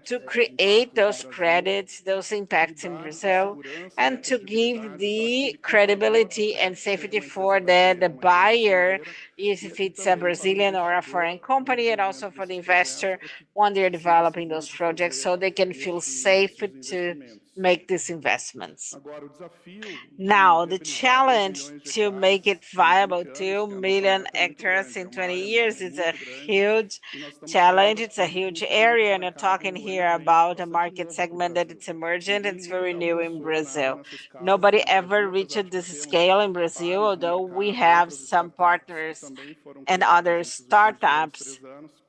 to create those credits, those impacts in Brazil, and to give the credibility and safety for the buyer, if it's a Brazilian or a foreign company, and also for the investor when they're developing those projects, so they can feel safe to make these investments. Now, the challenge to make it viable, 2 million hectares in 20 years, is a huge challenge. It's a huge area, and I'm talking here about a market segment that it's emergent. It's very new in Brazil. Nobody ever reached this scale in Brazil, although we have some partners and other startups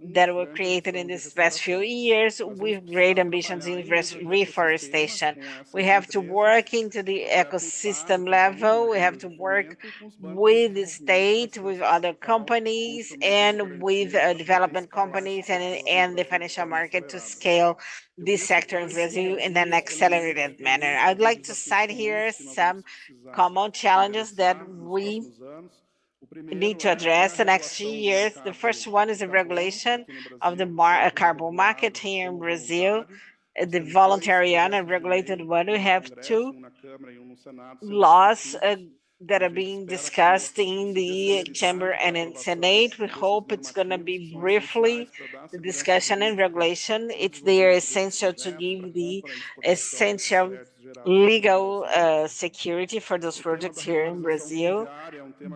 that were created in these past few years with great ambitions in reforestation. We have to work into the ecosystem level. We have to work with the state, with other companies, and with development companies and the financial market to scale this sector in Brazil in an accelerated manner. I'd like to cite here some common challenges that we need to address the next few years. The first one is the regulation of the carbon market here in Brazil, the voluntary and unregulated one. We have two laws that are being discussed in the chamber and in Senate. We hope it's going to be briefly the discussion and regulation. They are essential to give the essential legal security for those projects here in Brazil.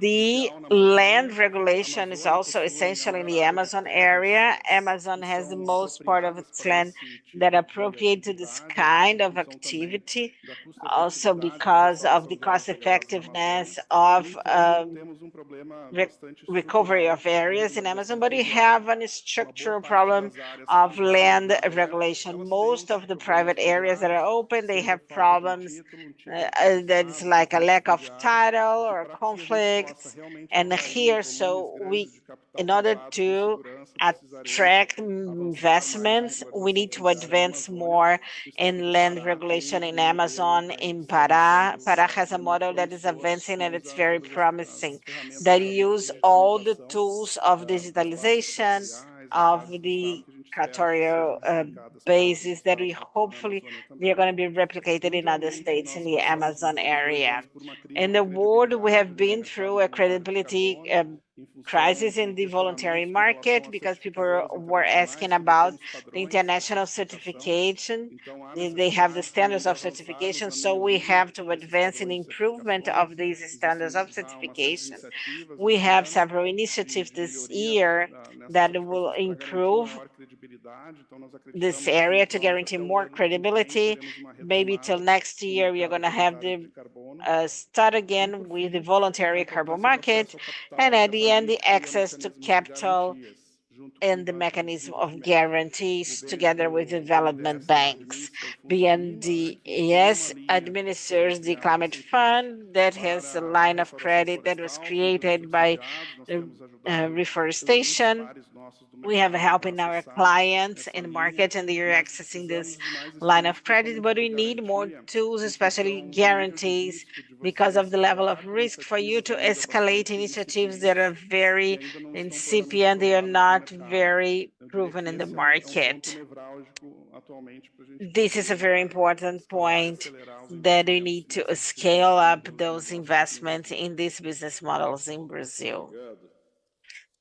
The land regulation is also essential in the Amazon area. Amazon has the most part of its land that appropriate to this kind of activity, also because of the cost effectiveness of recovery of areas in Amazon, but we have a structural problem of land regulation. Most of the private areas that are open, they have problems that is like a lack of title or conflicts. And here, so in order to attract investments, we need to advance more in land regulation in Amazon, in Pará. Pará has a model that is advancing and it's very promising, that use all the tools of digitalization, of the cartorial basis that we hopefully they're going to be replicated in other states in the Amazon area. In the world, we have been through a credibility crisis in the voluntary market because people were asking about the international certification. They have the standards of certification, so we have to advance in improvement of these standards of certification. We have several initiatives this year that will improve this area to guarantee more credibility. Maybe till next year, we are going to have the start again with the voluntary carbon market, and at the end, the access to capital and the mechanism of guarantees together with development banks. BNDES administers the climate fund that has a line of credit that was created by reforestation. We have helping our clients in the market, and they are accessing this line of credit, but we need more tools, especially guarantees, because of the level of risk for you to escalate initiatives that are very incipient, they are not very proven in the market. This is a very important point that we need to scale up those investments in these business models in Brazil.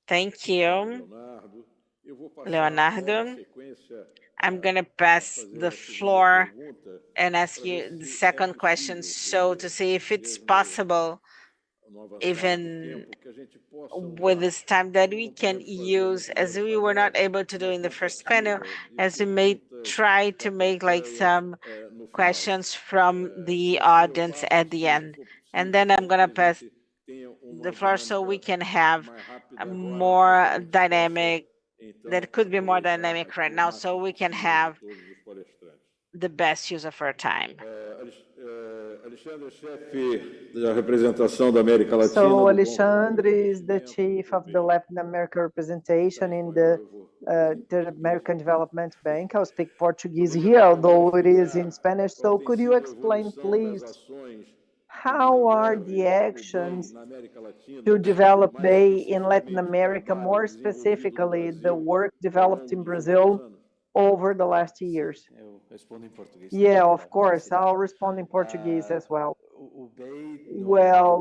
Thank you, Leonardo. I'm going to pass the floor and ask you the second question, so to see if it's possible, even with this time, that we can use, as we were not able to do in the first panel, as we may try to make like some questions from the audience at the end. And then I'm going to pass the floor so we can have a more dynamic, that could be more dynamic right now, so we can have the best use of our time. So Alexandre is the chief of the Latin America representation in the American Development Bank. I'll speak Portuguese here, although it is in Spanish. So could you explain, please, how are the actions to develop BEI in Latin America, more specifically the work developed in Brazil over the last years? Yeah, of course. I'll respond in Portuguese as well. Well,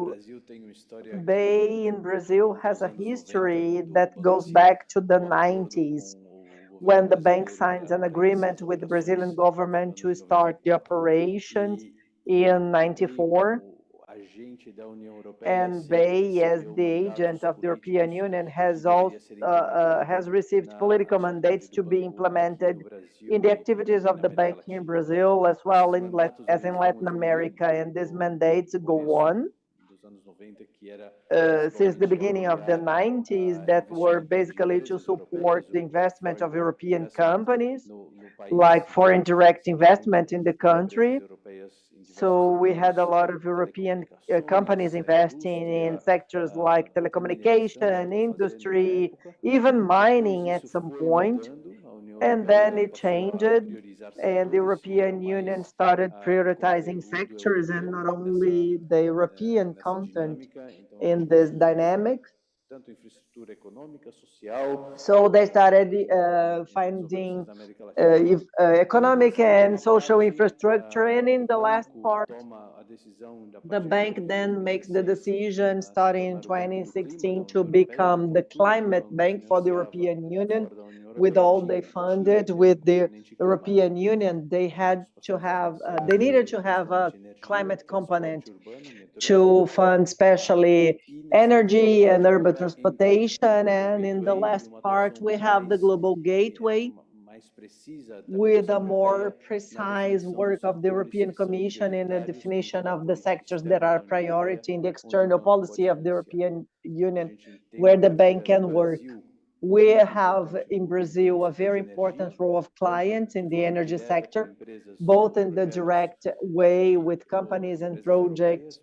BEI in Brazil has a history that goes back to the 90s, when the bank signs an agreement with the Brazilian government to start the operations in 94. And BEI, as the agent of the European Union, has also has received political mandates to be implemented in the activities of the bank here in Brazil, as well as in Latin America. And these mandates go on since the beginning of the 90s, that were basically to support the investment of European companies, like foreign direct investment in the country. So we had a lot of European companies investing in sectors like telecommunication, industry, even mining at some point. And then it changed, and the European Union started prioritizing sectors and not only the European content in this dynamic. So they started finding economic and social infrastructure, and in the last part, the bank then makes the decision starting in 2016 to become the climate bank for the European Union. With all they funded with the European Union, they had to have, they needed to have a climate component to fund especially energy and urban transportation. And in the last part, we have the global gateway with a more precise work of the European Commission in the definition of the sectors that are priority in the external policy of the European Union, where the bank can work. We have in Brazil a very important role of clients in the energy sector, both in the direct way with companies and projects,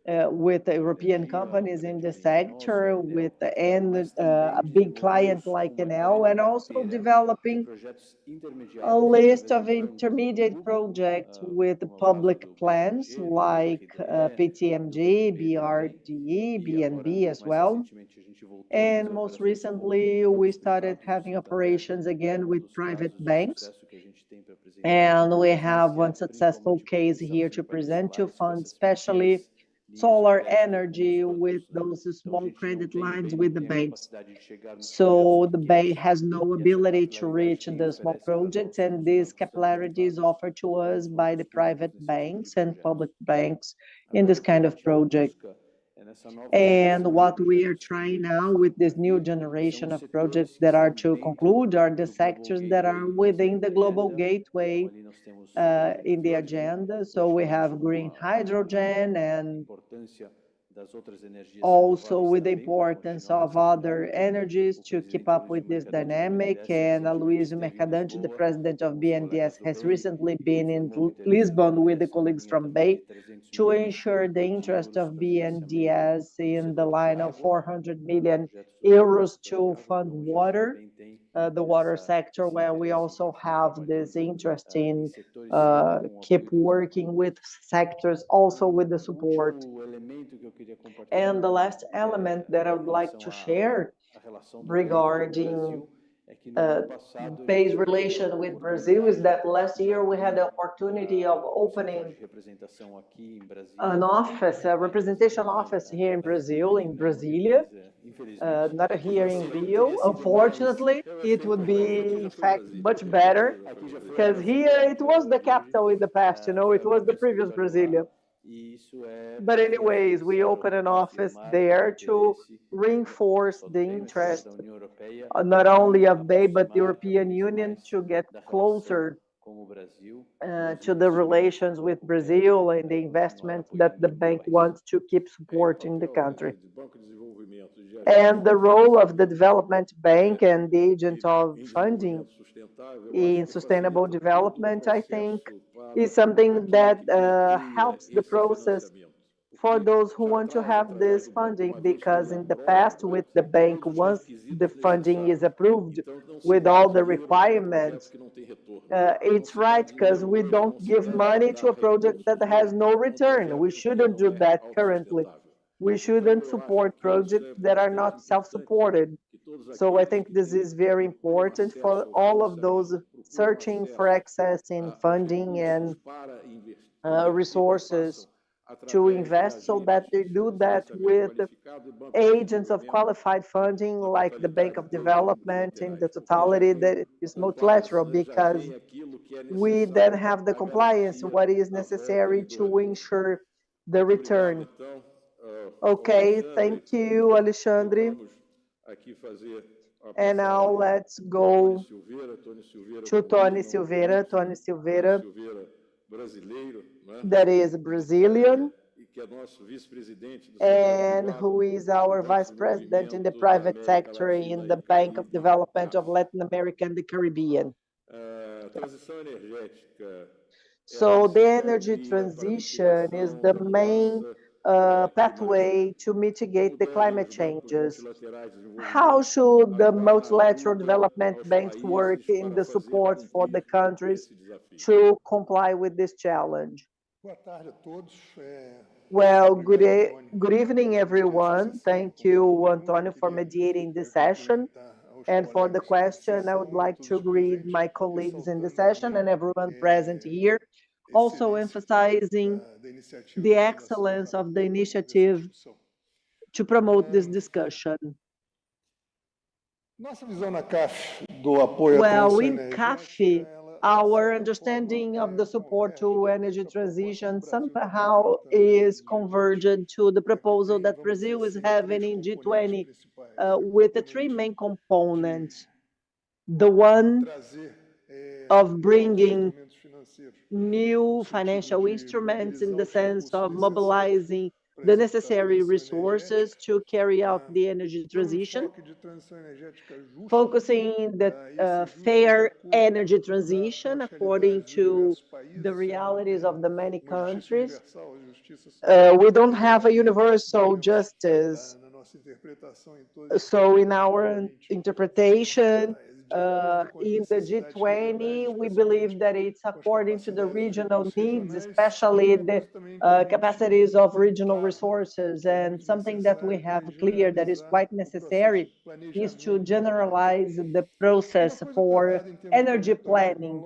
with European companies in the sector, with a big client like Enel, and also developing a list of intermediate projects with public plans like PTMG, BRDE, BNB as well. And most recently, we started having operations again with private banks. And we have one successful case here to present to fund, especially solar energy with those small credit lines with the banks. So the bank has no ability to reach the small projects, and this capillarity is offered to us by the private banks and public banks in this kind of project. And what we are trying now with this new generation of projects that are to conclude are the sectors that are within the global gateway in the agenda. So we have green hydrogen, and also with the importance of other energies to keep up with this dynamic. And Aloysio Mercadante, the president of BNDES, has recently been in Lisbon with the colleagues from BEI to ensure the interest of BNDES in the line of 400 million euros to fund water, the water sector, where we also have this interest in keep working with sectors, also with the support. And the last element that I would like to share regarding BEI's relation with Brazil is that last year we had the opportunity of opening an office, a representation office here in Brazil, in Brasilia, not here in Rio. Unfortunately, it would be, in fact, much better, because here it was the capital in the past, it was the previous Brasilia. But anyways, we opened an office there to reinforce the interest, not only of BEI, but the European Union, to get closer to the relations with Brazil and the investments that the bank wants to keep supporting the country. And the role of the development bank and the agent of funding in sustainable development, I think, is something that helps the process for those who want to have this funding, because in the past with the bank, once the funding is approved with all the requirements, it's right, because we don't give money to a project that has no return. We shouldn't do that currently. We shouldn't support projects that are not self-supported. So I think this is very important for all of those searching for accessing funding and resources to invest, so that they do that with agents of qualified funding like the Bank of Development in the totality that is multilateral, because we then have the compliance, what is necessary to ensure the return. Okay, thank you, Alexandre. And now let's go to Tony Silveira. Tony Silveira, that is Brazilian, and who is our vice president in the private sector in the Bank of Development of Latin America and the Caribbean. So the energy transition is the main pathway to mitigate the climate changes. How should the multilateral development banks work in the support for the countries to comply with this challenge? Well, good evening, everyone. Thank you, Antonio, for mediating this session. And for the question, I would like to greet my colleagues in the session and everyone present here, also emphasizing the excellence of the initiative to promote this discussion. Well, in CAF, our understanding of the support to energy transition somehow is convergent to the proposal that Brazil is having in G20 with the three main components. The one of bringing new financial instruments in the sense of mobilizing the necessary resources to carry out the energy transition, focusing the fair energy transition according to the realities of the many countries. We don't have a universal justice. So in our interpretation, in the G20, we believe that it's according to the regional needs, especially the capacities of regional resources. And something that we have clear that is quite necessary is to generalize the process for energy planning,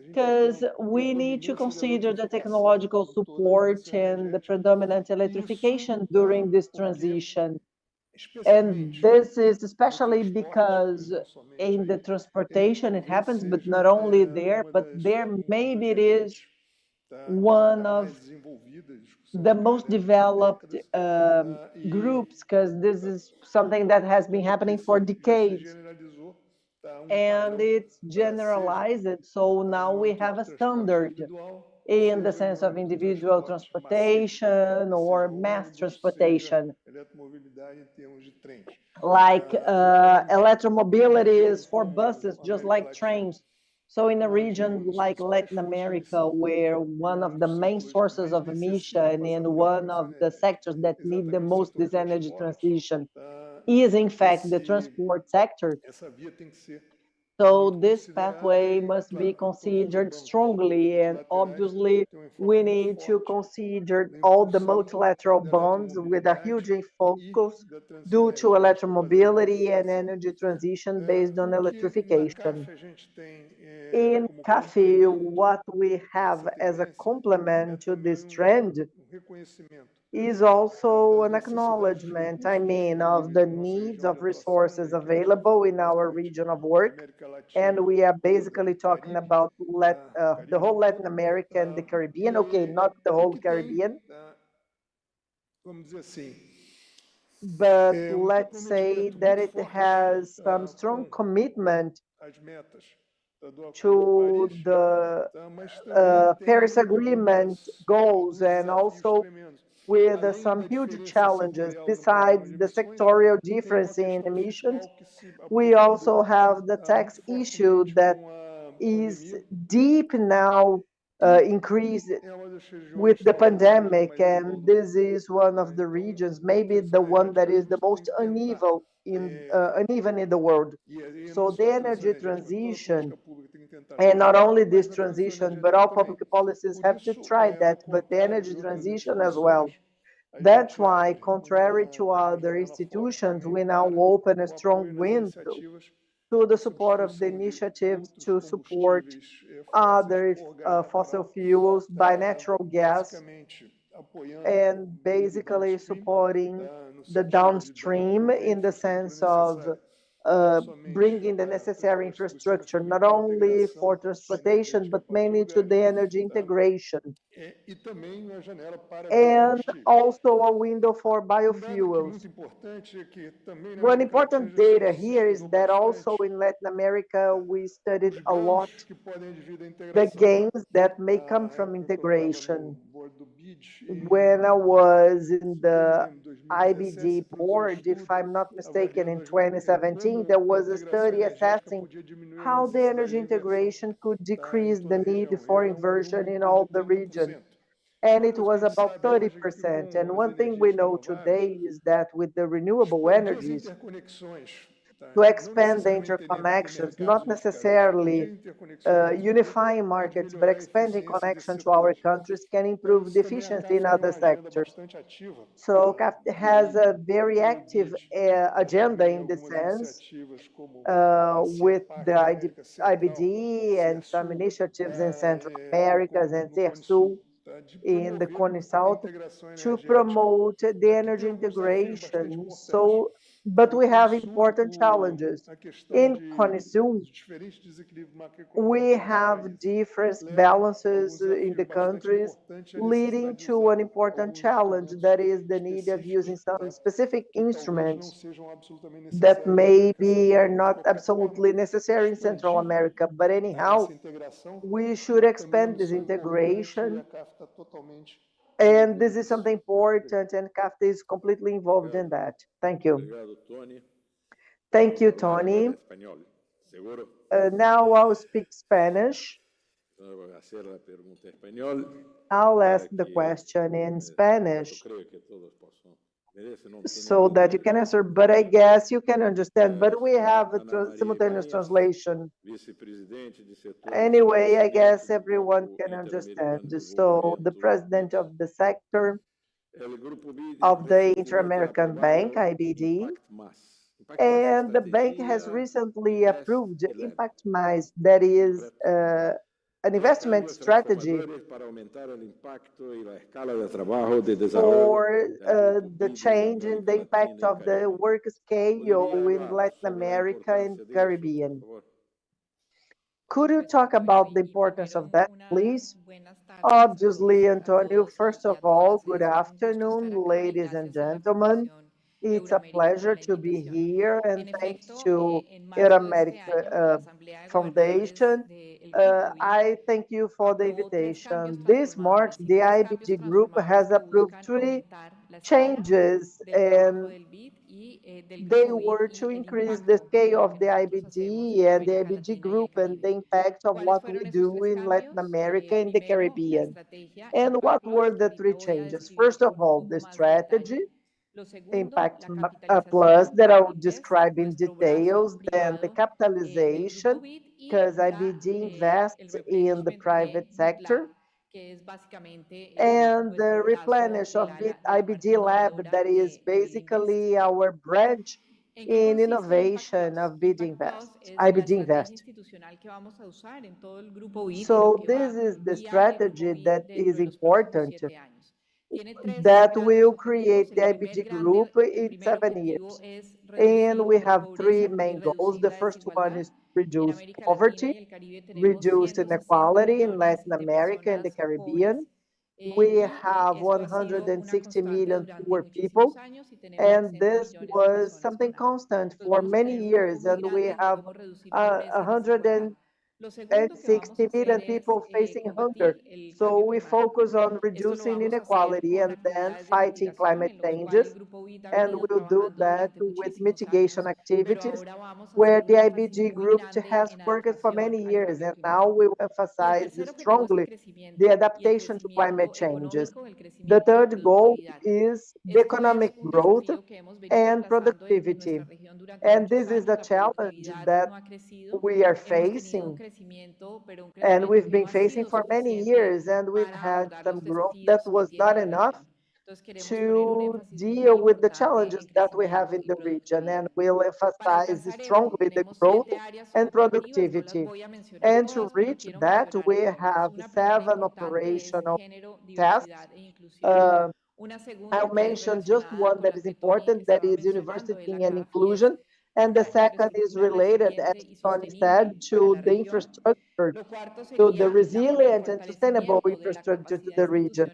because we need to consider the technological support and the predominant electrification during this transition. And this is especially because in the transportation it happens, but not only there, but there maybe it is one of the most developed groups, because this is something that has been happening for decades. And it's generalized, so now we have a standard in the sense of individual transportation or mass transportation, like electromobility is for buses, just like trains. So in a region like Latin America, where one of the main sources of emission and one of the sectors that need the most this energy transition is in fact the transport sector, so this pathway must be considered strongly, and obviously we need to consider all the multilateral bonds with a huge focus due to electromobility and energy transition based on electrification. In CAF, what we have as a complement to this trend is also an acknowledgement, of the needs of resources available in our region of work. And we are basically talking about the whole Latin America and the Caribbean. Okay, not the whole Caribbean, but let's say that it has some strong commitment to the Paris Agreement goals, and also with some huge challenges. Besides the sectorial difference in emissions, we also have the tax issue that is deep now increased with the pandemic, and this is one of the regions, maybe the one that is the most uneven in the world. So the energy transition, and not only this transition, but all public policies have to try that, but the energy transition as well. That's why, contrary to other institutions, we now open a strong window to the support of the initiatives to support other fossil fuels by natural gas, and basically supporting the downstream in the sense of bringing the necessary infrastructure, not only for transportation, but mainly to the energy integration. And also a window for biofuels. One important data here is that also in Latin America, we studied a lot the gains that may come from integration. When I was in the IBD board, if I'm not mistaken, in 2017, there was a study assessing how the energy integration could decrease the need for inversion in all the region. And it was about 30%. And one thing we know today is that with the renewable energies, to expand the interconnections, not necessarily unifying markets, but expanding connection to our countries can improve the efficiency in other sectors. So CAF has a very active agenda in this sense with the IBD and some initiatives in Central Americas and CERSUL in the Cone South to promote the energy integration. So, but we have important challenges. In Cone Sul, we have different balances in the countries, leading to an important challenge, that is the need of using some specific instruments that maybe are not absolutely necessary in Central America. But anyhow, we should expand this integration, and this is something important, and CAFTA is completely involved in that. Thank you. Thank you, Tony. Now I'll speak Spanish. I'll ask the question in Spanish so that you can answer, but I guess you can understand, but we have a simultaneous translation. Anyway, I guess everyone can understand. So the president of the sector of the Inter-American Bank, IBD, and the bank has recently approved Impact Mais, that is an investment strategy for the change in the impact of the work scale in Latin America and Caribbean. Could you talk about the importance of that, please? Obviously, Antonio, first of all, good afternoon, ladies and gentlemen. It's a pleasure to be here, and thanks to Inter-America Foundation. I thank you for the invitation. This March, the IBD Group has approved 3 changes, and they were to increase the scale of the IBD and the IBD Group and the impact of what we do in Latin America and the Caribbean. And what were the 3 changes? First of all, the strategy, Impact Plus, that I will describe in details, then the capitalization, because IBD invests in the private sector, and the replenish of IBD Lab, that is basically our branch in innovation of IBD Invest. So this is the strategy that is important, that will create the IBD Group in 7 years. And we have 3 main goals. The first one is reduce poverty, reduce inequality in Latin America and the Caribbean. We have 160 million poor people, and this was something constant for many years, and we have and 60 million people facing hunger. So we focus on reducing inequality and then fighting climate changes. And we'll do that with mitigation activities where the IBG group has worked for many years. And now we will emphasize strongly the adaptation to climate changes. The third goal is the economic growth and productivity. And this is the challenge that we are facing and we've been facing for many years, and we've had some growth that was not enough to deal with the challenges that we have in the region, and we'll emphasize strongly the growth and productivity. And to reach that, we have 7 operational tasks. I'll mention just one that is important, that is university and inclusion. And the second is related, as Tony said, to the infrastructure, to the resilient and sustainable infrastructure to the region.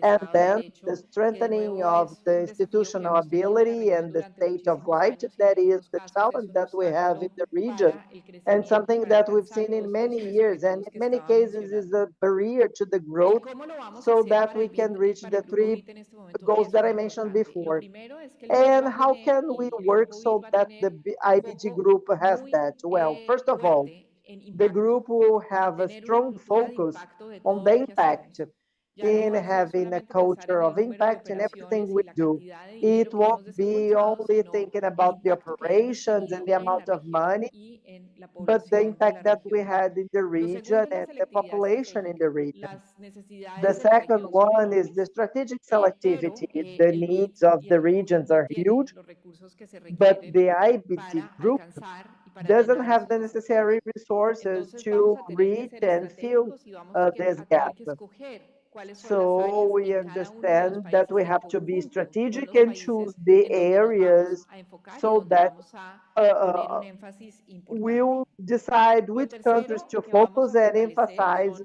And then the strengthening of the institutional ability and the state of right, that is the challenge that we have in the region, and something that we've seen in many years, and in many cases is a barrier to the growth, so that we can reach the 3 goals that I mentioned before. And how can we work so that the IBG group has that? Well, first of all, the group will have a strong focus on the impact in having a culture of impact in everything we do. It won't be only thinking about the operations and the amount of money, but the impact that we had in the region and the population in the region. The second one is the strategic selectivity. The needs of the regions are huge, but the IBG group doesn't have the necessary resources to reach and fill this gap. So we understand that we have to be strategic and choose the areas so that we'll decide which countries to focus and emphasize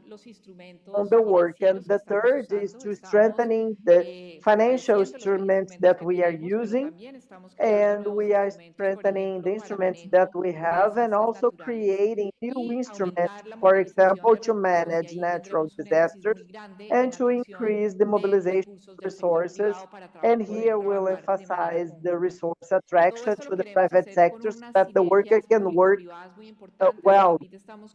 on the work. And the third is to strengthening the financial instruments that we are using, and we are strengthening the instruments that we have and also creating new instruments, for example, to manage natural disasters and to increase the mobilization of resources. And here we'll emphasize the resource attraction to the private sector so that the worker can work well.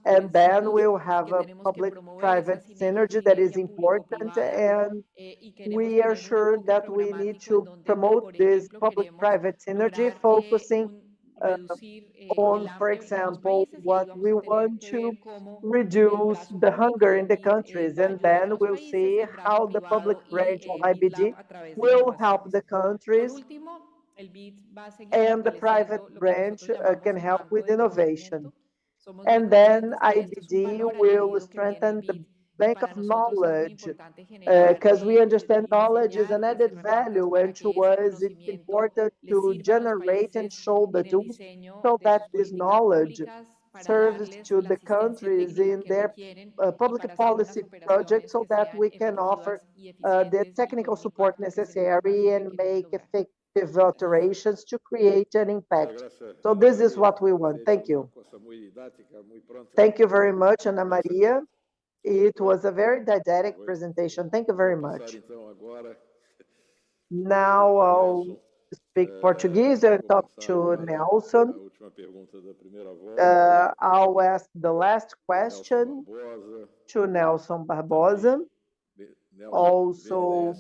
And then we'll have a public-private synergy that is important, and we are sure that we need to promote this public-private synergy, focusing on, for example, what we want to reduce the hunger in the countries, and then we'll see how the public branch of IBG will help the countries, and the private branch can help with innovation. And then IBD will strengthen the bank of knowledge, because we understand knowledge is an added value, and to us it's important to generate and show the tools so that this knowledge serves to the countries in their public policy projects, so that we can offer the technical support necessary and make effective alterations to create an impact. So this is what we want. Thank you. Thank you very much, Ana Maria. It was a very didactic presentation. Thank you very much. Now I'll speak Portuguese and talk to Nelson. I'll ask the last question to Nelson Barbosa. Also,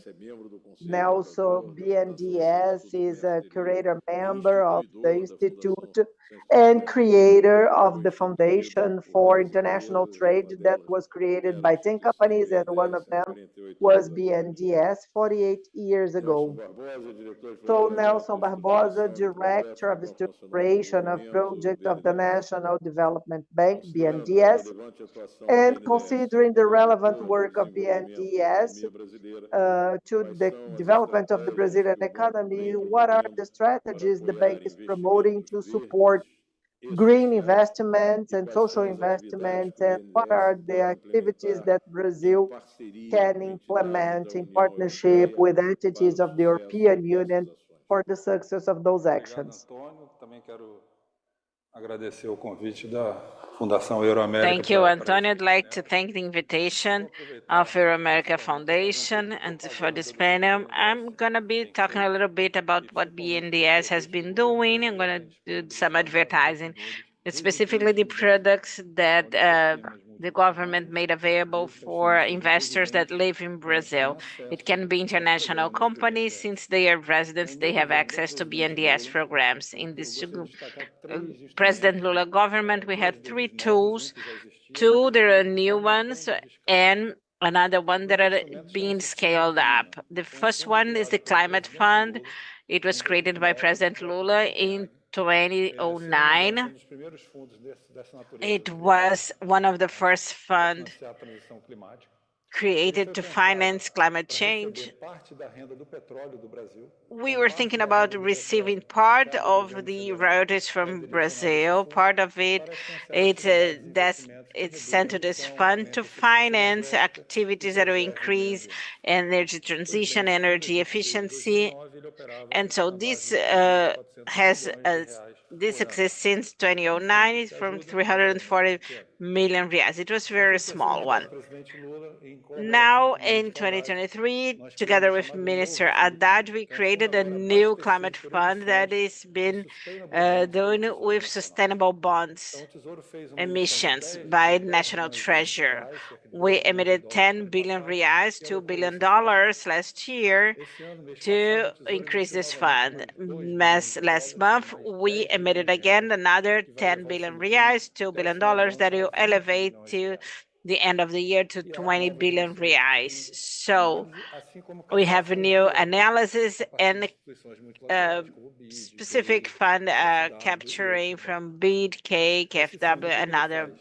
Nelson BNDES is a curator member of the Institute and creator of the Foundation for International Trade that was created by 10 companies, and one of them was BNDES 48 years ago. So Nelson Barbosa, Director of Structuration of Project of the National Development Bank, BNDES, and considering the relevant work of BNDES to the development of the Brazilian economy, what are the strategies the bank is promoting to support green investments and social investments, and what are the activities that Brazil can implement in partnership with entities of the European Union for the success of those actions? Agradecer o convite da Fundação Euro-América. Thank you, Antonio. I'd like to thank the invitation of Euro-America Foundation and for this panel. I'm going to be talking a little bit about what BNDES has been doing. I'm going to do some advertising, specifically the products that the government made available for investors that live in Brazil. It can be international companies. Since they are residents, they have access to BNDES programs. In this President Lula government, we had 3 tools. 2 there are new ones and another one that are being scaled up. The first one is the Climate Fund. It was created by President Lula in 2009. It was one of the first funds created to finance climate change. We were thinking about receiving part of the royalties from Brazil. Part of it's sent to this fund to finance activities that will increase energy transition, energy efficiency. And so this this exists since 2009 from 340 million reais. It was a very small one. Now, in 2023, together with Minister Haddad, we created a new climate fund that is been doing with sustainable bonds emissions by National Treasury. We emitted 10 billion reais, $2 billion last year to increase this fund. Last month, we emitted again another 10 billion reais, $2 billion that will elevate to the end of the year to 20 billion reais. So we have a new analysis and specific fund capturing from BID, K, KfW, and other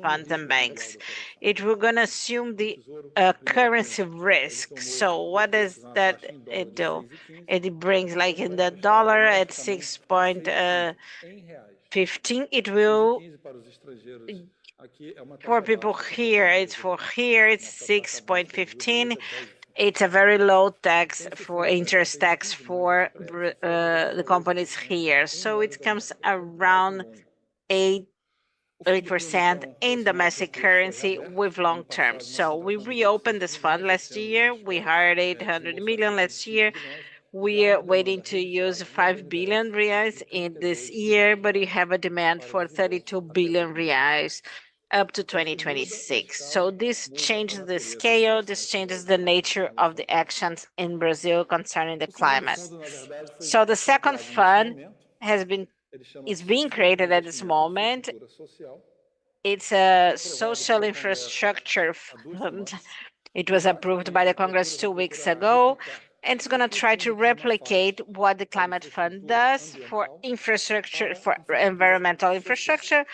funds and banks. It will going to assume the currency risk. So what does that it do? It brings like in the dollar at 6.15. It will for people here, it's 6.15. It's a very low tax for interest tax for the companies here. So it comes around 8% in domestic currency with long term. So we reopened this fund last year. We hired 800 million last year. We are waiting to use 5 billion reais in this year, but we have a demand for 32 billion reais up to 2026. So this changes the scale, this changes the nature of the actions in Brazil concerning the climate. So the second fund is being created at this moment. It's a social infrastructure fund. It was approved by the Congress 2 weeks ago. And it's going to try to replicate what the Climate Fund does for infrastructure, for environmental infrastructure,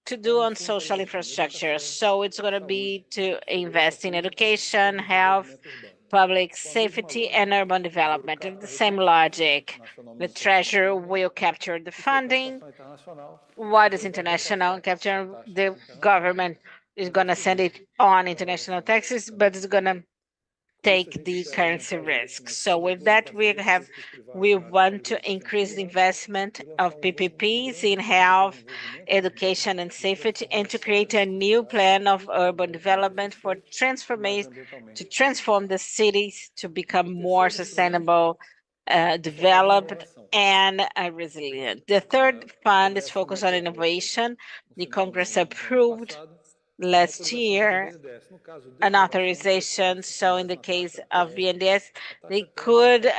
to do on social infrastructure. So it's going to be to invest in education, health, public safety, and urban development. In the same logic, the Treasury will capture the funding. What is international capture? The government is going to send it on international taxes, but it's going to take the currency risk. So with that, we want to increase the investment of PPPs in health, education, and safety, and to create a new plan of urban development for transformation, to transform the cities to become more sustainable, developed, and resilient. The third fund is focused on innovation. The Congress approved last year an authorization. So in the case of BNDES, they could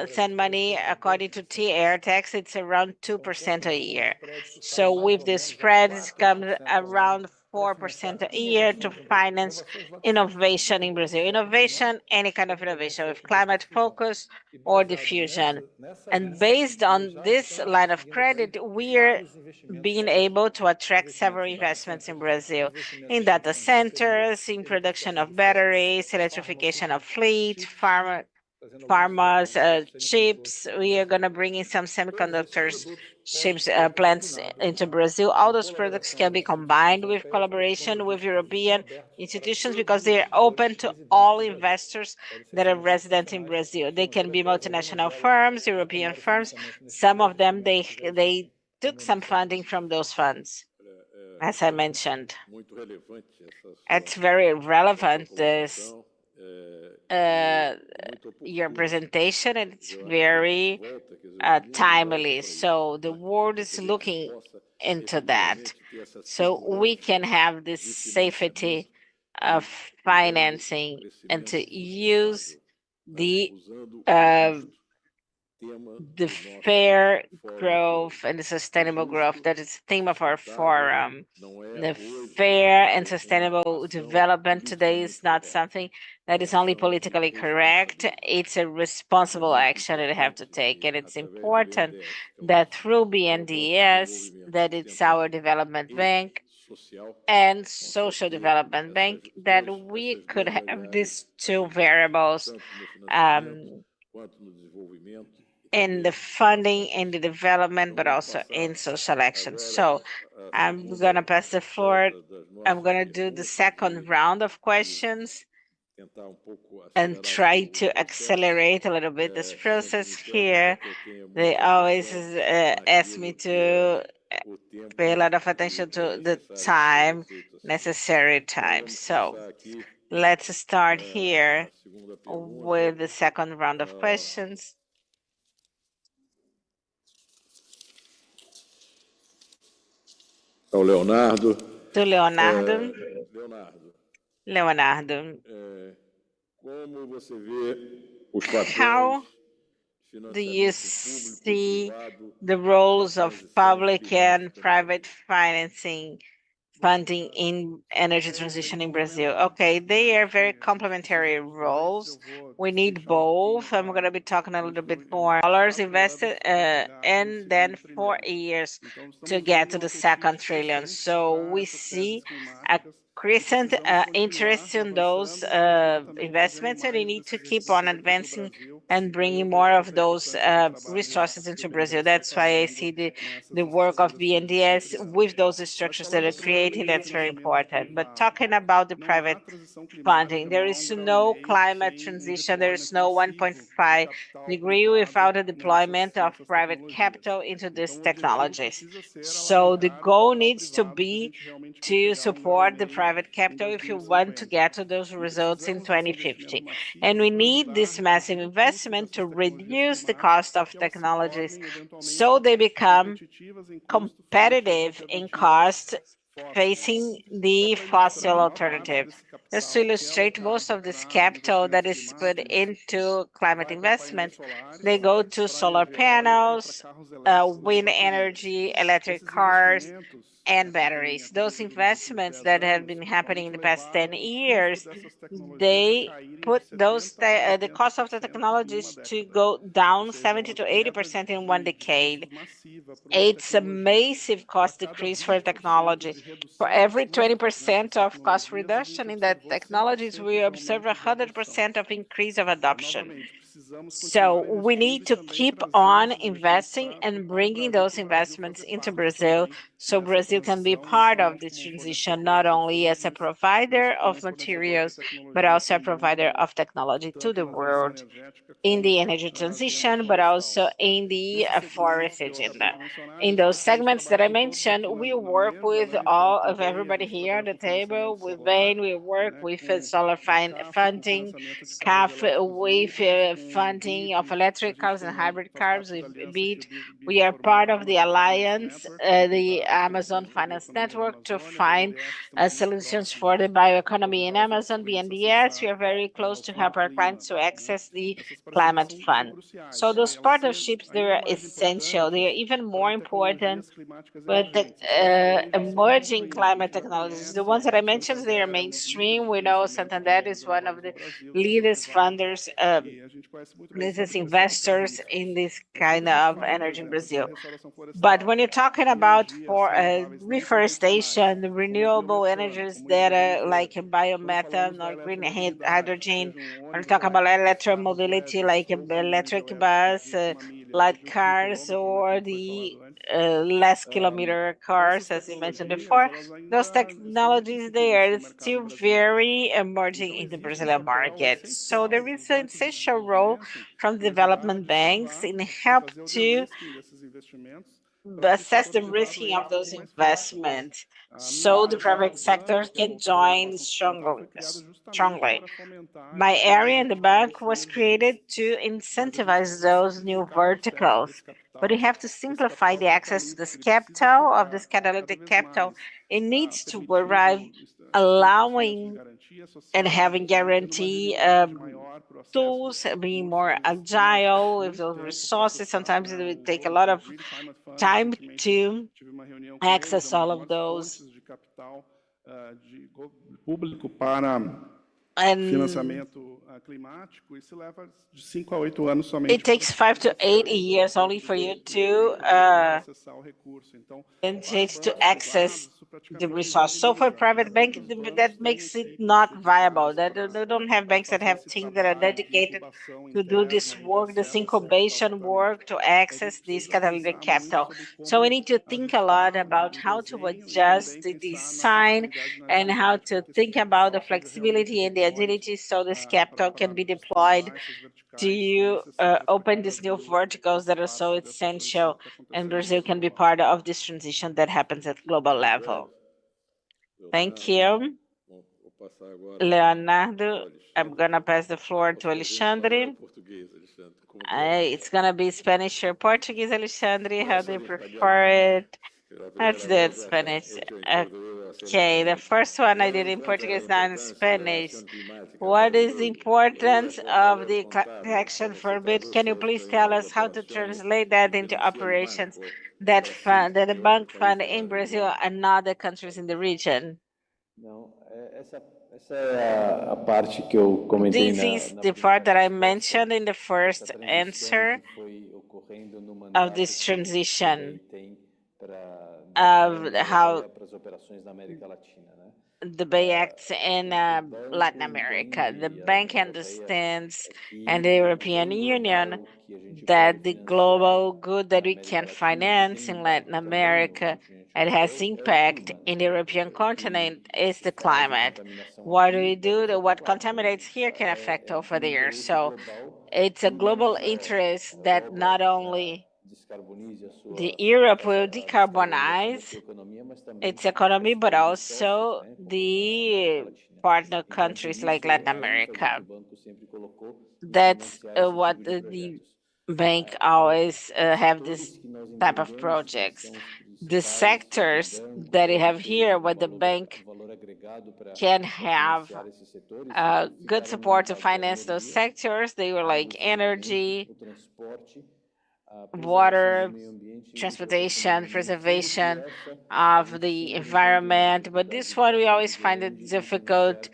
send money according to TR tax. It's around 2% a year. So with the spreads comes around 4% a year to finance innovation in Brazil. Innovation, any kind of innovation with climate focus or diffusion. And based on this line of credit, we are being able to attract several investments in Brazil, in data centers, in production of batteries, electrification of fleet, pharma's chips. We are going to bring in some semiconductors chips plants into Brazil. All those products can be combined with collaboration with European institutions because they are open to all investors that are resident in Brazil. They can be multinational firms, European firms. Some of them, they took some funding from those funds, as I mentioned. It's very relevant, this your presentation, and it's very timely. So the world is looking into that. So we can have this safety of financing and to use uh, the fair growth and the sustainable growth. That is the theme of our forum. The fair and sustainable development today is not something that is only politically correct. It's a responsible action that we have to take. And it's important that through BNDES, that it's our development bank and social development bank, that we could have these two variables in the funding, in the development, but also in social action. So I'm gonna pass the floor. I'm gonna do the second round of questions and try to accelerate a little bit this process here. They always ask me to pay a lot of attention to the time, necessary time. So let's start here with the second round of questions. Leonardo. To Leonardo. Leonardo, Como você vê os how do you see the roles of public and private financing funding in energy transition in Brazil? Okay, they are very complementary roles. We need both. I'm going to be talking a little bit more. Dollars invested and then 4 years to get to the second trillion. So we see a crescent interest in those investments, and we need to keep on advancing and bringing more of those resources into Brazil. That's why I see the work of BNDES with those structures that are creating. That's very important. But talking about the private funding, there is no climate transition. There is no 1.5 degree without the deployment of private capital into these technologies. So the goal needs to be to support the private capital if you want to get to those results in 2050. And we need this massive investment to reduce the cost of technologies so they become competitive in cost facing the fossil alternative. Just to illustrate, most of this capital that is put into climate investment, they go to solar panels, wind energy, electric cars, and batteries. Those investments that have been happening in the past 10 years, they put those the cost of the technologies to go down 70 to 80% in one decade. It's a massive cost decrease for technology. For every 20% of cost reduction in that technologies, we observe 100% of increase of adoption. So we need to keep on investing and bringing those investments into Brazil so Brazil can be part of this transition, not only as a provider of materials, but also a provider of technology to the world in the energy transition, but also in the forest agenda. In those segments that I mentioned, we work with all of everybody here on the table. With Bain, we work with solar funding, CAF with funding of electric cars and hybrid cars. With BEAT, we are part of the alliance, the Amazon Finance Network, to find solutions for the bioeconomy in Amazon. BNDES, we are very close to help our clients to access the climate fund. So those partnerships, they're essential. They are even more important with the emerging climate technologies. The ones that I mentioned, they are mainstream. We know Santander is one of the leaders, funders, business investors in this kind of energy in Brazil. But when you're talking about for reforestation, the renewable energies that are like biomethane or green hydrogen, when we talk about electromobility, like electric bus, light cars, or the less kilometer cars, as you mentioned before, those technologies there is still very emerging in the Brazilian market. So there is an essential role from development banks in help to assess the risking of those investments so the private sector can join strongly. My area in the bank was created to incentivize those new verticals, but we have to simplify the access to this capital, of this catalytic capital. It needs to arrive allowing and having guarantee tools, being more agile with those resources. Sometimes it will take a lot of time to access all of those. Público para financiamento climático, isso leva de 5 a 8 anos somente. It takes 5 to 8 years only for you to access the resource. So for private bank, that makes it not viable. That they don't have banks that have teams that are dedicated to do this work, this incubation work, to access this catalytic capital. So we need to think a lot about how to adjust the design and how to think about the flexibility and the agility so this capital can be deployed to open these new verticals that are so essential, and Brazil can be part of this transition that happens at global level. Thank you, Leonardo. I'm gonna pass the floor to Alexandre. It's gonna be Spanish or Portuguese, Alexandre. How do you prefer it? Let's do it Spanish. Okay, the first one I did in Portuguese, now in Spanish. What is the importance of the action forbid? Can you please tell us how to translate that into operations that the bank fund in Brazil and other countries in the region? This is the part that I mentioned in the first answer of this transition of how the bank acts in Latin America. The bank understands, and the European Union, that the global good that we can finance in Latin America, it has impact in the European continent, is the climate. What do we do? What contaminates here can affect over there. So it's a global interest that not only the Europe will decarbonize its economy, but also the partner countries like Latin America. That's what the bank always have this type of projects. The sectors that you have here, what the bank can have good support to finance those sectors, they were like energy, water, transportation, preservation of the environment. But this one, we always find it difficult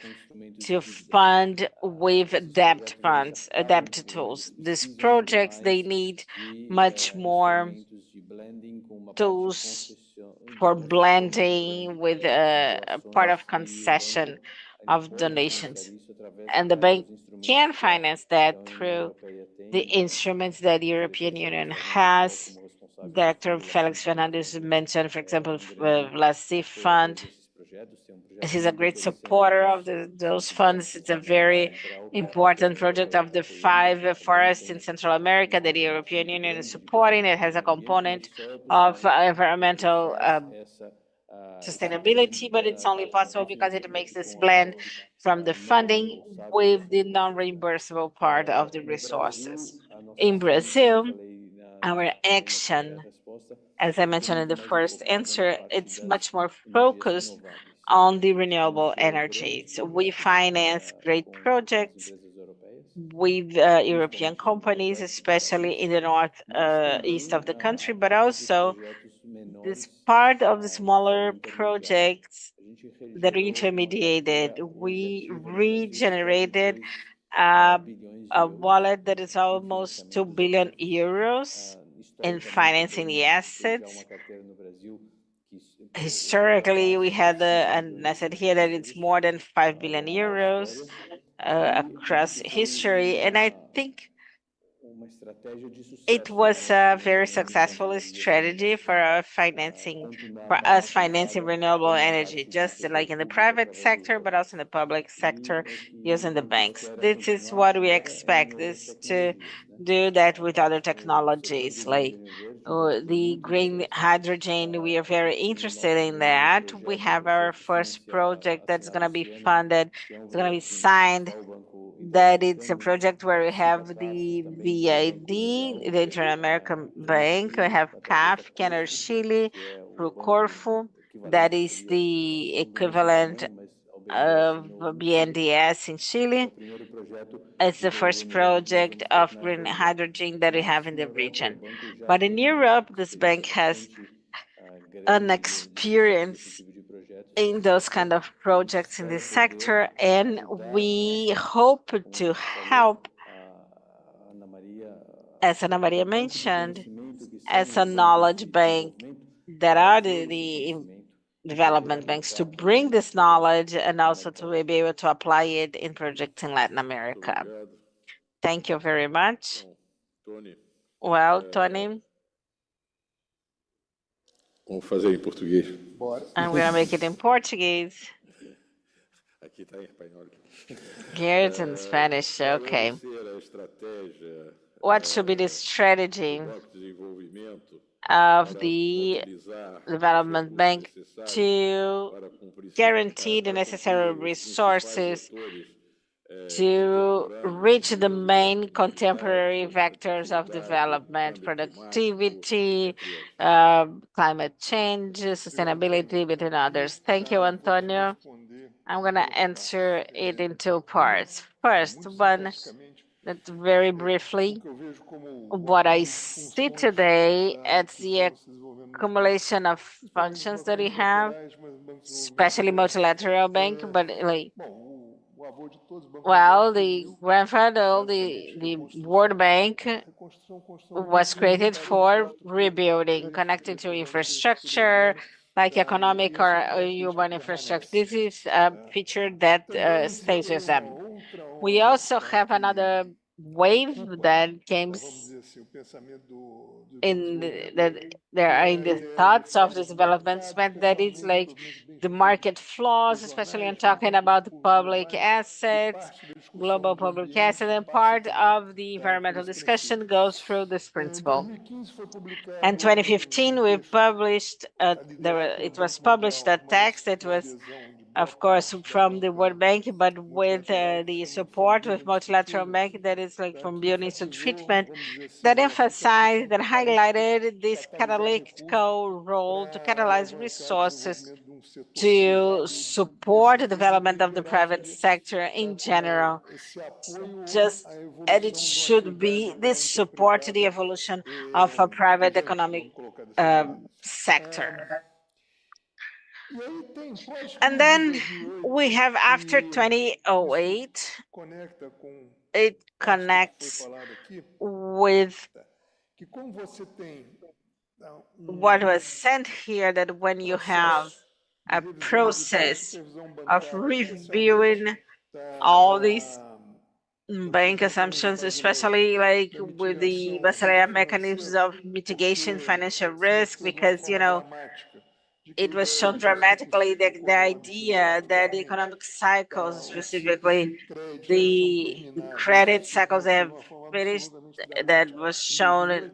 to fund with debt funds, debt tools. These projects, they need much more tools for blending with a part of concession of donations. And the bank can finance that through the instruments that the European Union has. Dr. Felix Fernandez mentioned, for example, LACIF fund. He's a great supporter of those funds. It's a very important project of the 5 forests in Central America that the European Union is supporting. It has a component of environmental sustainability, but it's only possible because it makes this blend from the funding with the non-reimbursable part of the resources. In Brazil, our action, as I mentioned in the first answer, it's much more focused on the renewable energies. We finance great projects with European companies, especially in the north east of the country, but also this part of the smaller projects that we intermediated. We regenerated a wallet that is almost 2 billion euros in financing the assets. Historically, we had and I said here that it's more than 5 billion euros across history. And I think It was a very successful strategy for us financing renewable energy, just like in the private sector, but also in the public sector using the banks. This is what we expect, is to do that with other technologies, like the green hydrogen. We are very interested in that. We have our first project that's going to be funded, it's going to be signed, that it's a project where we have the BID, the Inter-American Bank, we have CAF, Canada, Chile, through Corfu, that is the equivalent of BNDES in Chile. It's the first project of green hydrogen that we have in the region. But in Europe, this bank has an experience in those kind of projects in this sector, and we hope to help, as Ana Maria mentioned, as a knowledge bank that are the development banks, to bring this knowledge and also to be able to apply it in projects in Latin America. Thank you very much. Well, Tony, Vamos fazer em português. I'm going to make it in Portuguese. Aqui está em espanhol. Here it's in Spanish, okay. What should be the strategy of the development bank to guarantee the necessary resources to reach the main contemporary vectors of development, productivity, climate change, sustainability, between others? Thank you, Antonio. I'm going to answer it in two parts. First, one, that very briefly, what I see today as the accumulation of functions that we have, especially multilateral bank, but like, well, the grandfather, the World Bank was created for rebuilding, connected to infrastructure, like economic or urban infrastructure. This is a feature that stays with them. We also have another wave that came in the thoughts of this development, that is like the market flaws, especially in talking about the public assets, global public assets, and part of the environmental discussion goes through this principle. In 2015, we published, it was published a text that was, of course, from the World Bank, but with the support with multilateral bank, that is like from buildings to treatment, that emphasized, that highlighted this catalytical role to catalyze resources to support the development of the private sector in general. Just, and it should be this support to the evolution of a private economic sector. And then we have after 2008, it connects with what was said here, that when you have a process of reviewing all these bank assumptions, especially like with the Basel mechanisms of mitigation financial risk, because, you know, it was shown dramatically the idea that the economic cycles, specifically the credit cycles have finished, that was shown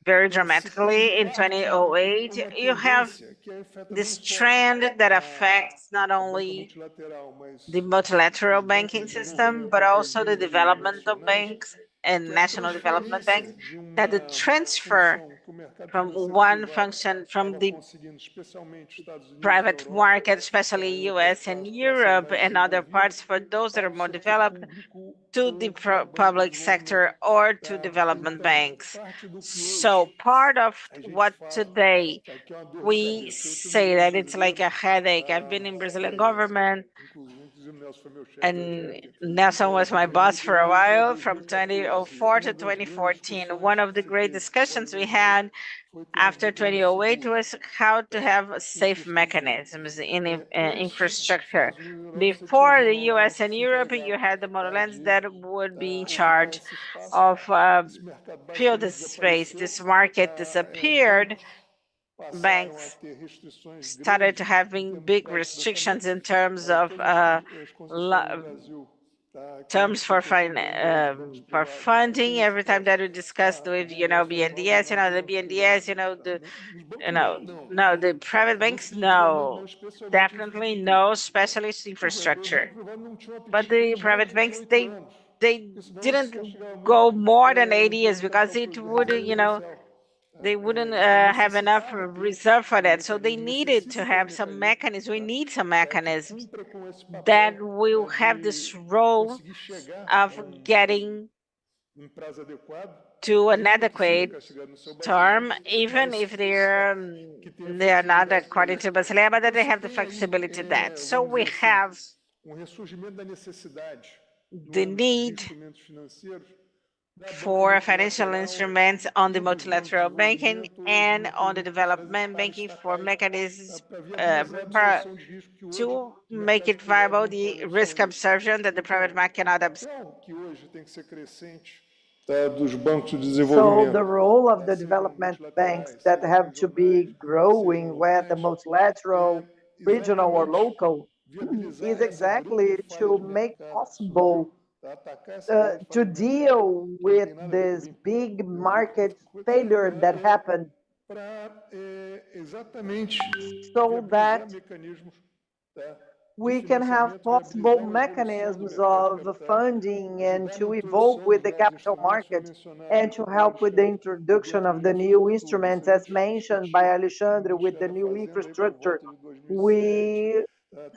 very dramatically in 2008. You have this trend that affects not only the multilateral banking system, but also the developmental banks and national development banks, that the transfer from one function from the private market, especially US and Europe and other parts, for those that are more developed, to the public sector or to development banks. So part of what today we say that it's like a headache. I've been in Brazilian government And Nelson was my boss for a while, from 2004 to 2014. One of the great discussions we had after 2008 was how to have safe mechanisms in infrastructure. Before the US and Europe, you had the motherlands that would be in charge of fill this space. This market disappeared. Banks started having big restrictions in terms of terms for funding. Every time that we discussed with BNDES, the BNDES, no, the private banks, no, definitely no specialist infrastructure. But the private banks, they didn't go more than 80 years because it would, they wouldn't have enough reserve for that. So they needed to have some mechanisms. We need some mechanisms that will have this role of getting to an adequate term, even if they are not according to Basilea, but that they have the flexibility that. So we have the need for financial instruments on the multilateral banking and on the development banking for mechanisms to make it viable, the risk absorption that the private market cannot absorb. So the role of the development banks that have to be growing, whether multilateral, regional, or local, is exactly to make possible to deal with this big market failure that happened, so that we can have possible mechanisms of funding and to evolve with the capital market and to help with the introduction of the new instruments, as mentioned by Alexandre, with the new infrastructure. We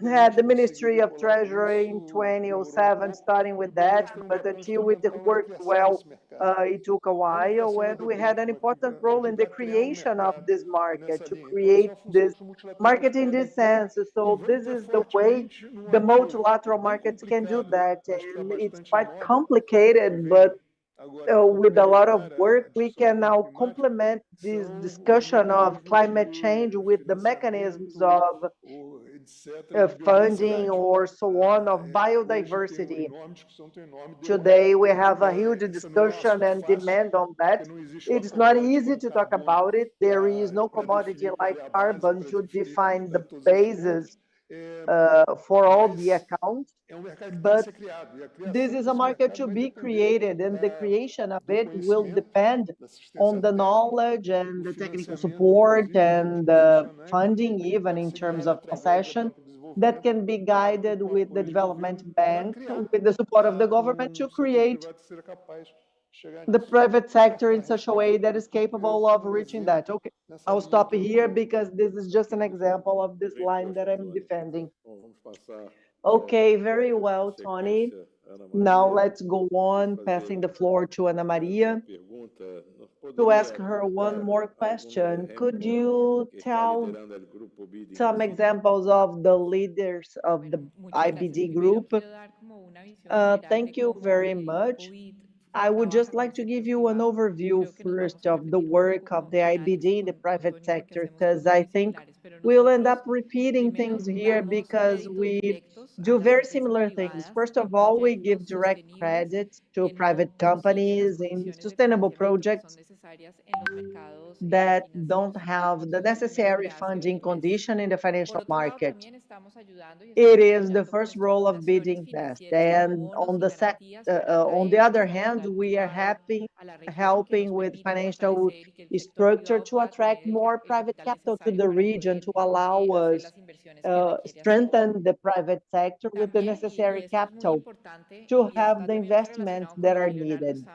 had the Ministry of Treasury in 2007, starting with that, but until it worked well, it took a while, and we had an important role in the creation of this market, to create this market in this sense. So this is the way the multilateral markets can do that, and it's quite complicated, but with a lot of work, we can now complement this discussion of climate change with the mechanisms of funding or so on of biodiversity. Today, we have a huge discussion and demand on that. It's not easy to talk about it. There is no commodity like carbon to define the basis for all the accounts, but this is a market to be created, and the creation of it will depend on the knowledge and the technical support and the funding, even in terms of concession, that can be guided with the development bank, with the support of the government, to create the private sector in such a way that is capable of reaching that. Okay, I'll stop here because this is just an example of this line that I'm defending. Okay, very well, Tony. Now let's go on, passing the floor to Ana Maria to ask her one more question. Could you tell some examples of the leaders of the IBD group? Thank you very much. I would just like to give you an overview first of the work of the IBD in the private sector, because I think we'll end up repeating things here because we do very similar things. First of all, we give direct credit to private companies in sustainable projects that don't have the necessary funding condition in the financial market. It is the first role of bidding best. And on the other hand, we are helping with financial structure to attract more private capital to the region, to allow us strengthen the private sector with the necessary capital to have the investments that are needed.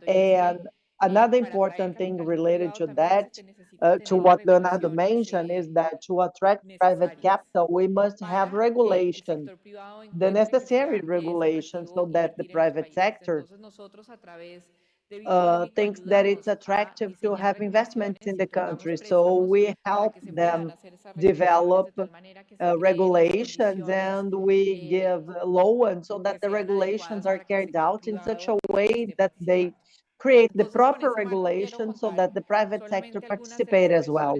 And another important thing related to that, to what Leonardo mentioned, is that to attract private capital, we must have regulation, the necessary regulation, so that the private sector thinks that it's attractive to have investments in the country. So we help them develop regulations, and we give loans so that the regulations are carried out in such a way that they create the proper regulation so that the private sector participate as well.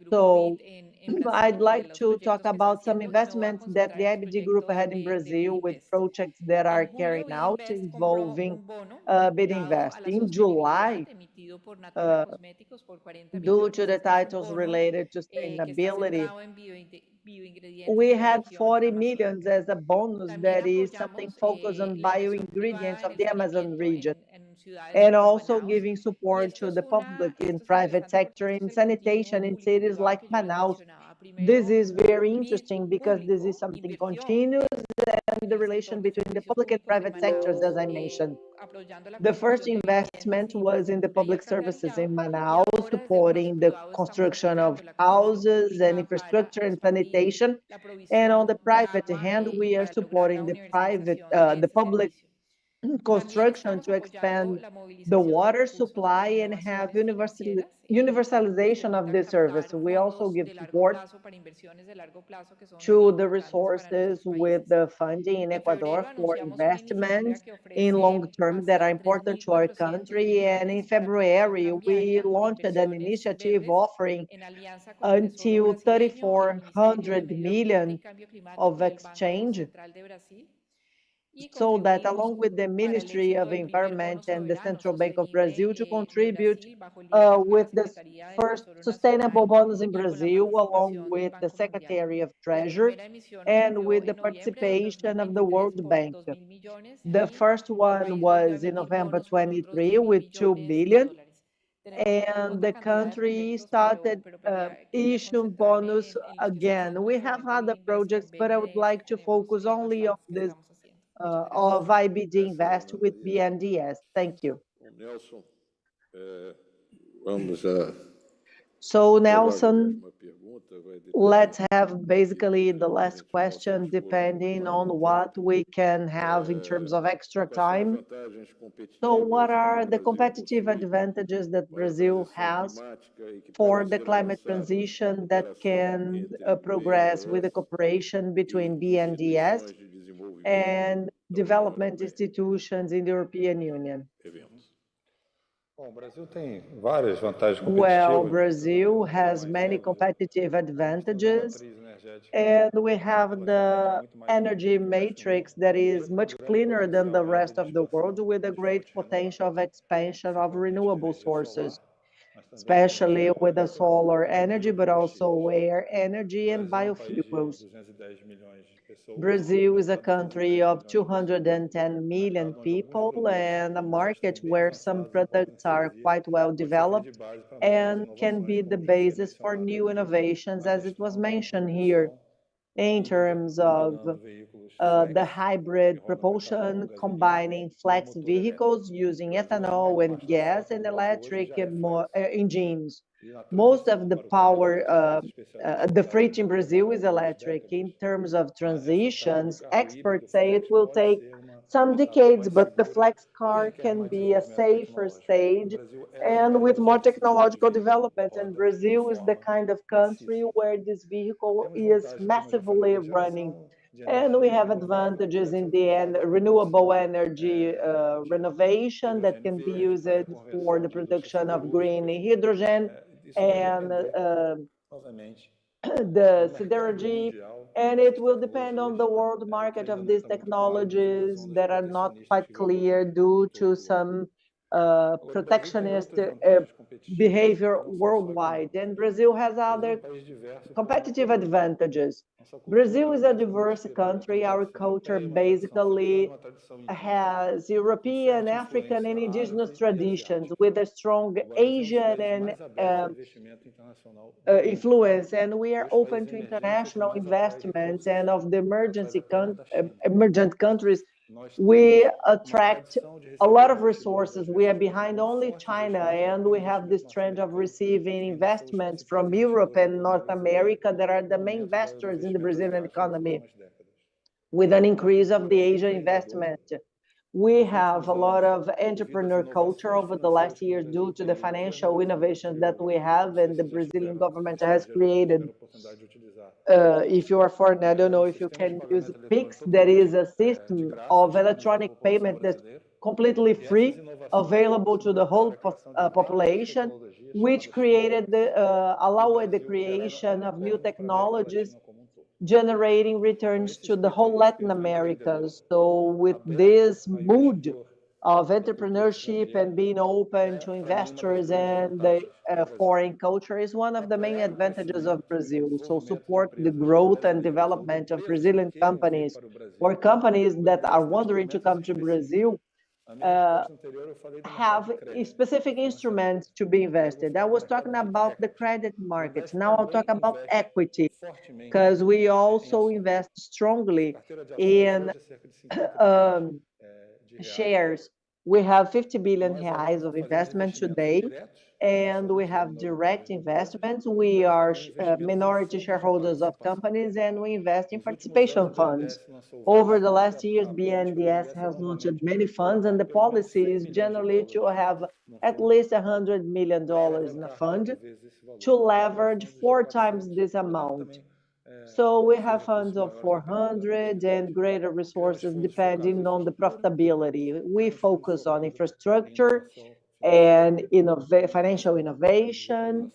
So I'd like to talk about some investments that the IBD Group had in Brazil with projects that are carrying out involving Bidinvest. In July, due to the titles related to sustainability, we had 40 millions as a bonus that is something focused on bioingredients of the Amazon region, and also giving support to the public and private sector in sanitation in cities like Manaus. This is very interesting because this is something continuous and the relation between the public and private sectors, as I mentioned. The first investment was in the public services in Manaus, supporting the construction of houses and infrastructure and sanitation. And on the private hand, we are supporting the public construction to expand the water supply and have universalization of this service. We also give support to the resources with the funding in Ecuador for investments in long term that are important to our country. And in February, we launched an initiative offering until 3,400 million of exchange, so that along with the Ministry of Environment and the Central Bank of Brazil to contribute with the first sustainable bonds in Brazil, along with the Secretary of Treasury and with the participation of the World Bank. The first one was in November 23 with 2 billion, and the country started issuing bonus again. We have other projects, but I would like to focus only on this of IBD Invest with BNDES. Thank you. So Nelson, let's have basically the last question depending on what we can have in terms of extra time. So what are the competitive advantages that Brazil has for the climate transition that can progress with the cooperation between BNDES and development institutions in the European Union? Well, Brazil has many competitive advantages, and we have the energy matrix that is much cleaner than the rest of the world, with a great potential of expansion of renewable sources, especially with the solar energy, but also air energy and biofuels. Brazil is a country of 210 million people and a market where some products are quite well developed and can be the basis for new innovations, as it was mentioned here, in terms of the hybrid propulsion, combining flex vehicles using ethanol and gas and electric engines. Most of the power, the freight in Brazil is electric. In terms of transitions, experts say it will take some decades, but the flex car can be a safer stage and with more technological development. And Brazil is the kind of country where this vehicle is massively running. And we have advantages in the end, renewable energy renovation that can be used for the production of green hydrogen and the siderurgy, and it will depend on the world market of these technologies that are not quite clear due to some protectionist behavior worldwide. And Brazil has other competitive advantages. Brazil is a diverse country. Our culture basically has European, African, and indigenous traditions with a strong Asian and influence, and we are open to international investments. And of the emergent countries, we attract a lot of resources. We are behind only China, and we have this trend of receiving investments from Europe and North America that are the main investors in the Brazilian economy, with an increase of the Asian investment. We have a lot of entrepreneur culture over the last years due to the financial innovations that we have and the Brazilian government has created. If you are foreign, I don't know if you can use Pix. That is a system of electronic payment that's completely free, available to the whole population, which allowed the creation of new technologies, generating returns to the whole Latin America. So with this mood of entrepreneurship and being open to investors and the foreign culture is one of the main advantages of Brazil. So support the growth and development of Brazilian companies or companies that are wondering to come to Brazil have specific instruments to be invested. I was talking about the credit markets. Now I'll talk about equity, because we also invest strongly in shares. We have 50 billion reais of investment today, and we have direct investments. We are minority shareholders of companies, and we invest in participation funds. Over the last years, BNDES has launched many funds, and the policy is generally to have at least $100 million in a fund to leverage 4 times this amount. So we have funds of 400 and greater resources depending on the profitability. We focus on infrastructure and financial innovation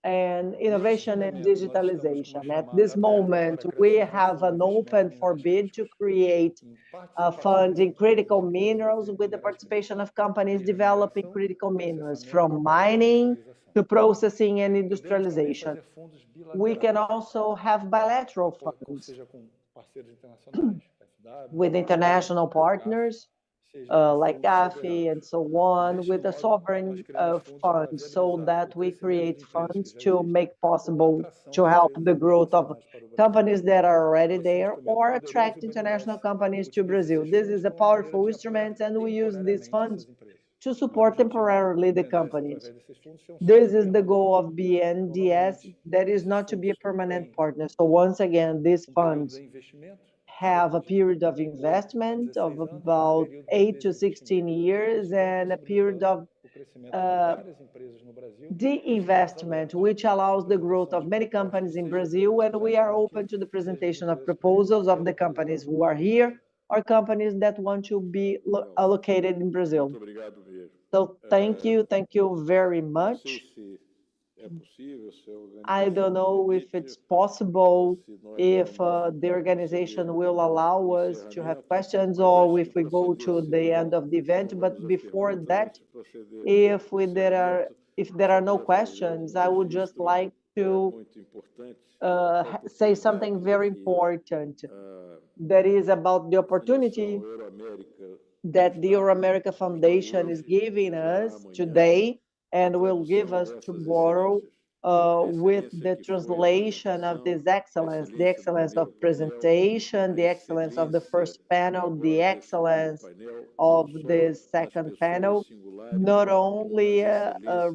and digitalization. At this moment, we have an open for bid to create a fund in critical minerals with the participation of companies developing critical minerals, from mining to processing and industrialization. We can also have bilateral funds with international partners like GAFI and so on, with a sovereign fund, so that we create funds to make possible to help the growth of companies that are already there or attract international companies to Brazil. This is a powerful instrument, and we use these funds to support temporarily the companies. This is the goal of BNDES, that is not to be a permanent partner. So once again, these funds have a period of investment of about 8 to 16 years and a period of de-investment, which allows the growth of many companies in Brazil, and we are open to the presentation of proposals of the companies who are here or companies that want to be allocated in Brazil. So thank you very much. I don't know if it's possible, if the organization will allow us to have questions, or if we go to the end of the event. But before that, if there are no questions, I would just like to say something very important, that is about the opportunity that the Euro-America Foundation is giving us today and will give us tomorrow with the translation of this excellence, the excellence of presentation, the excellence of the first panel, the excellence of the second panel, not only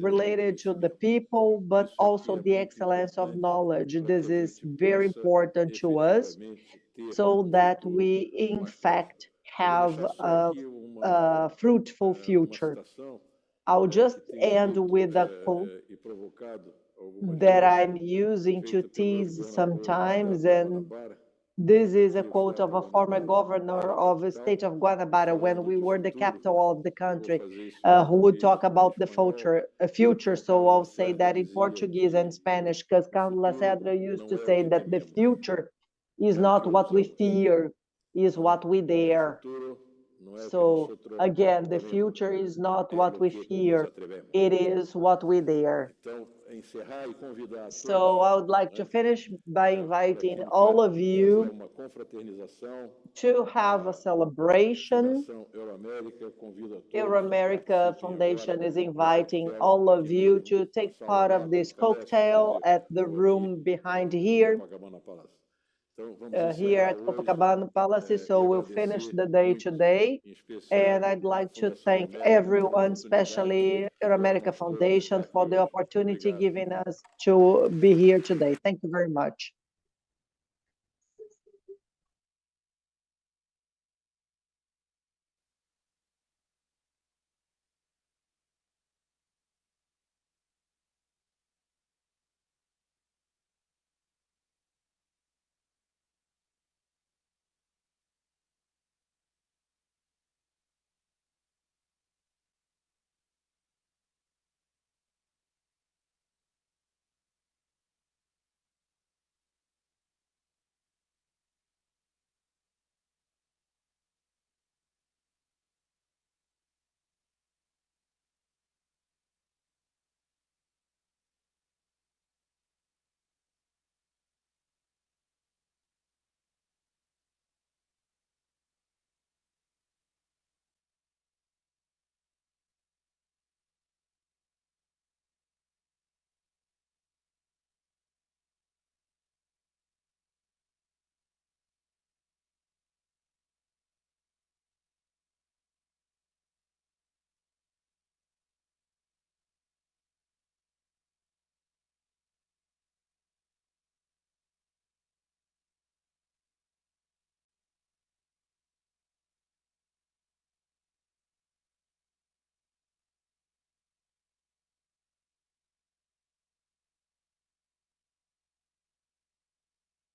related to the people, but also the excellence of knowledge. This is very important to us, so that we, in fact, have a fruitful future. I'll just end with a quote that I'm using to tease sometimes, and this is a quote of a former governor of the state of Guanabara when we were the capital of the country, who would talk about the future. So I'll say that in Portuguese and Spanish, because Count Lacerda used to say that the future is not what we fear, is what we dare. So again, the future is not what we fear, it is what we dare. So I would like to finish by inviting all of you to have a celebration. Euro-America Foundation is inviting all of you to take part of this cocktail at the room behind here. Here at Copacabana Palace. So we'll finish the day today, and I'd like to thank everyone, especially Euro-America Foundation, for the opportunity given us to be here today. Thank you very much.